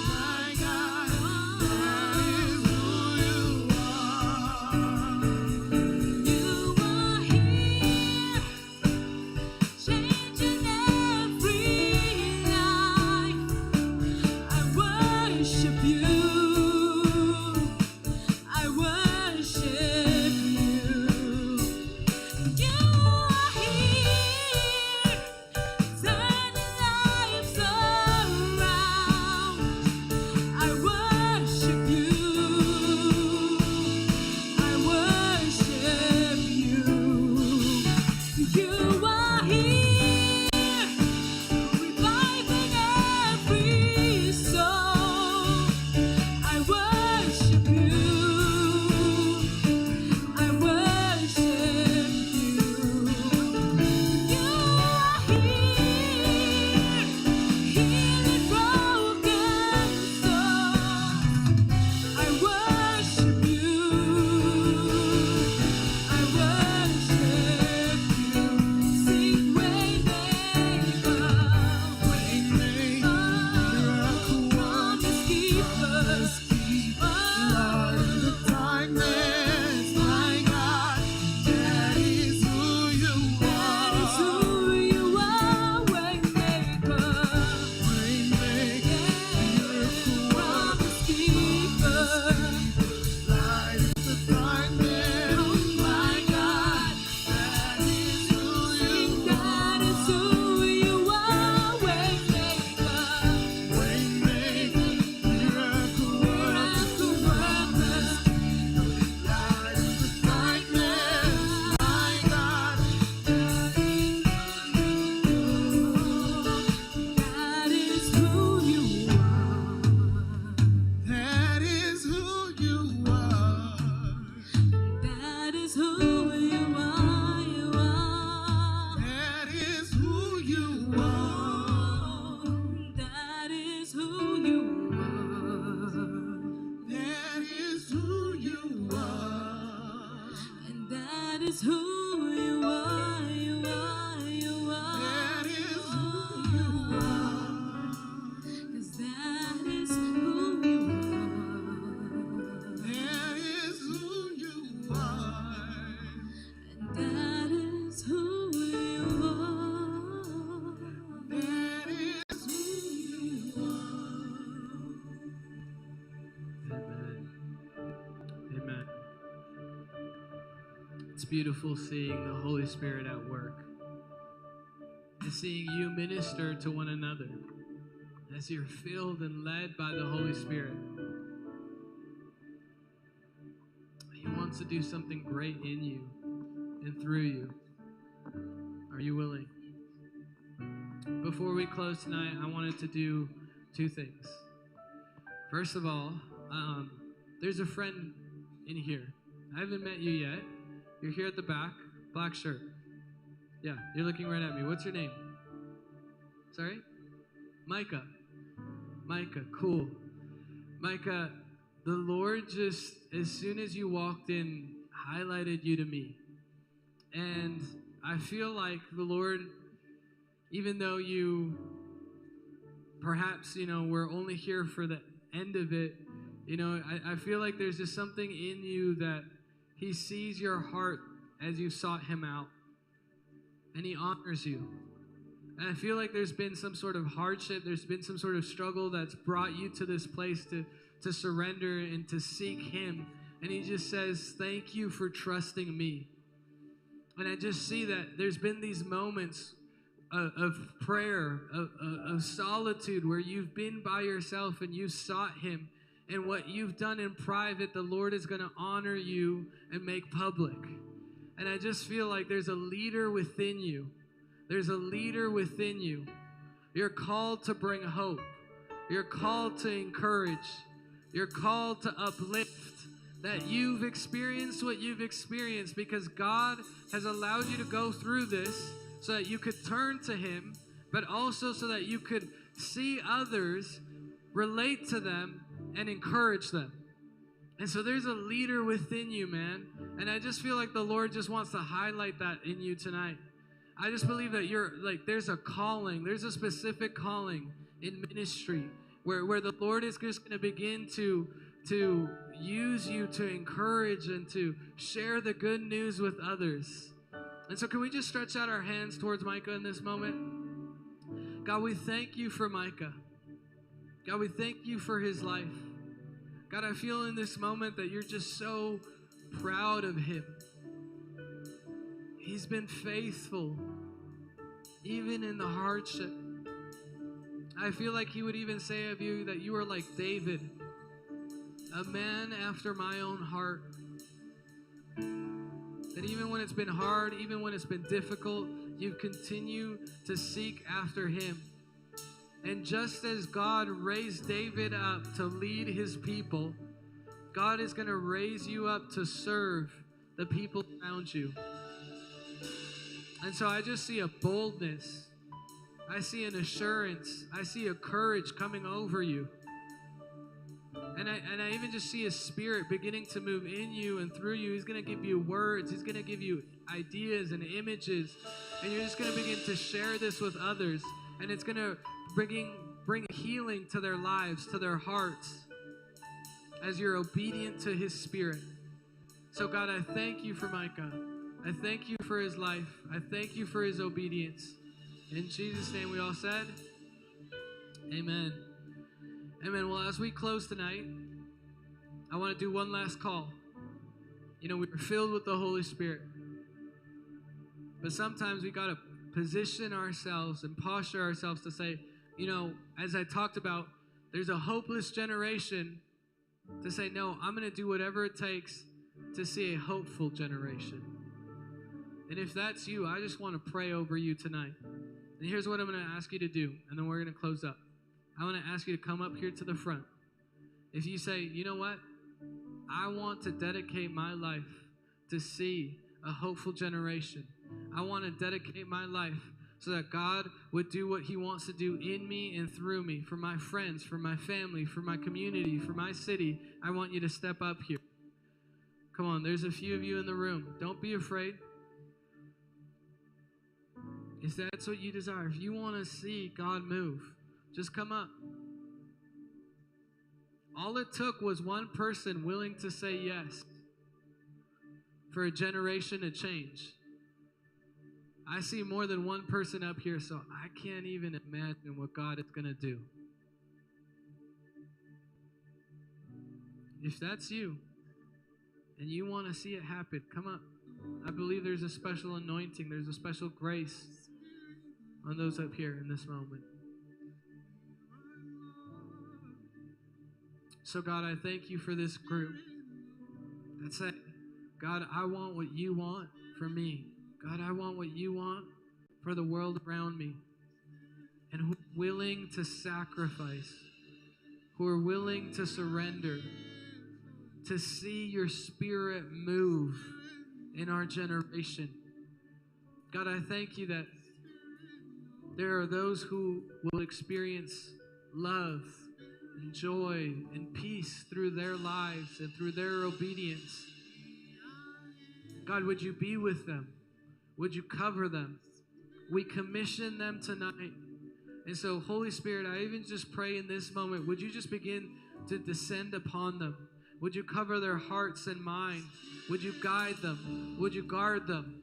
My God, that is who you are. You are here, changing every life. I worship you. I worship you. You are here, turning lives around. I worship you. I worship you. You are here, reviving every soul. I worship you. I worship you. You are here, healing broken souls. I worship you. I worship you. Sing waymaker, miracle promise keeper, light in the darkness. My God, that is who you are. That is who you are. Waymaker, miracle promise keeper, light in the darkness. Oh my God, that is who you are. That is who you are. Waymaker, miracle worker, light in the darkness. My God, that is who you are. That is who you are. That is who you are. You are. That is who you are. That is who you are. That is who you are. And that is who you are. You are. You are. That is who you are. 'Cause that is who you are. That is who you are. And that is who you are. That is who you are. Amen. Amen. It's beautiful seeing the Holy Spirit at work and seeing you minister to one another as you're filled and led by the Holy Spirit. He wants to do something great in you and through you. Are you willing? Before we close tonight, I wanted to do two things. First of all, there's a friend in here. I haven't met you yet. You're here at the back, black shirt. Yeah, you're looking right at me. What's your name? Sorry? Micah. Micah, cool. Micah, the Lord just, as soon as you walked in, highlighted you to me. And I feel like the Lord, even though you perhaps, we're only here for the end of it, I feel like there's just something in you that He sees your heart as you sought Him out. And He honors you. And I feel like there's been some sort of hardship, there's been some sort of struggle that's brought you to this place to surrender and to seek Him. And He just says, thank you for trusting me. And I just see that there's been these moments of prayer, of solitude, where you've been by yourself and you've sought Him. And what you've done in private, the Lord is going to honor you and make public. And I just feel like there's a leader within you. There's a leader within you. You're called to bring hope. You're called to encourage. You're called to uplift. That you've experienced what you've experienced because God has allowed you to go through this so that you could turn to Him, but also so that you could see others, relate to them, and encourage them. And so there's a leader within you, man. And I just feel like the Lord just wants to highlight that in you tonight. I just believe that there's a calling, there's a specific calling in ministry where the Lord is just going to begin to use you to encourage and to share the good news with others. And so can we just stretch out our hands towards Micah in this moment? God, we thank you for Micah. God, we thank you for his life. God, I feel in this moment that you're just so proud of him. He's been faithful, even in the hardship. I feel like he would even say of you that you are like David, a man after my own heart. That even when it's been hard, even when it's been difficult, you continue to seek after him. And just as God raised David up to lead his people, God is going to raise you up to serve the people around you. And so I just see a boldness. I see an assurance. I see a courage coming over you. And I even just see his spirit beginning to move in you and through you. He's going to give you words. He's going to give you ideas and images. And you're just going to begin to share this with others. And it's going to bring healing to their lives, to their hearts, as you're obedient to his spirit. So God, I thank you for Micah. I thank you for his life. I thank you for his obedience. In Jesus' name we all said, amen. Amen. Well, as we close tonight, I want to do one last call. We were filled with the Holy Spirit. But sometimes we got to position ourselves and posture ourselves to say, as I talked about, there's a hopeless generation to say, no, I'm going to do whatever it takes to see a hopeful generation. And if that's you, I just want to pray over you tonight. And here's what I'm going to ask you to do, and then we're going to close up. I want to ask you to come up here to the front. If you say, you know what? I want to dedicate my life to see a hopeful generation. I want to dedicate my life so that God would do what he wants to do in me and through me, for my friends, for my family, for my community, for my city. I want you to step up here. Come on, there's a few of you in the room. Don't be afraid. If that's what you desire, if you want to see God move, just come up. All it took was one person willing to say yes for a generation to change. I see more than one person up here, so I can't even imagine what God is going to do. If that's you and you want to see it happen, come up. I believe there's a special anointing, there's a special grace on those up here in this moment. So God, I thank you for this group. That's it. God, I want what you want for me. God, I want what you want for the world around me. and who are willing to sacrifice, who are willing to surrender, to see your Spirit move in our generation. God, I thank you that there are those who will experience love and joy and peace through their lives and through their obedience. God, would you be with them? Would you cover them? We commission them tonight. And so, Holy Spirit, I even just pray in this moment, would you just begin to descend upon them? Would you cover their hearts and minds? Would you guide them? Would you guard them?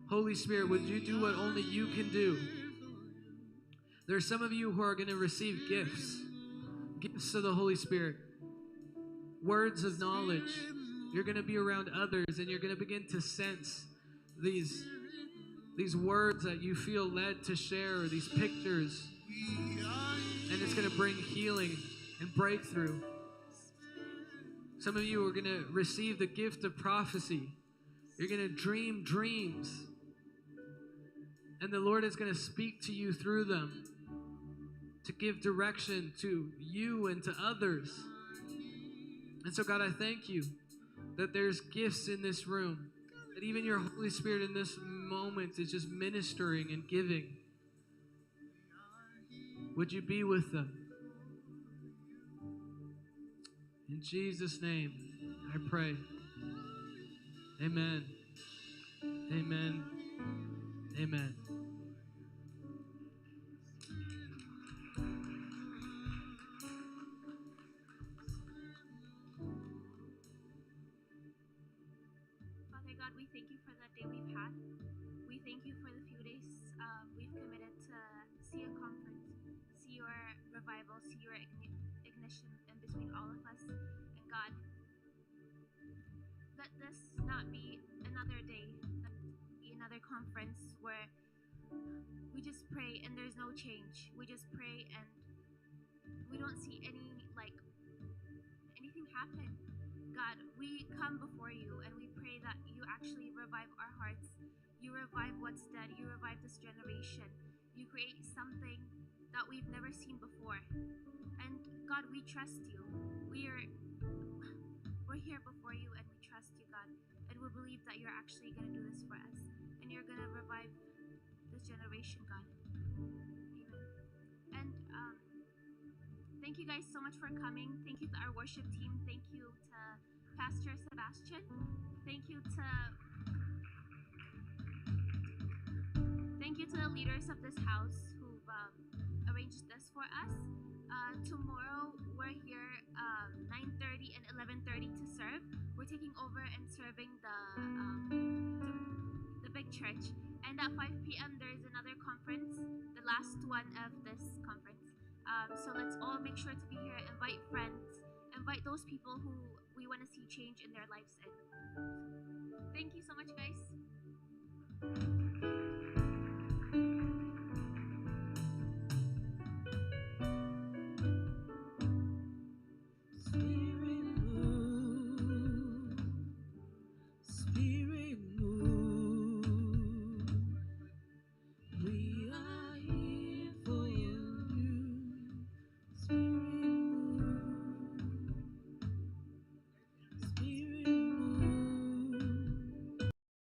Holy Spirit, would you do what only you can do? There are some of you who are going to receive gifts of the Holy Spirit, words of knowledge. You're going to be around others and you're going to begin to sense these words that you feel led to share, these pictures, and it's going to bring healing and breakthrough. Some of you are going to receive the gift of prophecy. You're going to dream dreams, and the Lord is going to speak to you through them to give direction to you and to others. And so, God, I thank you that there's gifts in this room, that even your Holy Spirit in this moment is just ministering and giving. Would you be with them? In Jesus' name, I pray. Amen. Amen. Amen. Father God, we thank you for that day we've had. We thank you for the few days we've committed to see a conference, see your revival, see your ignition in between all of us. And God, let this not be another day, let this be another conference where we just pray and there's no change. We just pray and we don't see anything happen. God, we come before you and we pray that you actually revive our hearts. You revive what's dead. You revive this generation. You create something that we've never seen before. And God, we trust you. We're here before you and we trust you, God. And we believe that you're actually going to do this for us. And you're going to revive this generation, God. Amen. And thank you guys so much for coming. Thank you to our worship team. Thank you to Pastor Sebastian. Thank you to the leaders of this house who've arranged this for us. Tomorrow we're here 9:30 and 11:30 to serve. We're taking over and serving the big church. And at 5 p.m. there is another conference, the last one of this conference. So let's all make sure to be here. Invite friends. Invite those people who we want to see change in their lives. Thank you so much, guys.